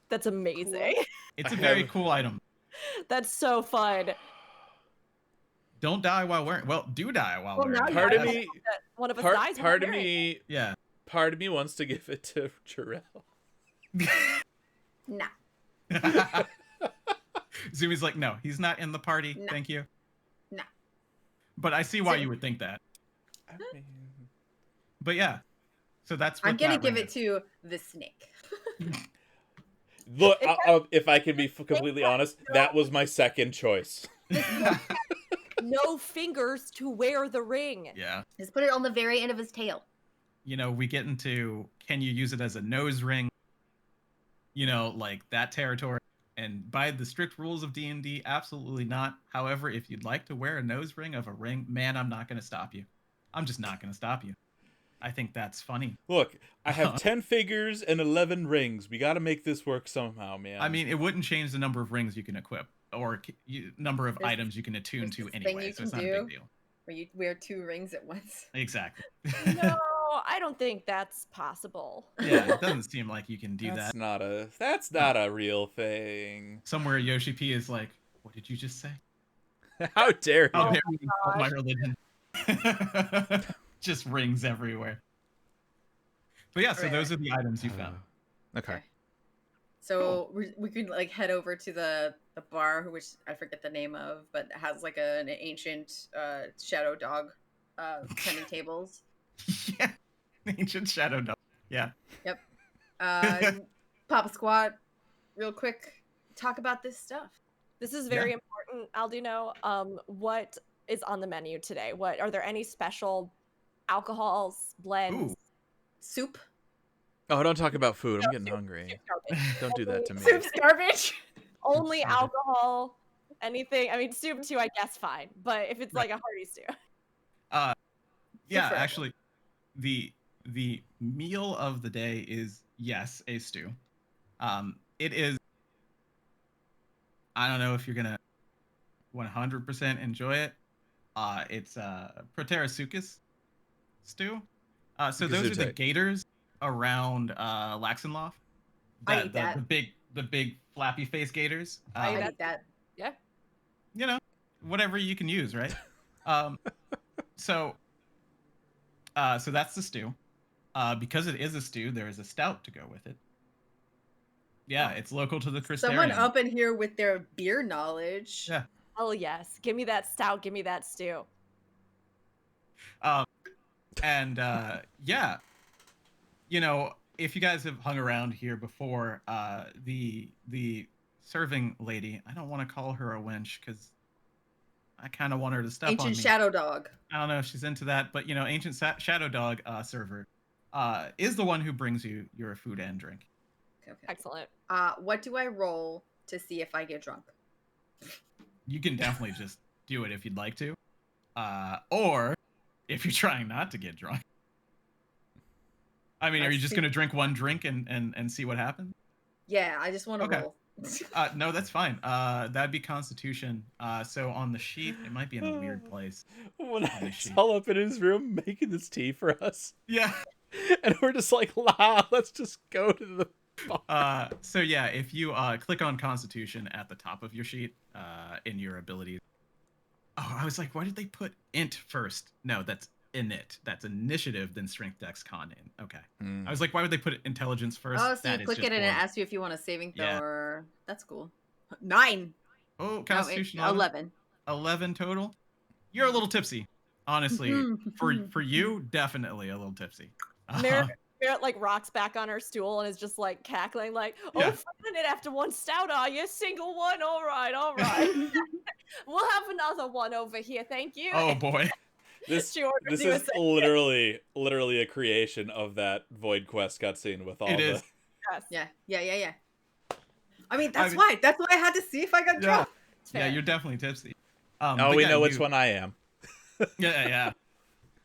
That's amazing. Cool. It's a very cool item. That's so fun. Don't die while wearing. Well, do die while wearing. Part of me, one of us dies. Part of me, yeah. Part of me wants to give it to Jarrell. Nah. Zumi's like, no, he's not in the party. No. Thank you. No. But I see why you would think that. But yeah, so that's what I'm gonna give ring it is. to the snake. Look, if I can be completely honest, that was my second choice. No fingers to wear the ring. Yeah. Just put it on the very end of his tail. We get into, can you use it as a nose ring? Like that territory. And by the strict rules of D&D, absolutely not. However, if you'd like to wear a nose ring of a ring, man, I'm not going to stop you. I'm just not going to stop you. I think that's funny. Look, I have 10 figures and 11 rings. We got to make this work somehow, man. I mean, it wouldn't change the number of rings you can equip or number of items you can attune to anyway, so it's not a big deal. Where you wear 2 rings at once. Exactly. No, I don't think that's possible. Yeah, it doesn't seem like you can do that's that. That's not a real thing. Somewhere Yoshi P is like, what did you just say? How dare you? How dare you insult my religion? Just rings everywhere. But yeah, so those are the items you found. Okay. So we could head over to the bar, which I forget the name of, but it has an ancient shadow dog tending tables. Yeah, ancient shadow dog. Yeah. Yep. Pop a squat, real quick. Talk about this stuff. This is very important, Aldino. What is on the menu today? Are there any special alcohols, blends? Ooh. Soup. Oh, don't talk about food. I'm getting hungry. Don't do that to me. Soup's garbage. Only alcohol. Anything. I mean, soup too, I guess, fine. But if it's like a hearty stew. Yeah, actually, the meal of the day is, yes, a stew. It is, I don't know if you're gonna 100% enjoy it. It's Proterasukis stew. So those are the gators around Laxenloft. I eat that. The big flappy face gators. I eat that. Yeah. Whatever you can use, right? So that's the stew. Because it is a stew, there is a stout to go with it. Yeah, it's local to the Crystarium. Someone up in here with their beer knowledge. Yeah. Oh yes, give me that stout, give me that stew. And yeah, you know, if you guys have hung around here before, the serving lady, I don't want to call her a wench because I kind of want her to step on Ancient me. shadow dog. I don't know if she's into that, but you know, ancient shadow dog server is the one who brings you your food and drink. Okay. Excellent. What do I roll to see if I get drunk? You can definitely just do it if you'd like to, or if you're trying not to get drunk. I mean, are you just gonna drink one drink and see what happens? Yeah, I just want to roll. No, that's fine. That'd be Constitution. So on the sheet, it might be in a weird place. When I all up in his room making this tea for us. Yeah. And we're just like, let's just go to the bar. So yeah, if you click on Constitution at the top of your sheet, in your abilities. Oh, I was like, why did they put int first? No, that's init. That's initiative, then strength, dex, con, in. Okay. I was like, why would they put intelligence first? Oh, so you click it and it asks you if you want a saving throw or... That's cool. 9. Oh, Constitution 11. 11 total? You're a little tipsy. Honestly. for you, definitely a little tipsy. Merritt like rocks back on her stool and is just like cackling like, oh, finding it after one stout, are you? Single one? All right. We'll have another one over here, thank you. Oh boy. This is literally a creation of that Void Quest cutscene with all the... Yes. Yeah. I mean, that's why I had to see if I got drunk. Yeah, you're definitely tipsy. We know which one I am. Yeah.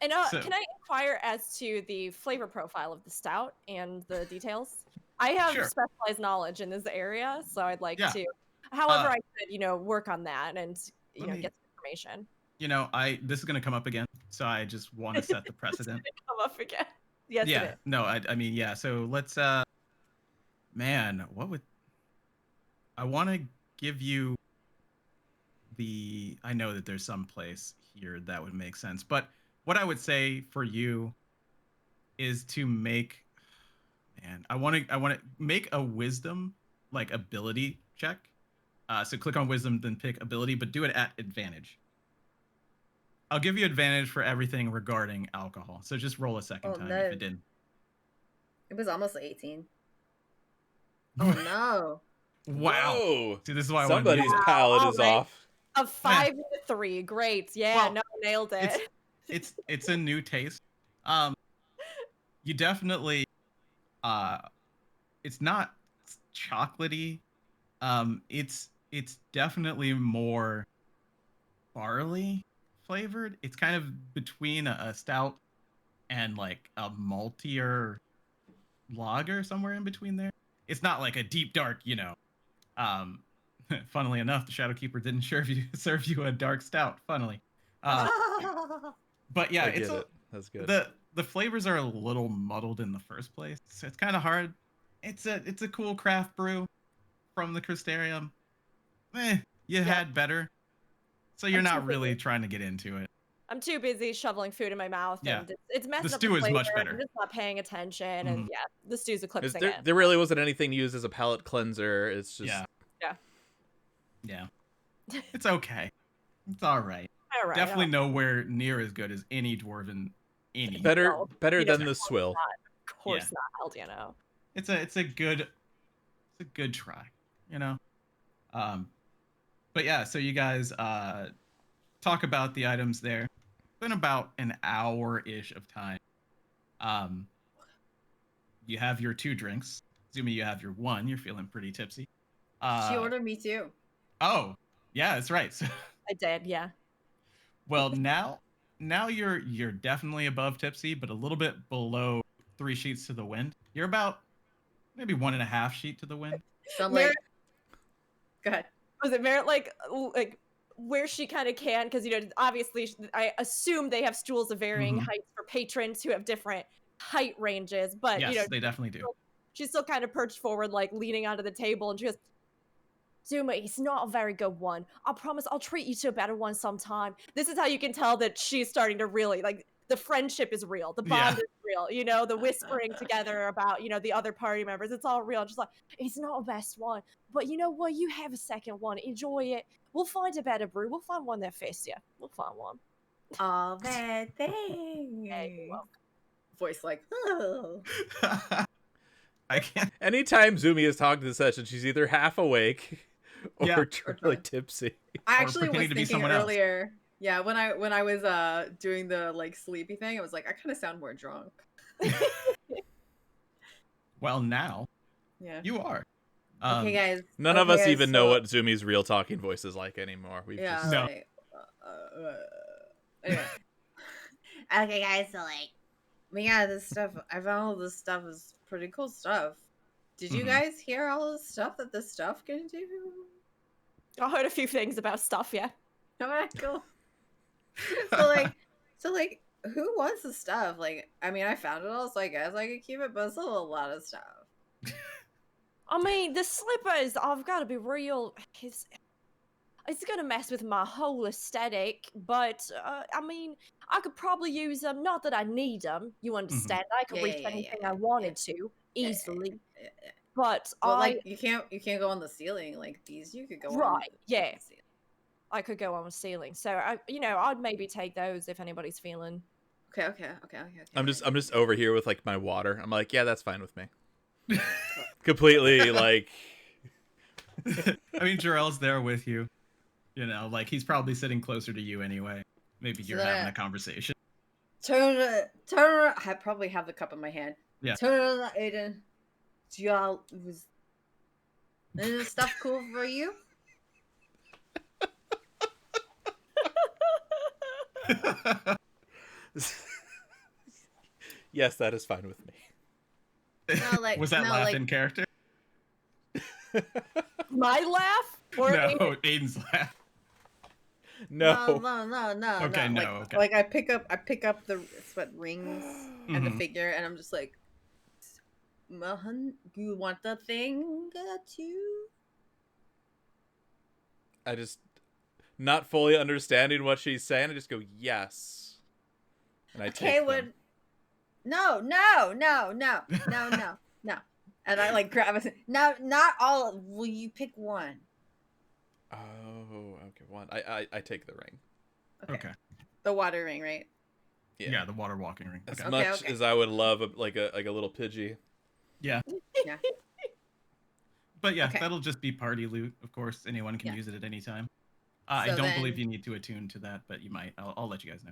And can I inquire as to the flavor profile of the stout and the details? I have specialized knowledge in this area, so I'd like to. However, I could, work on that and get some information. This is going to come up again, so I just want to set the precedent. Come up again. Yes. Yeah. No, I mean, yeah. So let's. Man, what would I want to give you? I know that there's some place here that would make sense, but what I would say for you is to make. Man, I want to make a wisdom ability check. So click on wisdom, then pick ability, but do it at advantage. I'll give you advantage for everything regarding alcohol. So just roll a second time if it didn't. It was almost 18. Oh no! Wow. Whoa. See, this is why somebody's palate is off. A 5 and a 3. Great. Yeah. Well, nailed it. It's a new taste. You definitely. It's not chocolatey. It's definitely more barley flavored. It's kind of between a stout and like a maltier lager, somewhere in between there. It's not like a deep dark, funnily enough, the Shadowkeeper didn't serve you a dark stout, funnily. But yeah, that's good. The flavors are a little muddled in the first place, so it's kind of hard. It's a cool craft brew from the Crystarium. You had better. So you're not really trying to get into it. I'm too busy shoveling food in my mouth, and it's messing up the stew flavor. is much better. I'm just not paying attention, and the stew's eclipsing it. There really wasn't anything used as a palate cleanser. It's just yeah. It's okay. It's all right. Definitely nowhere near as good as any dwarven. Better than the swill. Of course not, Aldiano. It's a good try, But yeah, so you guys talk about the items there. It's been about an hour-ish of time. You have your 2 drinks. Assuming you have your 1, you're feeling pretty tipsy. She ordered me 2. Oh, yeah, that's right. So, I did, yeah. Well, now you're definitely above tipsy, but a little bit below 3 sheets to the wind. You're about maybe 1.5 sheet to the wind. So I'm like, go ahead. Was it Merritt like where she kind of can? Because obviously, I assume they have stools of varying heights for patrons who have different height ranges. But yes, they definitely do. She's still kind of perched forward, like leaning onto the table, and she goes, Zuma, he's not a very good one. I promise I'll treat you to a better one sometime. This is how you can tell that she's starting to really, the friendship is real, the bond is real, you know, the whispering together about, you know, the other party members, it's all real. Just like, it's not a best one, but you know what, you have a second one, enjoy it. We'll find a better brew, we'll find one that fits you, we'll find one. All bad things. Hey, you're welcome. Voice like, oh. I can't. Anytime Zumi is talking to the session, she's either half awake or really tipsy. I actually was pretending to be thinking someone else. earlier. Yeah, when I was doing the like sleepy thing, I was like, I kind of sound more drunk. Well, now Yeah. you are. Okay, guys. None of us Okay, even know so- what Zumi's real talking voice is like anymore. We've Yeah. just... No. Like, anyway. Okay, guys. So like, we got this stuff. I found all this stuff is pretty cool stuff. Did you Mhm. guys hear all the stuff that this stuff can do? I heard a few things about stuff, yeah. Alright, cool. So like, who wants the stuff? Like, I mean, I found it all, so I guess I could keep it, but it's still a lot of stuff. I mean, the slippers, I've got to be real, it's gonna mess with my whole aesthetic, but, I mean, I could probably use them, not that I need them, you understand, I could Yeah, reach yeah, anything yeah, I wanted to, easily, but Well, like, you can't go on the ceiling like these. You could go on Right, the yeah. ceiling. I could go on the ceiling, so, I'd maybe take those if anybody's feeling. Okay. I'm just over here with like my water. I'm like, yeah, that's fine with me. Completely like. I mean, Jarrell's there with you. You know, like he's probably sitting closer to you anyway. Maybe you're having a conversation. Turn around. I probably have the cup in my hand. Yeah. Turn around, Aiden. Do y'all was this stuff cool for you? Yes, that is fine with me. No, like, Was that no, laugh like- in character? My laugh? Or No, Aiden's laugh. No. No. Okay, no, Like, okay. like I pick up the sweat rings and the Mhm. figure, and I'm just like, you want the thing too? I just not fully understanding what she's saying. I just go yes, and I Okay, take them. No. And I like grab it. No, not all. Will you pick one? Oh, okay. One. I take the ring. Okay. The water ring, right? Yeah, the water walking ring. As Okay. much as I would love a little Pidgey. Yeah. Yeah. But yeah, Okay. that'll just be party loot. Of course, anyone can Yeah. use it at any time. I So don't believe then- you need to attune to that, but you might. I'll let you guys know.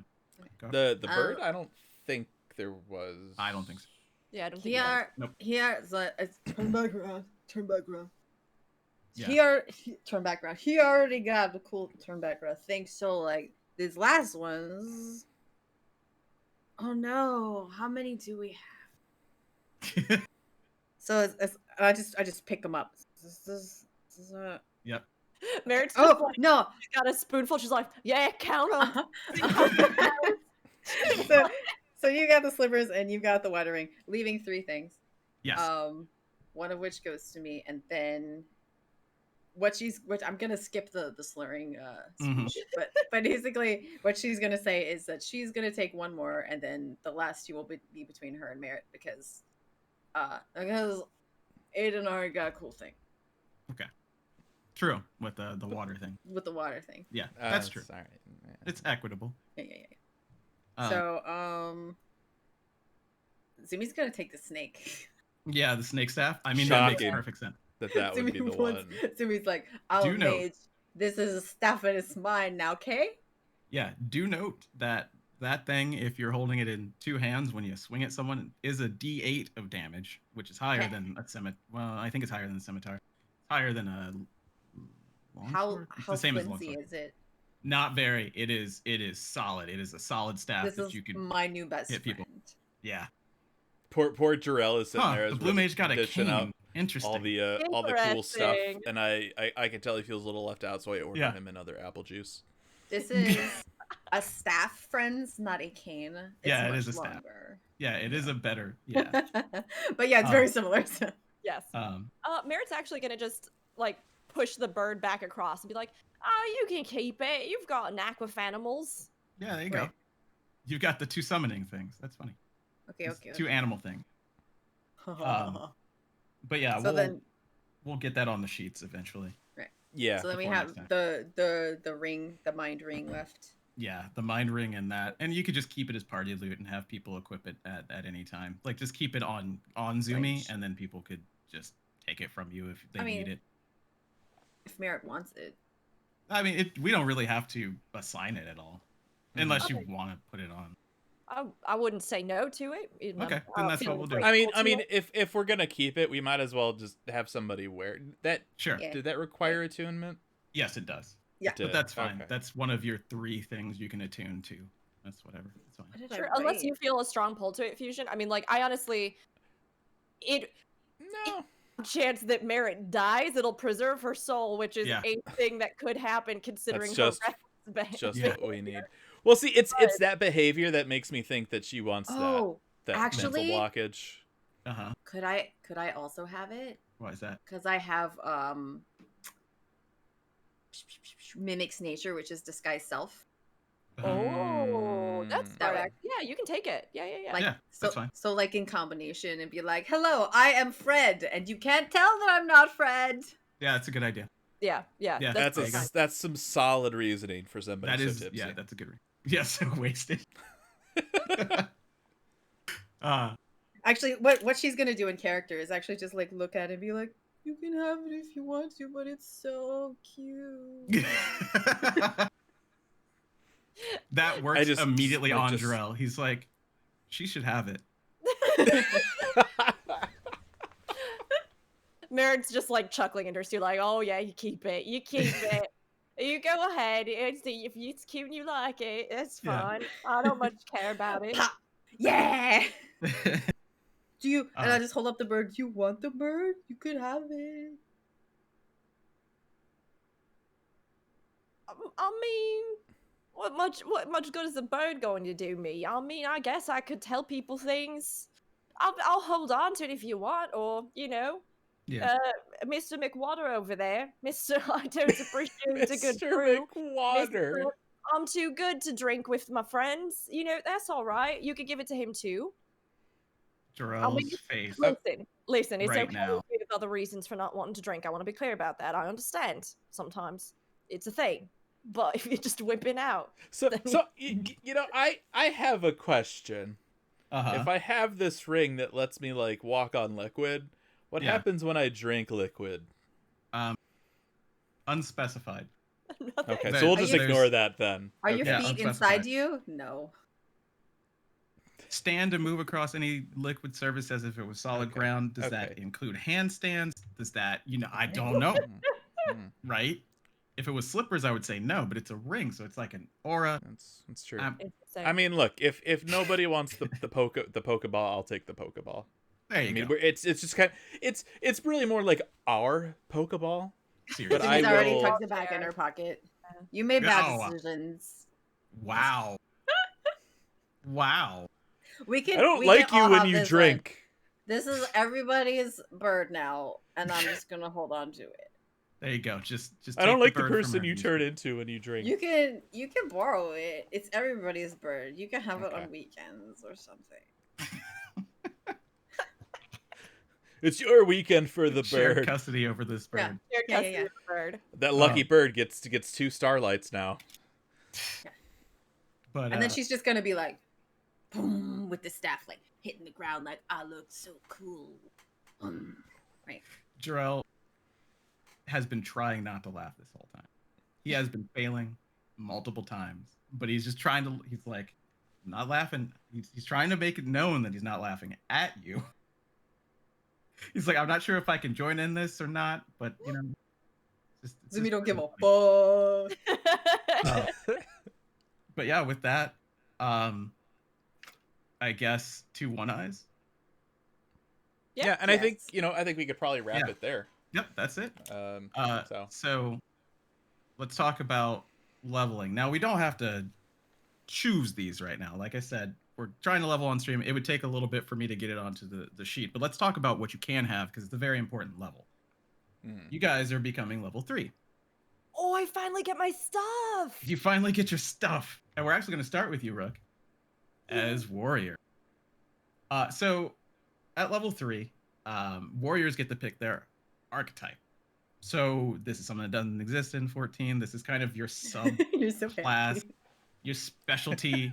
Go. The bird. I don't think there was. I don't think so. Yeah, I don't think it was. Nope. Here, so it's turn back around. Yeah. Turn back around. He already got the cool turn back around thing. So like these last ones. Oh no! How many do we have? So I just pick them up. Yep. Merritt's just Oh like, no! she's got a spoonful, she's like, yeah, count them. so you got the slippers and you got the water ring, leaving 3 things. Yes. One of which goes to me, and then which I'm gonna skip the slurring speech, but basically what she's gonna say is that she's gonna take one more, and then the last 2 will be between her and Merritt because Aiden already got a cool thing Okay. True with the water thing. with the water thing. Yeah, that's true. All right. It's equitable. Yeah. Uh, So Zumi's gonna take the snake. Yeah, the snake staff. I mean, that makes Shocking. perfect sense. That would be the one. Zumi's like, I'll Do note- mage. This is a staff and it's mine now, okay? Yeah, do note that that thing, if you're holding it in 2 hands when you swing at someone, is a D8 of damage, which is higher Okay. than a scimitar. Well, I think it's higher than a scimitar. Higher than a How longsword. It's the same as flimsy longsword. is it? Not very. It is solid. It is a solid staff This that is you can. my new best hit friend. people. Yeah. Poor Jarell is sitting there. The as blue we're mage got a dishing out cane. Interesting. all the cool stuff, Interesting. and I can tell he feels a little left out, so I ordered Yeah. him another apple juice. This is a staff, friends, not a cane. It's Yeah, it much is a staff. longer. Yeah, it is a better. Yeah. But yeah, it's very similar. So. Yes. um. Merritt's actually gonna just, like, push the bird back across and be like, oh, you can keep it. You've got a knack with animals. Yeah. There you go. Right. You've got the 2 summoning things. That's funny. Okay, It's okay. 2 animal things. But yeah, So we'll get that on the sheets eventually. right. Yeah. So then we before have next time. the ring, the mind ring left. Yeah, the mind ring and that, and you could just keep it as party loot and have people equip it at any time. Like just keep it on Zoomy, Right. and then people could just take it from you if they I mean, need it. If Merritt wants it. I mean, we don't really have to assign it at all, unless you want to put it on. I wouldn't say no to it. Okay, then that's what we'll do. I mean, if we're gonna keep it, we might as well just have somebody wear that. Sure. Yeah. Did that require attunement? Yes, it does. Yeah. But that's fine. Okay. That's one of your 3 things you can attune to. That's whatever. It's fine. What did Sure, I unless write? you feel a strong pull to it, Fusion. I mean, like, I honestly, No. chance that Merritt dies, it'll preserve her soul, which is Yeah. a thing that could happen considering That's her reference Just Yeah. what we need. Well, see, it's that behavior that makes me think that she wants Oh, that actually- mental blockage. Uh-huh. could I also have it? Why is that? Because I have mimics nature, which is disguise self. Oh, that's Mm. smart. That Yeah, you can take it. Yeah. Like Yeah, so, that's fine. so like in combination and be like, "Hello, I am Fred," and you can't tell that I'm not Fred. Yeah, that's a good idea. Yeah. Yeah, That's there you go. that's some solid reasoning for somebody That is, so tipsy. yeah, that's a good. Yeah, so wasted. Actually, what she's gonna do in character is actually just like look at it and be like, "You can have it if you want to, but it's so cute." That works just- immediately I on just- Jarrell. He's like, she should have it. Merritt's just like chuckling and you're like, oh yeah, you keep it. You keep it. You go ahead. If it's cute and you like it, it's Yeah. fine. I don't much care about it. Pop. Yeah. Do you? And I Uh-huh. just hold up the bird. Do you want the bird? You could have it. I mean, what much good is a bird going to do me? I mean, I guess I could tell people things. I'll hold on to it if you want, or Yeah. Mr. McWater over there, Mr. I don't appreciate a good Mr. brew. McWater. Mr. I'm too good to drink with my friends. That's all right. You could give it to him too. Jarrell's face. Listen, it's Right okay now. with other reasons for not wanting to drink. I want to be clear about that. I understand. Sometimes it's a thing. But if you're just whipping out. So I have a question. Uh-huh. If I have this ring that lets me like walk on liquid, what Yeah. happens when I drink liquid? Unspecified. Nothing. Okay, There- so we'll just there's- ignore that then. Are your Okay. Yeah, feet unspecified. inside you? No. Stand to move across any liquid surface as if it was solid Okay. ground. Does that Okay. include handstands? Does that, I don't know, Mm, right? If it was slippers, I would say no, but it's a ring, so it's like an aura. that's true. Interesting. I mean, look, if nobody wants the Pokeball, I'll take the Pokeball. There you I mean, go. it's just kind of it's really more like our Pokeball. Seriously. but I Sydney's already will- tucked it back in her pocket. You made bad Oh. decisions. Wow. Wow. We can. I don't we like can you all when have you this, drink. like, this is everybody's bird now, and I'm just gonna hold on to it. There you go. Just I don't take like the bird from person her. you turn into when you drink. You can borrow it. It's everybody's bird. You can have it Okay. on weekends or something. It's your weekend for the Share bird. custody over this bird. Yeah. Your Yeah, custody yeah. of the bird. That lucky bird gets 2 starlights now. But And then she's just gonna be like, boom, with the staff, like hitting the ground, like I look so cool. Right. Jarrell has been trying not to laugh this whole time. He has been failing multiple times, but he's just trying to. He's like, I'm not laughing. He's trying to make it known that he's not laughing at you. He's like, I'm not sure if I can join in this or not, but it's Zumi don't give a funny. fuck. But yeah, with that, I guess 2 One-Eyes. Yeah, and I think Yes. I think we could probably wrap Yeah. it there. Yep, that's it. So So let's talk about leveling. Now we don't have to choose these right now. Like I said, we're trying to level on stream. It would take a little bit for me to get it onto the sheet, but let's talk about what you can have because it's a very important level. You guys are becoming level 3. Oh, I finally get my stuff. You finally get your stuff, and we're actually going to start with you, Rook. as warrior. So at level 3, warriors get to pick their archetype. So this is something that doesn't exist in 14. This is kind of your You're so class, fancy. your specialty,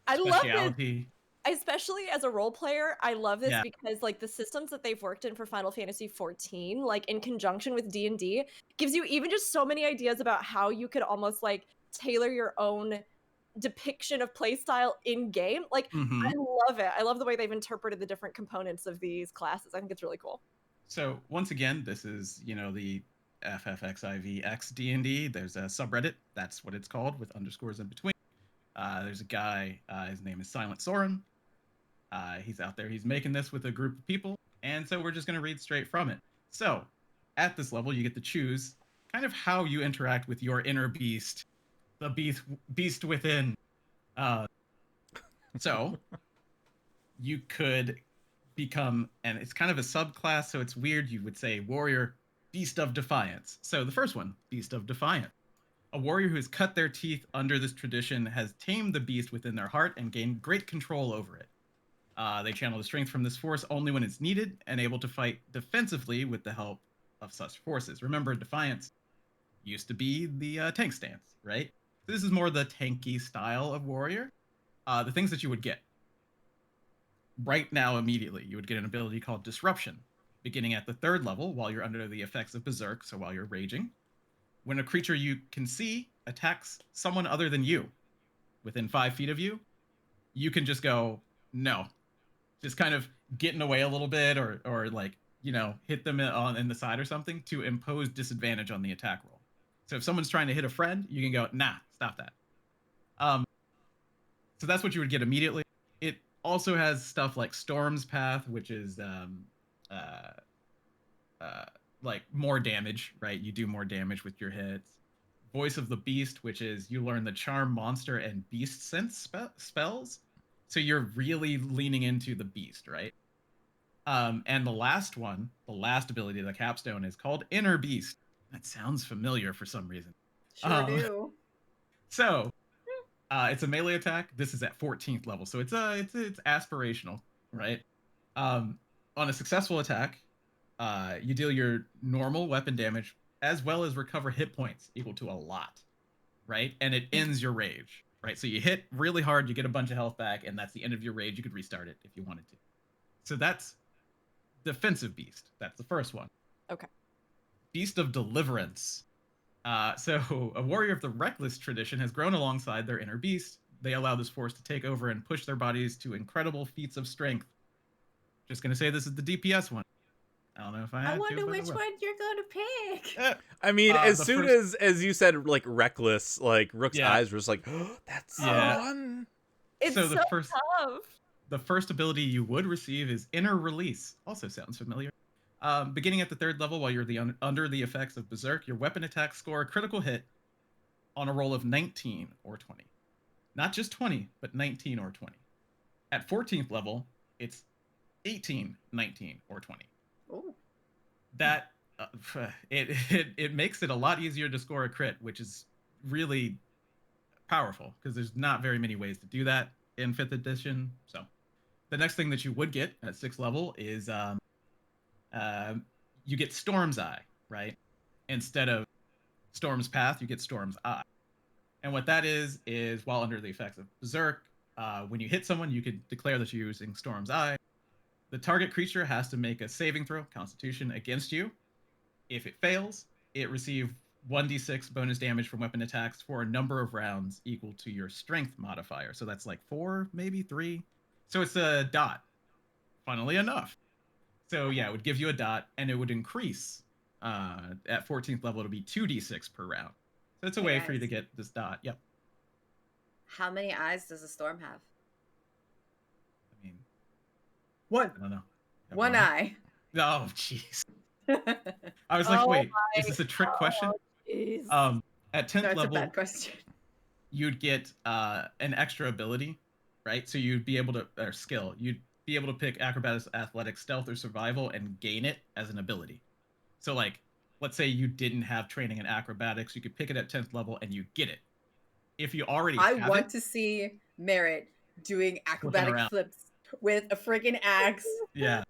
I love it. speciality. Especially as a role player, I love this Yeah. because like the systems that they've worked in for Final Fantasy XIV, like in conjunction with D&D, gives you even just so many ideas about how you could almost like tailor your own depiction of playstyle in game. Like Mhm. I love it. I love the way they've interpreted the different components of these classes. I think it's really cool. So once again, this is, the FFXIV X D&D. There's a subreddit. That's what it's called with underscores in between. There's a guy, his name is Silent Soren. He's out there. He's making this with a group of people. And so we're just going to read straight from it. So at this level, you get to choose kind of how you interact with your inner beast, the beast within. So you could become, and it's kind of a subclass, so it's weird. You would say warrior, beast of defiance. So the first one, beast of defiance. A warrior who has cut their teeth under this tradition has tamed the beast within their heart and gained great control over it. They channel the strength from this force only when it's needed and able to fight defensively with the help of such forces. Remember, defiance used to be the tank stance, right? So this is more the tanky style of warrior. The things that you would get right now immediately, you would get an ability called Disruption, beginning at the 3rd level while you're under the effects of Berserk, so while you're raging. When a creature you can see attacks someone other than you, within 5 feet of you, you can just go, no. Just kind of get in the way a little bit or like, hit them in the side or something to impose disadvantage on the attack roll. So if someone's trying to hit a friend, you can go, nah, stop that. So that's what you would get immediately. It also has stuff like Storm's Path, which is like more damage, right? You do more damage with your hits. Voice of the Beast, which is you learn the Charm, Monster, and Beast Sense spells. So you're really leaning into the beast, right? And the last one, the last ability of the capstone is called Inner Beast. That sounds familiar for some reason. Sure do. So it's a melee attack. This is at 14th level, so it's aspirational, right? On a successful attack, you deal your normal weapon damage as well as recover hit points equal to a lot, right? And it ends your rage, right? So you hit really hard, you get a bunch of health back, and that's the end of your rage. You could restart it if you wanted to. So that's Defensive Beast. That's the first one. Okay. Beast of Deliverance. So a warrior of the Reckless tradition has grown alongside their inner beast. They allow this force to take over and push their bodies to incredible feats of strength. Just gonna say this is the DPS one. I don't know if I had I wonder to, but which one you're going to pick. I mean, as the soon first- as you said like reckless, like Rook's Yeah. eyes were just like, oh, that's Yeah. the one. It's So so, the first- tough. The first ability you would receive is Inner Release. Also sounds familiar. Beginning at the 3rd level while you're under the effects of Berserk, your weapon attacks score a critical hit on a roll of 19 or 20. Not just 20, but 19 or 20. At 14th level, it's 18, 19, or 20. Ooh. That it makes it a lot easier to score a crit, which is really powerful because there's not very many ways to do that in 5th edition. So the next thing that you would get at 6th level is you get Storm's Eye, right? Instead of Storm's Path, you get Storm's Eye. And what that is while under the effects of Berserk, when you hit someone, you could declare that you're using Storm's Eye. The target creature has to make a saving throw, Constitution, against you. If it fails, it receives 1d6 bonus damage from weapon attacks for a number of rounds equal to your strength modifier. So that's like 4, maybe 3. So it's a dot, funnily enough. So yeah, it would give you a dot, and it would increase at 14th level. It'll be 2d6 per round. So it's a way for you to get this dot. Yep. How many eyes does a storm have? I mean, One. I don't know. One eye. Oh, jeez. I was like, wait, is this a trick question? Jeez. At 10th That's a level, bad question. you'd get an extra ability, right? So you'd be able to, or skill, you'd be able to pick acrobatics, athletics, stealth, or survival and gain it as an ability. So like, let's say you didn't have training in acrobatics, you could pick it at 10th level and you get it. If you already I have want it, to see Merritt doing acrobatic around. flips with a freaking axe. Yeah.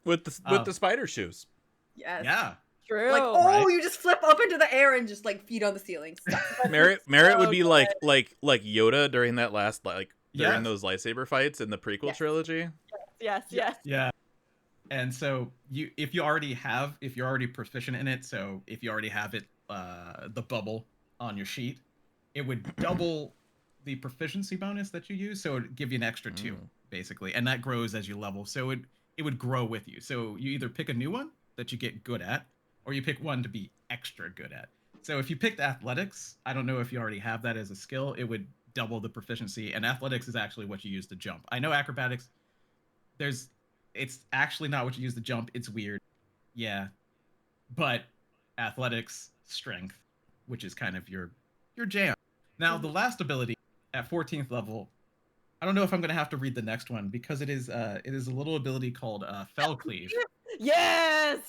with the spider shoes. Yes. Yeah. True. Like, oh, Right. you just flip up into the air and just like feet on the ceiling. Stop. Merritt So would be good. like Yoda during that last during Yes. those lightsaber fights in the prequel Yes. trilogy. Yes. Yeah. And so if you're already proficient in it, so if you already have it, the bubble on your sheet, it would double the proficiency bonus that you use. So it'd give you an extra 2, basically. And that grows as you level. So it would grow with you. So you either pick a new one that you get good at, or you pick one to be extra good at. So if you picked athletics, I don't know if you already have that as a skill, it would double the proficiency. And athletics is actually what you use to jump. I know acrobatics, it's actually not what you use to jump. It's weird. Yeah. But athletics, strength, which is kind of your jam. Now, the last ability at 14th level, I don't know if I'm going to have to read the next one because it is a little ability called Fell Cleave. Yes.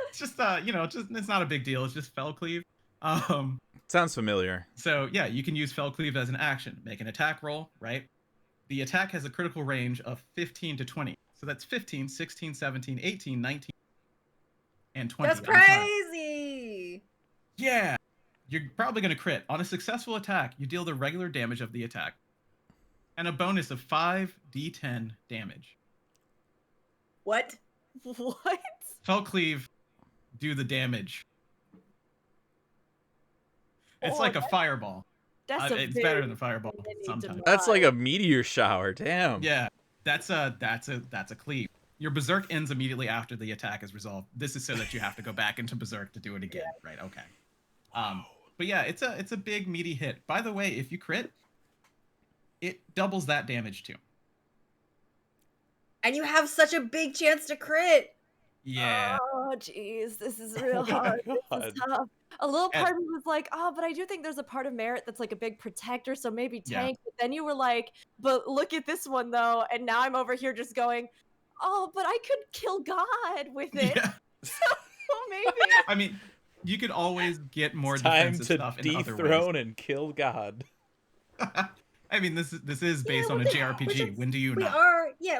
It's just it's not a big deal. It's just Fell Cleave. Sounds familiar. So, yeah, you can use Fell Cleave as an action. Make an attack roll, right? The attack has a critical range of 15 to 20. So that's 15, 16, 17, 18, 19, and 20. That's crazy. Yeah. You're probably going to crit. On a successful attack, you deal the regular damage of the attack and a bonus of 5d10 damage. What? What? Fell Cleave do the damage. It's like a fireball. It's better than a fireball sometimes. That's like a meteor shower. Damn. Yeah, that's a cleave. Your berserk ends immediately after the attack is resolved. This is so that you have to go back into berserk to do it again, right? Okay. But yeah, it's a big meaty hit. By the way, if you crit, it doubles that damage too. And you have such a big chance to crit. Yeah. Oh, jeez, this is real hard. This is tough. A little part of me was like, oh, but I do think there's a part of Merit that's like a big protector, so maybe tank. But then you were like, but look at this one though, and now I'm over here just going, oh, but I could kill God with it. Yeah. So maybe. I mean, you could always get more time defensive to stuff in other ways. dethrone and kill God. I mean, this is based on a JRPG. When do you not?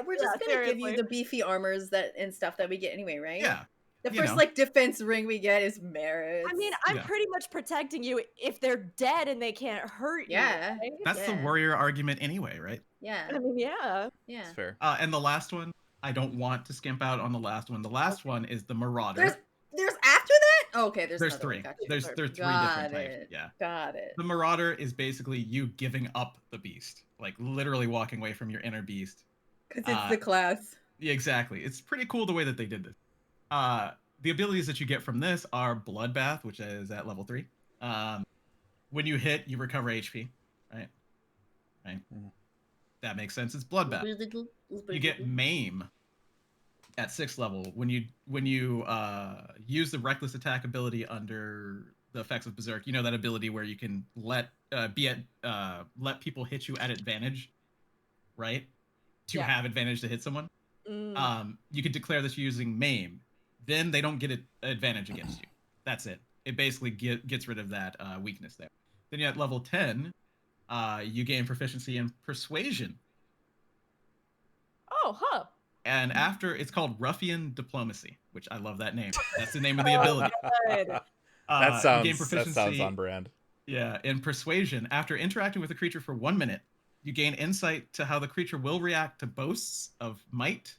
We're just gonna give you the beefy armors and stuff that we get anyway, right? Yeah. The first like defense ring we get is Merit. I mean, I'm pretty much protecting you if they're dead and they can't hurt you. Yeah. Right? That's the warrior argument anyway, right? Yeah. I mean, yeah. That's fair. And the last one, I don't want to skimp out on the last one. The last one is the Marauder. There's after that? Oh, okay, there's 3. Gotcha. There's 3 different types. Yeah. Got it. The Marauder is basically you giving up the beast, like literally walking away from your inner beast. Because it's the class. Yeah, exactly. It's pretty cool the way that they did this. The abilities that you get from this are Bloodbath, which is at level 3. When you hit, you recover HP, right? Right. That makes sense. It's Bloodbath. You get Maim at 6th level when you use the reckless attack ability under the effects of Berserk. You know that ability where you can let people hit you at advantage, right? To have advantage to hit someone. You could declare this using Maim. Then they don't get an advantage against you. That's it. It basically gets rid of that weakness there. Then you at level 10, you gain proficiency in Persuasion. Oh, huh. And after, it's called Ruffian Diplomacy, which I love that name. That's the name of the ability. That sounds on brand. Yeah, in Persuasion, after interacting with a creature for 1 minute, you gain insight to how the creature will react to boasts of might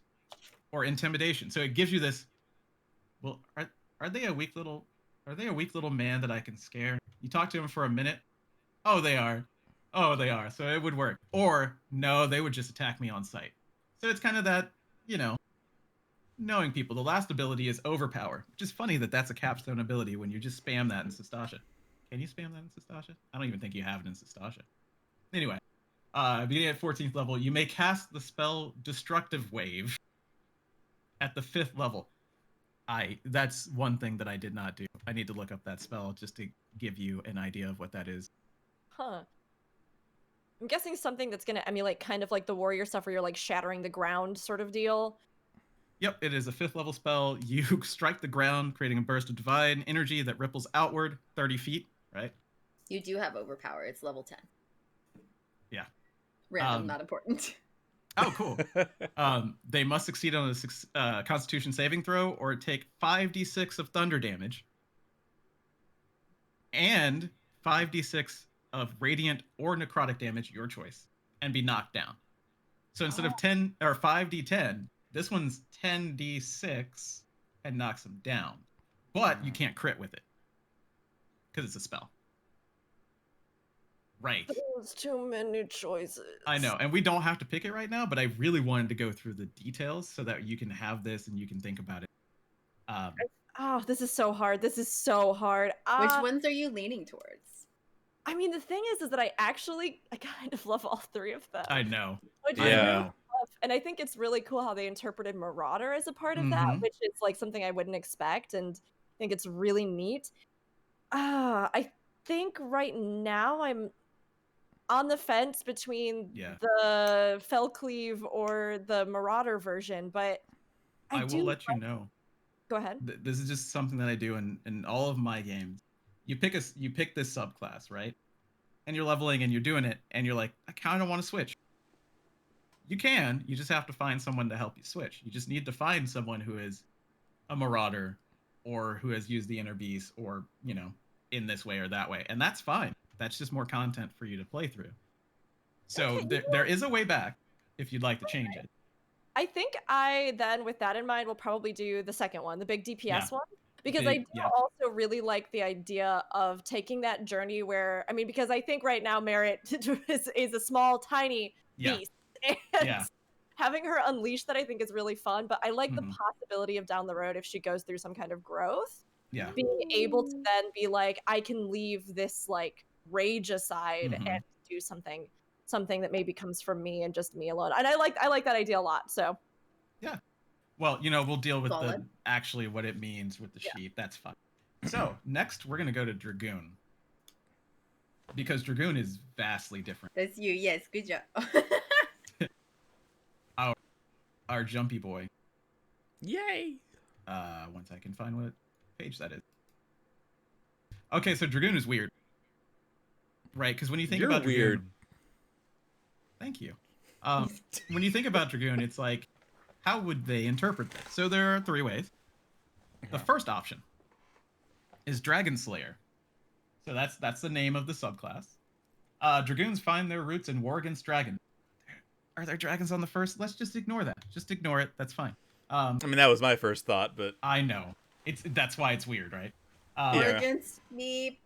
or intimidation. So it gives you this. Well, are they a weak little man that I can scare? You talk to him for a minute. Oh, they are. So it would work. Or no, they would just attack me on sight. So it's kind of that, knowing people. The last ability is Overpower, which is funny that that's a capstone ability when you just spam that in Sestasha. Can you spam that in Sestasha? I don't even think you have it in Sestasha. Anyway, beginning at 14th level, you may cast the spell Destructive Wave at the 5th level. That's one thing that I did not do. I need to look up that spell just to give you an idea of what that is. Huh. I'm guessing something that's going to emulate kind of like the warrior stuff where you're like shattering the ground sort of deal. Yep, it is a 5th level spell. You strike the ground, creating a burst of divine energy that ripples outward 30 feet, right? You do have Overpower. It's level 10. Yeah. Random, not important. Oh, cool. They must succeed on a Constitution saving throw or take 5d6 of thunder damage and 5d6 of radiant or necrotic damage, your choice, and be knocked down. So instead of 10 or 5d10, this one's 10d6 and knocks them down. But you can't crit with it because it's a spell. Right. There's too many choices. I know, and we don't have to pick it right now, but I really wanted to go through the details so that you can have this and you can think about it. Oh, this is so hard. This is so hard. Which ones are you leaning towards? I mean, the thing is that I kind of love all three of them. I know. Which is really tough. And I think it's really cool how they interpreted Marauder as a part of that, which is like something I wouldn't expect, and I think it's really neat. I think right now I'm on the fence between the Fellcleave or the Marauder version, but I will let you know. Go ahead. This is just something that I do in all of my games. You pick this subclass, right? And you're leveling and you're doing it, and you're like, I kind of want to switch. You can. You just have to find someone to help you switch. You just need to find someone who is a Marauder or who has used the Inner Beast or, in this way or that way. And that's fine. That's just more content for you to play through. So there is a way back if you'd like to change it. I think I then, with that in mind, will probably do the second one, the big DPS one. Because I do also really like the idea of taking that journey where, because I think right now Merit is a small, tiny beast. And having her unleash that I think is really fun. But I like the possibility of down the road, if she goes through some kind of growth, being able to then be like, I can leave this like rage aside and do something that maybe comes from me and just me alone. And I like that idea a lot. So yeah. Well, we'll deal with actually what it means with the sheep. That's fine. So next we're gonna go to Dragoon. Because Dragoon is vastly different. That's you, yes, good job. Our jumpy boy. Yay! Once I can find what page that is. Okay, so Dragoon is weird. Right, because when you think about Dragoon, weird. Thank you. When you think about Dragoon, it's like, how would they interpret this? So there are three ways. The first option is Dragon Slayer. So that's the name of the subclass. Dragoons find their roots in war against dragons. Are there dragons on the first? Let's just ignore that. Just ignore it. That's fine. That was my first thought, but I know that's why it's weird, right? War against me.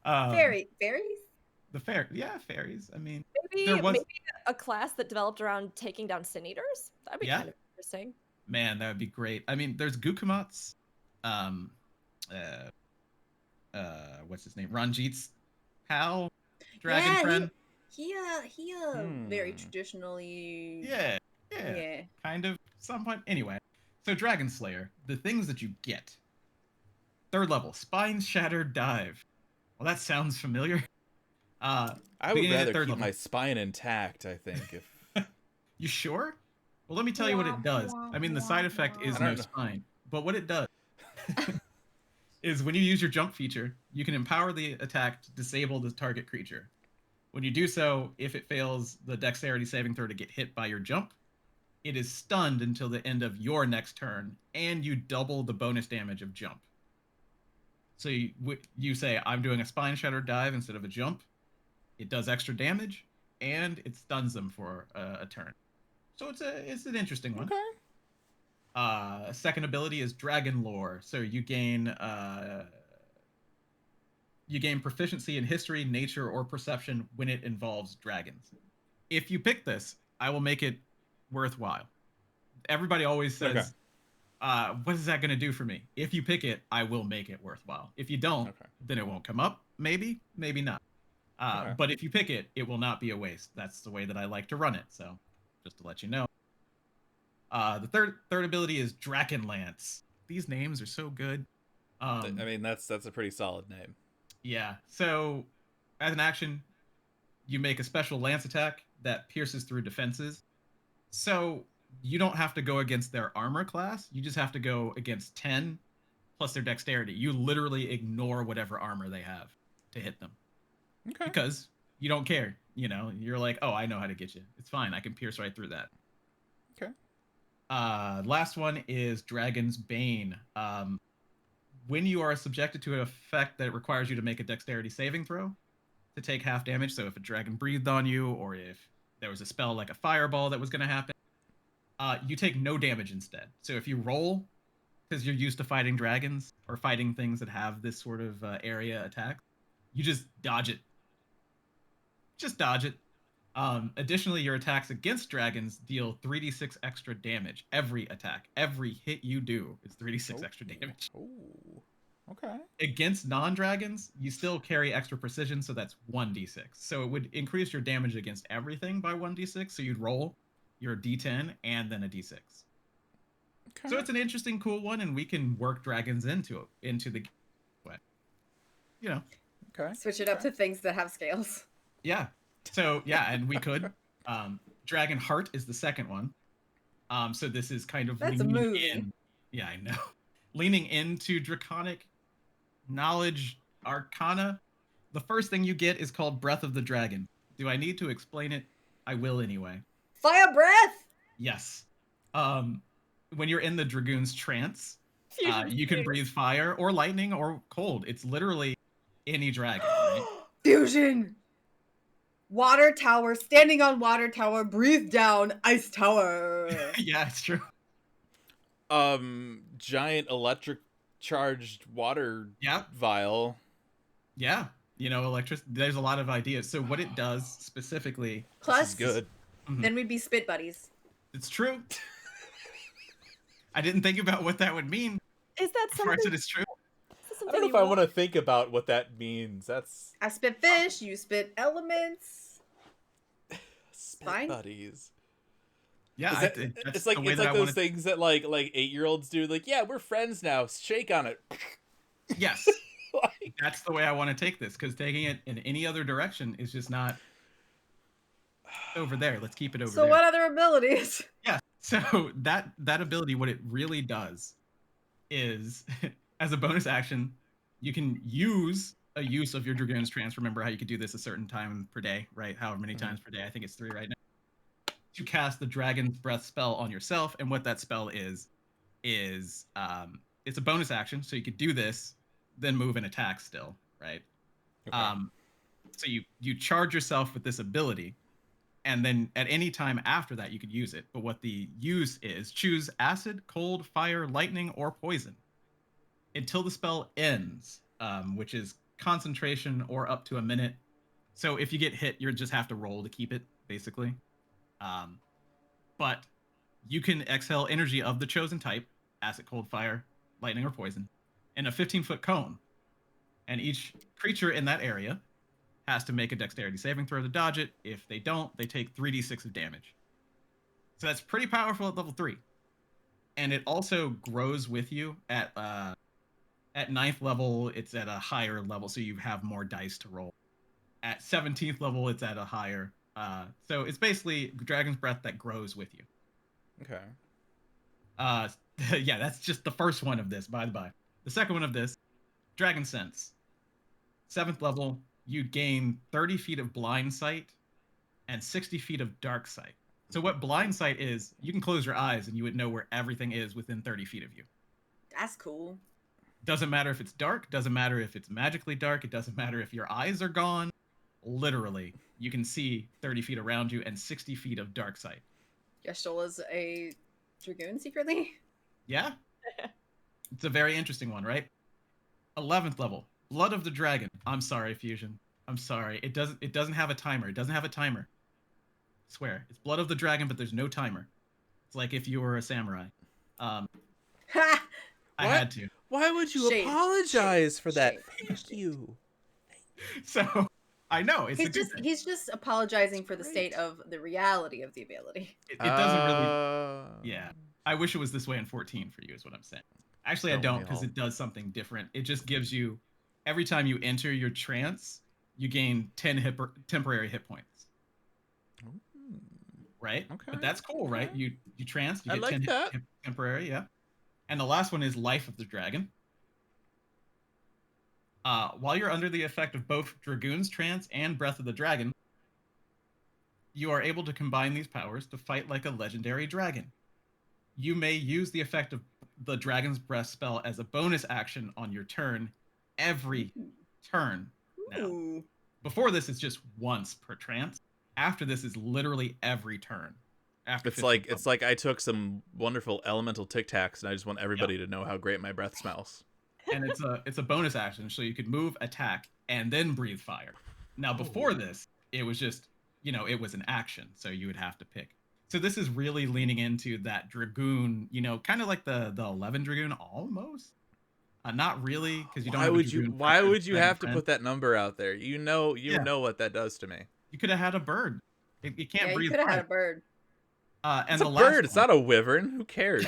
Fairies. The fairies. maybe a class that developed around taking down Sin Eaters. That'd be kind of interesting. Man, that would be great. There's Gukumats. What's his name? Ranjit's pal, dragon friend. He very traditionally. Yeah. Kind of, somewhat. Anyway, so Dragon Slayer, the things that you get. 3rd level, Spine Shattered Dive. Well, that sounds familiar. I would rather keep my spine intact, I think. If You sure? Well, let me tell you what it does. The side effect is no spine. But what it does is when you use your jump feature, you can empower the attack to disable the target creature. When you do so, if it fails the dexterity saving throw to get hit by your jump, it is stunned until the end of your next turn, and you double the bonus damage of jump. So you say, I'm doing a Spine Shattered Dive instead of a jump. It does extra damage, and it stuns them for a turn. So it's an interesting one. Okay. Second ability is Dragon Lore. So you gain proficiency in history, nature, or perception when it involves dragons. If you pick this, I will make it worthwhile. Everybody always says, what is that going to do for me? If you pick it, I will make it worthwhile. If you don't, then it won't come up. Maybe not. But if you pick it, it will not be a waste. That's the way that I like to run it. So just to let you know. The third ability is Drakenlance. These names are so good. That's a pretty solid name. Yeah. So as an action, you make a special lance attack that pierces through defenses. So you don't have to go against their armor class. You just have to go against 10 plus their dexterity. You literally ignore whatever armor they have to hit them. Okay. Because you don't care. You're like, oh, I know how to get you. It's fine. I can pierce right through that. Okay. Last one is Dragon's Bane. When you are subjected to an effect that requires you to make a dexterity saving throw to take half damage, so if a dragon breathed on you, or if there was a spell like a fireball that was going to happen, you take no damage instead. So if you roll, because you're used to fighting dragons or fighting things that have this sort of area attack, you just dodge it. Just dodge it. Additionally, your attacks against dragons deal 3d6 extra damage. Every attack, every hit you do is 3d6 extra damage. Oh, okay. Against non-dragons, you still carry extra precision, so that's 1d6. So it would increase your damage against everything by 1d6, so you'd roll your d10 and then a d6. Okay. So it's an interesting, cool one, and we can work dragons into the way. Okay. Switch it up to things that have scales. Yeah. So yeah, and we could. Dragon Heart is the second one. So this is kind of That's a leaning movie. in. Yeah, I know. Leaning into draconic knowledge arcana. The first thing you get is called Breath of the Dragon. Do I need to explain it? I will anyway. Fire breath! Yes. When you're in the Dragoon's trance, Fusion you can state. breathe fire or lightning or cold. It's literally any dragon, right? Fusion! Water tower, standing on water tower, breathe down, ice tower. Yeah, it's true. Giant electric charged water Yeah. vial. Yeah. There's a lot of ideas. So what it does specifically, This Plus, is good. then we'd be spit buddies. it's true. I didn't think about what that would mean. Is that Before I something? said it's true. I don't know if I want to think about what that means. That's I spit fish, you spit elements. spit Fine. buddies. Yeah, Is that- that's it's like the way it's that like I those wanna- things that like 8-year-olds do. Like, yeah, we're friends now. Shake on it. Yes, Like, that's the way I want to take this, because taking it in any other direction is just not over there. Let's keep it over So there. what other abilities? Yeah. So that ability, what it really does is, as a bonus action, you can use a use of your Dragoon's Trance. Remember how you could do this a certain time per day, right? However many times per day. I think it's 3 right now. To cast the Dragon's Breath spell on yourself, and what that spell is it's a bonus action, so you could do this, then move and attack still, right? okay. So you charge yourself with this ability, and then at any time after that you could use it. But what the use is, choose acid, cold, fire, lightning, or poison until the spell ends, which is concentration or up to a minute. So if you get hit, you just have to roll to keep it, basically. But you can exhale energy of the chosen type, acid, cold, fire, lightning, or poison, in a 15-foot cone. And each creature in that area has to make a dexterity saving throw to dodge it. If they don't, they take 3d6 of damage. So that's pretty powerful at level 3. And it also grows with you at 9th level, it's at a higher level, so you have more dice to roll. At 17th level, it's at a higher. So it's basically Dragon's Breath that grows with you. Okay. Yeah, that's just the first one of this, by the by. The second one of this, Dragon Sense. 7th level, you gain 30 feet of blind sight and 60 feet of dark sight. So what blind sight is, you can close your eyes and you would know where everything is within 30 feet of you. That's cool. Doesn't matter if it's dark, doesn't matter if it's magically dark, it doesn't matter if your eyes are gone. Literally, you can see 30 feet around you and 60 feet of dark sight. Yashtola's a dragoon secretly? Yeah? It's a very interesting one, right? 11th level, Blood of the Dragon. I'm sorry, Fusion. I'm sorry. It doesn't have a timer. It doesn't have a timer. I swear. It's Blood of the Dragon, but there's no timer. It's like if you were a samurai. Ha! I What? had to. Why would you Shade. apologize for that? Shade. Thank you. So, I know. It's a He's good just thing. he's just apologizing for the Great. state of the reality of the ability. It doesn't really... Yeah. I wish it was this way in 14 for you, is what I'm saying. Actually, I Don't don't, we because all? it does something different. It just gives you, every time you enter your trance, you gain 10 temporary hit points. Ooh. Right? Okay, But that's cool, right? okay. You trance, you I get like 10 that. temporary, yeah. And the last one is Life of the Dragon. While you're under the effect of both Dragoon's Trance and Breath of the Dragon, you are able to combine these powers to fight like a legendary dragon. You may use the effect of the Dragon's Breath spell as a bonus action on your turn every turn now. Ooh. Before this, it's just once per trance. After this is literally every turn. After It's like I took some wonderful elemental Tic Tacs and I just want everybody to know how great my breath smells. And it's a bonus action, so you could move, attack, and then breathe fire. Now before this, it was just, it was an action, so you would have to pick. So this is really leaning into that Dragoon, kind of like the 11 Dragoon almost. Not really, because you don't. Why would you have to put that number out there? You know what that does to me. You could have had a bird. You can't breathe. You could have had a bird. And it's the a last bird. It's not a wyvern. Who cares?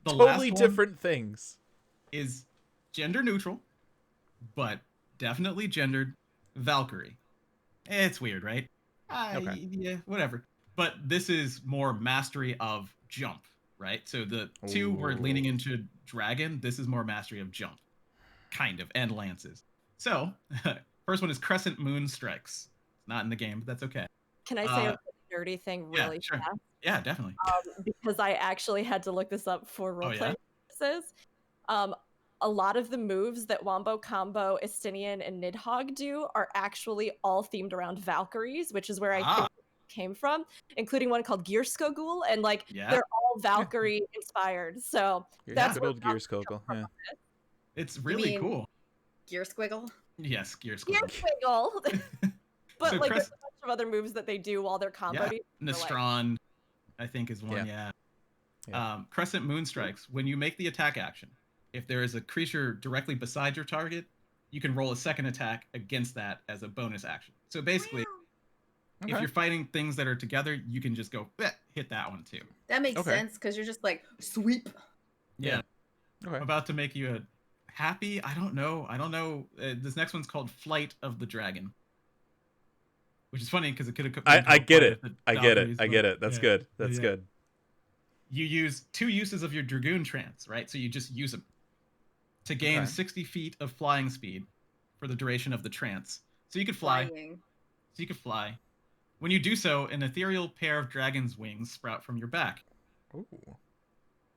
The Totally last different things. Is gender neutral, but definitely gendered Valkyrie. It's weird, right? Okay. Yeah, whatever. But this is more mastery of jump, right? So the two were leaning into dragon. This is more mastery of jump, kind of, and lances. So, first one is Crescent Moon Strikes. It's not in the game, but that's okay. Can I say a nerdy thing really sure. fast? Yeah, definitely. Because I actually had to look this up for roleplay purposes. A lot of the moves that Wombo Combo, Estinian, and Nidhogg do are actually all themed around Valkyries, which is where I think it came from, including one called Gearskogul, and they're all Valkyrie inspired. So that's good old Gearskogul. Yeah. It's really cool. Gear Squiggle? Yes, Gear Squiggle. But So there's a bunch of other moves that they do while they're comboing. Nestron, I think, is one, Crescent Moon Strikes. When you make the attack action, if there is a creature directly beside your target, you can roll a second attack against that as a bonus action. So basically, if you're fighting things that are together, you can just go, hit that one too. That makes sense, because you're just like, sweep. Yeah. Okay. I'm about to make you a happy, I don't know. This next one's called Flight of the Dragon. Which is funny, because it could have... I get it. I get it. That's good. That's good. You use 2 uses of your Dragoon Trance, right? So you just use them to gain 60 feet of flying speed for the duration of the trance. So you could fly. When you do so, an ethereal pair of dragon's wings sprout from your back. Ooh.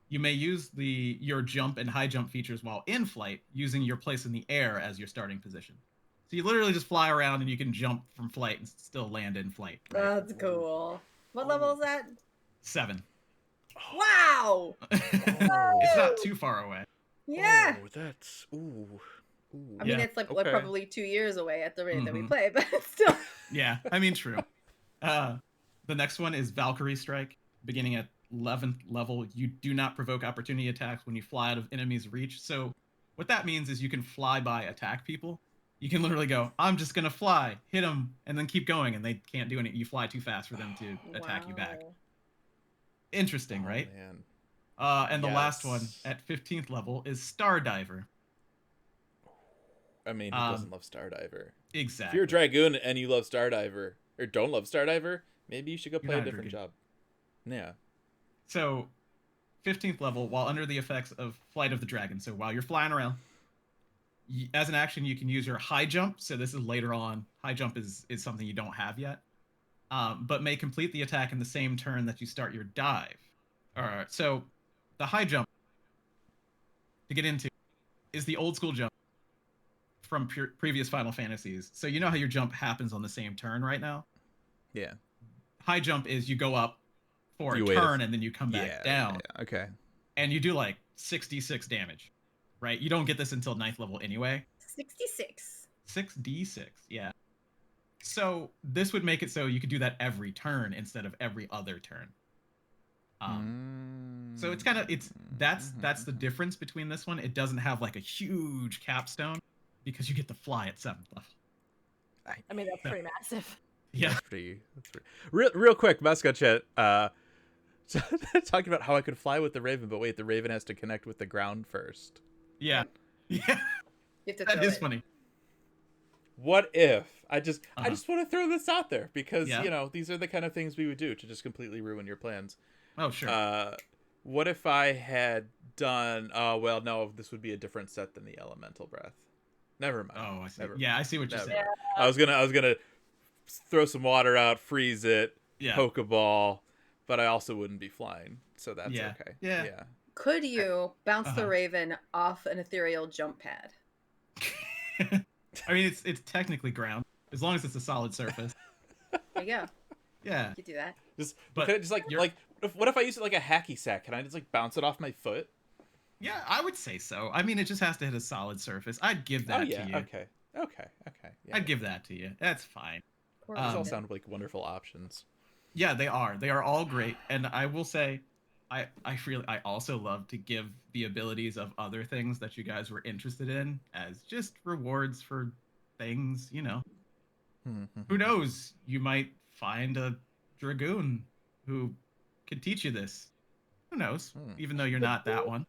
You may use your jump and high jump features while in flight, using your place in the air as your starting position. So you literally just fly around and you can jump from flight and still land in flight. Right? That's cool. What level is that? 7. Wow! It's not too far away. Yeah. Oh, that's ooh. I mean, it's like probably 2 years away at the rate that we play, but still. Yeah, I mean, true. The next one is Valkyrie Strike. Beginning at 11th level, you do not provoke opportunity attacks when you fly out of enemy's reach. So what that means is you can fly by attack people. You can literally go, I'm just going to fly, hit them, and then keep going, and they can't do anything. You fly too fast for them to attack you back. Interesting, right? Man. And the last one at 15th level is Stardiver. I mean, who doesn't love Stardiver? Exactly. If you're a Dragoon and you love Stardiver, or don't love Stardiver, maybe you should go play a different job. Yeah. So, 15th level, while under the effects of Flight of the Dragon. So while you're flying around, as an action, you can use your high jump. So this is later on. High jump is something you don't have yet. But may complete the attack in the same turn that you start your dive. All right. So the high jump, to get into, is the old school jump from previous Final Fantasies. So you know how your jump happens on the same turn right now? Yeah. High jump is you go up for a turn and then you come back down. Yeah, okay. And you do like 66 damage, right? You don't get this until 9th level anyway. 66. 6d6, yeah. So this would make it so you could do that every turn instead of every other turn. So it's kind of that's the difference between this one. It doesn't have like a huge capstone because you get to fly at 7th level. I mean, that's pretty massive. Yeah. That's pretty. Real quick, Mascot Chat. Talking about how I could fly with the Raven, but wait, the Raven has to connect with the ground first. Yeah. Yeah. That is funny. What if I just want to throw this out there because these are the kind of things we would do to just completely ruin your plans. Oh sure. What if I had done? Well, no, this would be a different set than the Elemental Breath. Never mind. Oh, I see. Never Yeah, I see what you're Never saying. mind. I was gonna throw some water out, freeze it, Yeah. poke a ball, but I also wouldn't be flying, so that's Yeah. okay. Yeah. Could you bounce the Uh-huh. Raven off an ethereal jump pad? I mean, it's technically ground as long as it's a solid surface. There you go. Yeah. You could do that. But could I just what if I use it like a hacky sack? Can I just like bounce it off my foot? Yeah, I would say so. I mean, it just has to hit a solid surface. I'd give that to you. Okay. Yeah. I'd give that to you. That's fine. Poor These all Raven. sound like wonderful options. Yeah, they are. They are all great. And I will say, I also love to give the abilities of other things that you guys were interested in as just rewards for things, you know. Who knows? You might find a dragoon who could teach you this. Who knows? Even though you're not that one.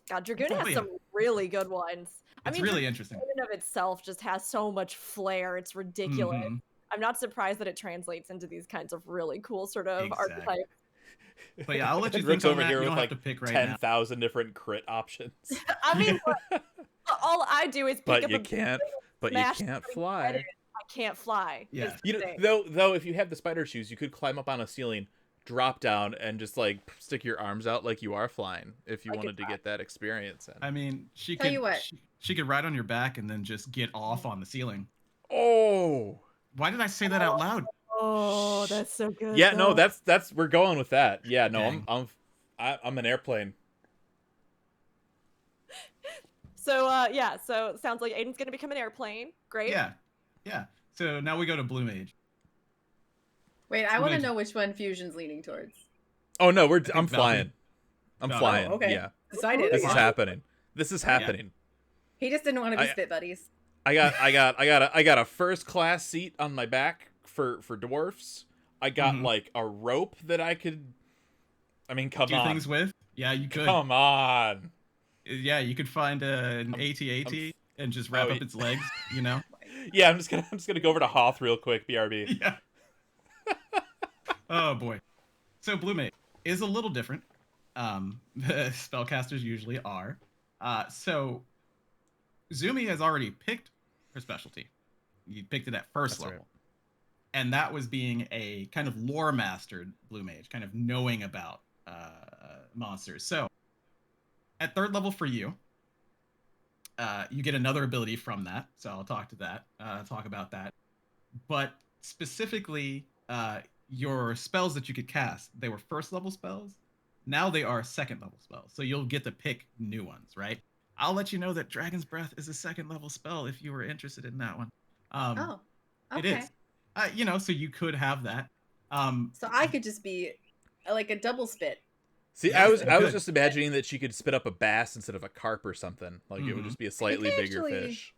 God, Dragoon Oh, has yeah. some really good ones. It's really interesting. In and of itself just has so much flair. It's ridiculous. Mhm. I'm not surprised that it translates into these kinds of really cool sort of Exactly. archetypes. But yeah, I'll let you Rick's think on over that. here You with don't like have to pick right now. 10,000 different crit options. I mean, all I do is pick But up you a can't. But you smash can't something fly. I can't fly. Yeah. It's the You know, thing. though, if you have the spider shoes, you could climb up on a ceiling, drop down, and just like stick your arms out like you are flying. If you I could wanted to get that experience in. I mean, she Tell could. you what. She could ride on your back and then just get off on the ceiling. Oh. Why did I say that out loud? Oh, that's so good. Yeah, no, though. that's we're going with that. Yeah, no, Dang. I'm an airplane. So so it sounds like Aiden's gonna become an airplane. Great. Yeah. So now we go to Blue Mage. Wait, I want to Mage. know which one Fusion's leaning towards. Oh no, I'm Valkyrie. flying. I'm Valkyrie. flying. Oh, okay. Yeah, Decided. this is again. happening. This is Yeah. happening. He just didn't want to be I- spit buddies. I got a first class seat on my back for dwarfs. I got Mhm. like a rope that I could. I mean, come Do on, things with? Yeah, you could. come on. Yeah, you could find an I'm- AT-AT and just wrap Oh, up its legs. You know. Yeah, I'm just gonna go over to Hoth real quick. BRB. Yeah. Oh boy. So Blue Mage is a little different. Spellcasters usually are. So Zumi has already picked her specialty. You picked it at first That's level. right. And that was being a kind of lore mastered Blue Mage, kind of knowing about monsters. So at third level for you, you get another ability from that. So I'll talk about that. But specifically, your spells that you could cast, they were first level spells. Now they are second level spells. So you'll get to pick new ones, right? I'll let you know that Dragon's Breath is a second level spell if you were interested in that one. Oh, okay. It is. So you could have that. So I could just be like a double spit. See, Yeah, I was good. just imagining that she could spit up a bass instead of a carp or something. Like it would Mhm. just be a slightly bigger actually- fish.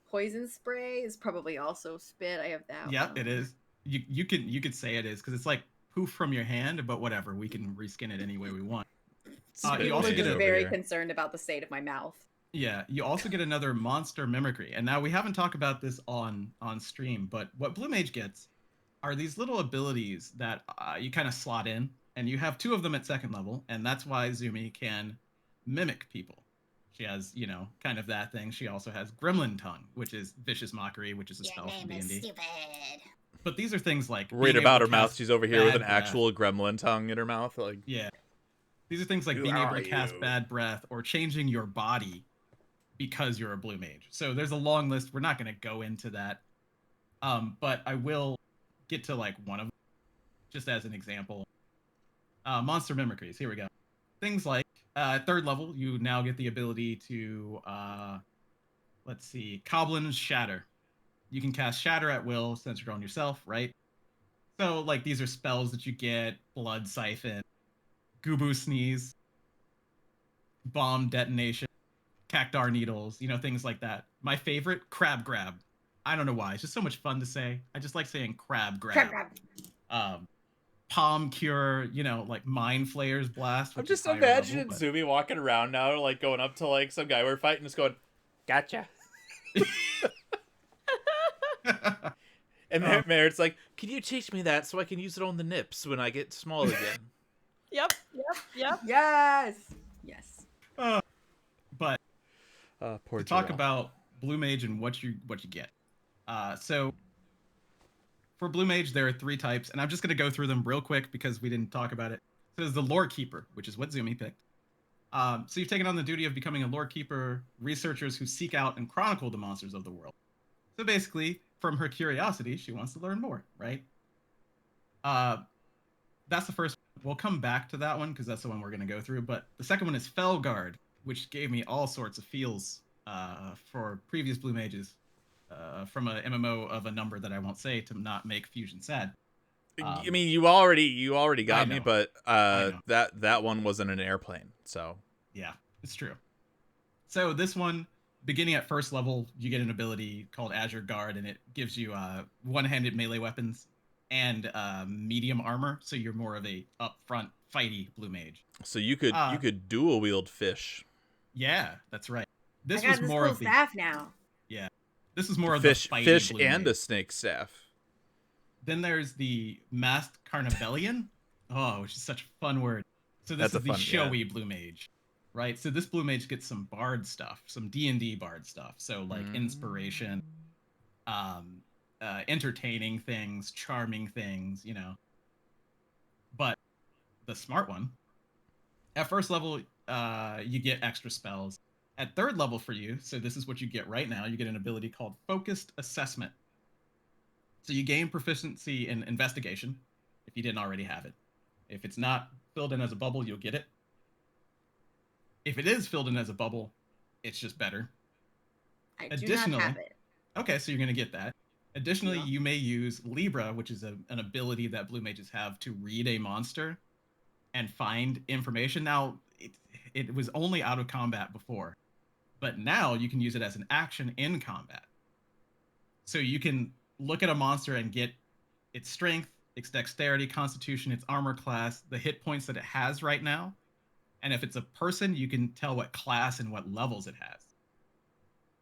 Poison spray is probably also spit. I have that. Yeah, one. it is. You could say it is because it's like poof from your hand, but whatever. We can reskin it any way we want. Spit you also waves get a over very here. concerned about the state of my mouth. Yeah, you also get another monster mimicry. And now we haven't talked about this on stream, but what Blue Mage gets are these little abilities that you kind of slot in, and you have two of them at second level, and that's why Zumi can mimic people. She has, kind of that thing. She also has Gremlin Tongue, which is Vicious Mockery, which is a spell from D&D. stupid. But these are things like Right being about able her to mouth, cast she's over here with an bad breath. actual gremlin tongue in her mouth. Like, Yeah. These are things like Who being able are to cast you? bad breath or changing your body because you're a Blue Mage. So there's a long list. We're not going to go into that. But I will get to like one of them just as an example. Monster mimicries. Here we go. Things like at third level, you now get the ability to, Coblin's Shatter. You can cast Shatter at will, centered on yourself, right? So, like, these are spells that you get: Blood Siphon, Gubu Sneeze, Bomb Detonation, Cactar Needles, things like that. My favorite, Crab Grab. I don't know why. It's just so much fun to say. I just like saying Crab Grab. Crap, crap. Palm Cure, like Mind Flayer's Blast. I'm which is just higher imagining level, Zumi walking around now, like going up to like some guy we're fighting, just going, "Gotcha." but- And Merritt's like, "Can you teach me that so I can use it on the nips when I get small again?" Yep. Yes. Yes. Poor to talk Jarrell. about Blue Mage and what you get. So for Blue Mage, there are 3 types, and I'm just going to go through them real quick because we didn't talk about it. So there's the Lore Keeper, which is what Zumi picked. So you've taken on the duty of becoming a Lore Keeper, researchers who seek out and chronicle the monsters of the world. So basically, from her curiosity, she wants to learn more, right? That's the first one. We'll come back to that one because that's the one we're going to go through. But the second one is Felguard, which gave me all sorts of feels for previous Blue Mages from a MMO of a number that I won't say to not make Fusion sad. I mean, you already got me, but I know. that one wasn't an airplane, so Yeah, it's true. So this one, beginning at first level, you get an ability called Azure Guard, and it gives you one-handed melee weapons and medium armor. So you're more of a upfront fighty Blue Mage. So you could dual wield fish. Yeah, that's right. This I got was this more cool of the staff now. yeah. This is more of Fish, the fighty fish, Blue and Mage. a snake staff. Then there's the Masked Carnivalian. Oh, which is such a fun word. So this is the showy Blue Mage, right? So this Blue Mage gets some bard stuff, some D&D bard stuff. So like inspiration, entertaining things, charming things, you know. But the smart one, at first level, you get extra spells. At third level for you, so this is what you get right now, you get an ability called Focused Assessment. So you gain proficiency in investigation if you didn't already have it. If it's not filled in as a bubble, you'll get it. If it is filled in as a bubble, it's just better. I do not have it. Okay, so you're going to get that. Additionally, you may use Libra, which is an ability that Blue Mages have to read a monster and find information. Now, it was only out of combat before, but now you can use it as an action in combat. So you can look at a monster and get its strength, its dexterity, constitution, its armor class, the hit points that it has right now. And if it's a person, you can tell what class and what levels it has.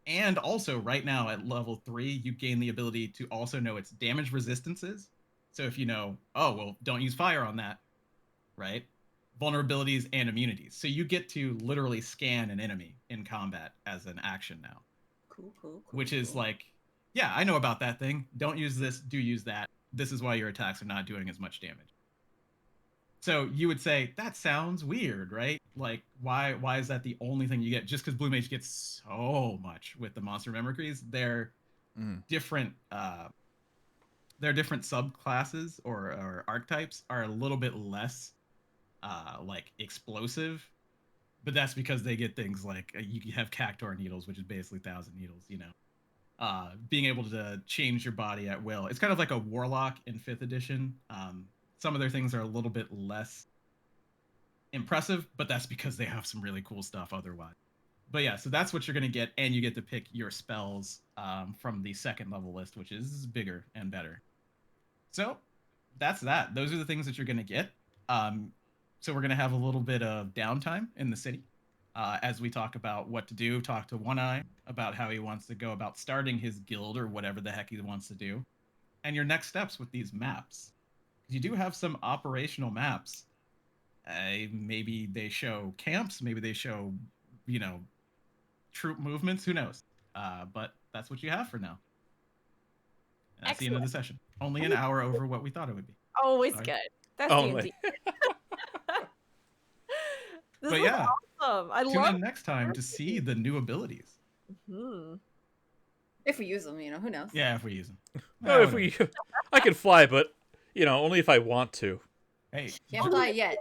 And also, right now at level 3, you gain the ability to also know its damage resistances. So if you know, oh, well, don't use fire on that, right? Vulnerabilities and immunities. So you get to literally scan an enemy in combat as an action now. Cool. Which is like, yeah, I know about that thing. Don't use this, do use that. This is why your attacks are not doing as much damage. So you would say, that sounds weird, right? Like, why is that the only thing you get? Just because Blue Mage gets so much with the monster memories, they're different subclasses or archetypes are a little bit less like explosive, but that's because they get things like you have Cactuar needles, which is basically 1,000 needles, you know. Being able to change your body at will. It's kind of like a warlock in 5th edition. Some of their things are a little bit less impressive, but that's because they have some really cool stuff otherwise. But yeah, so that's what you're going to get, and you get to pick your spells from the 2nd level list, which is bigger and better. So that's that. Those are the things that you're going to get. So we're going to have a little bit of downtime in the city as we talk about what to do, talk to One Eye about how he wants to go about starting his guild or whatever the heck he wants to do, and your next steps with these maps. You do have some operational maps. Maybe they show camps, maybe they show, you know, troop movements, who knows? But that's what you have for now. And that's the end of the session. Only an hour over what we thought it would be. Always good. That's D&D. But yeah, awesome. I tune in next time to see the new abilities. If we use them, you know, who knows? Yeah, if we use them. No, if we, I can fly, but you know, only if I want to. Hey, Can't fly yet.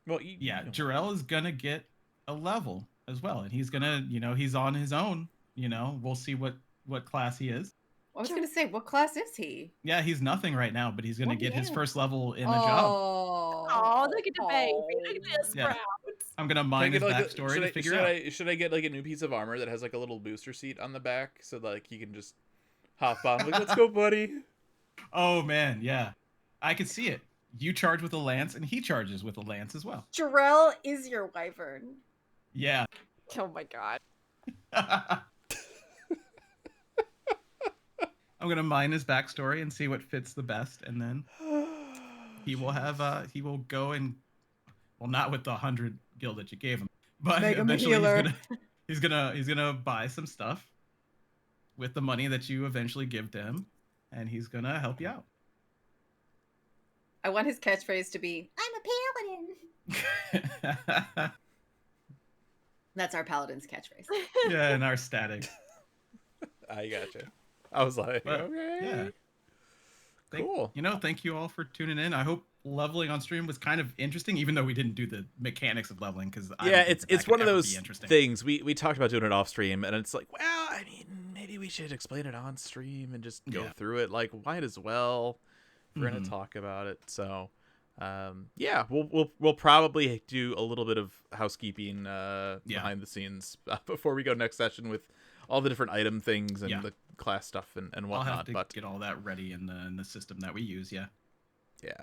Well, yeah, Jarrell is gonna get a level as well, and he's gonna, you know, he's on his own. You know, we'll see what class he is. I was gonna say, what class is he? Yeah, he's nothing right now, but he's gonna get his first level in a job. Oh, look at the baby! Look at this crowd. I'm gonna mine his backstory to figure out. Should I get like a new piece of armor that has like a little booster seat on the back so that, like he can just hop on? Like, let's go, buddy. Oh man, yeah, I could see it. You charge with a lance, and he charges with a lance as well. Jarrell is your wyvern. Yeah. Oh my god. I'm gonna mine his backstory and see what fits the best, and then he will have he will go and, well, not with the 100 gil that you gave him, but Make him eventually He's gonna buy some stuff with the money that you eventually give to him, and he's gonna help you out. I want his catchphrase to be, "I'm a paladin." That's our paladin's catchphrase. Yeah, and our static. I gotcha. I was like, But, okay. yeah. Cool. Thank you all for tuning in. I hope leveling on stream was kind of interesting, even though we didn't do the mechanics of leveling. Because it's one of those things we talked about doing it off stream, and it's like, well, I mean, maybe we should explain it on stream and just go through it. Like, might as well. We're gonna talk about it, so we'll probably do a little bit of housekeeping behind the scenes before we go next session with all the different item things and the class stuff and whatnot. I'll have to get all that ready in the system that we use. Yeah.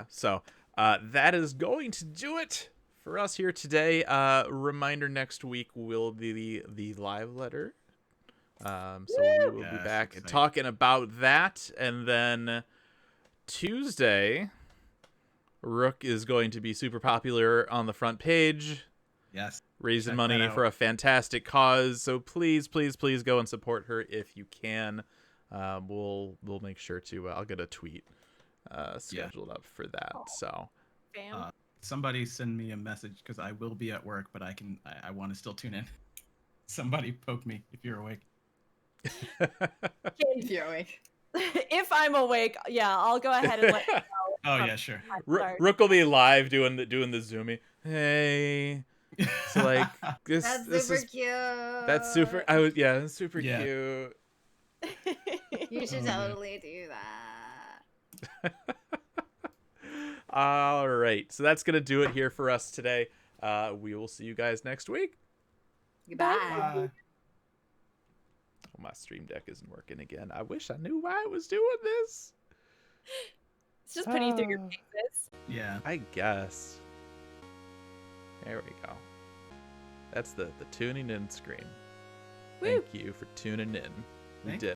So that is going to do it for us here today. Reminder: next week will be the live letter. So we will be back talking about that, and then Tuesday, Rook is going to be super popular on the front page. Yes. Raising money for a fantastic cause. So please, please, please go and support her if you can. We'll make sure to. I'll get a tweet scheduled up for that. So, somebody send me a message because I will be at work, but I want to still tune in. Somebody poke me if you're awake. If you're awake. If I'm awake, I'll go ahead and let you know. Oh yeah, sure. Rook will be live doing the zoomy. Hey. So like this super cute. That's super. That's super cute. You should totally do that. All right, so that's gonna do it here for us today. We will see you guys next week. Goodbye. Bye. Oh, my stream deck isn't working again. I wish I knew why I was doing this. It's just putting you through your paces. Yeah. I guess. There we go. That's the tuning in screen. Woo. Thank you for tuning in. We Thank did.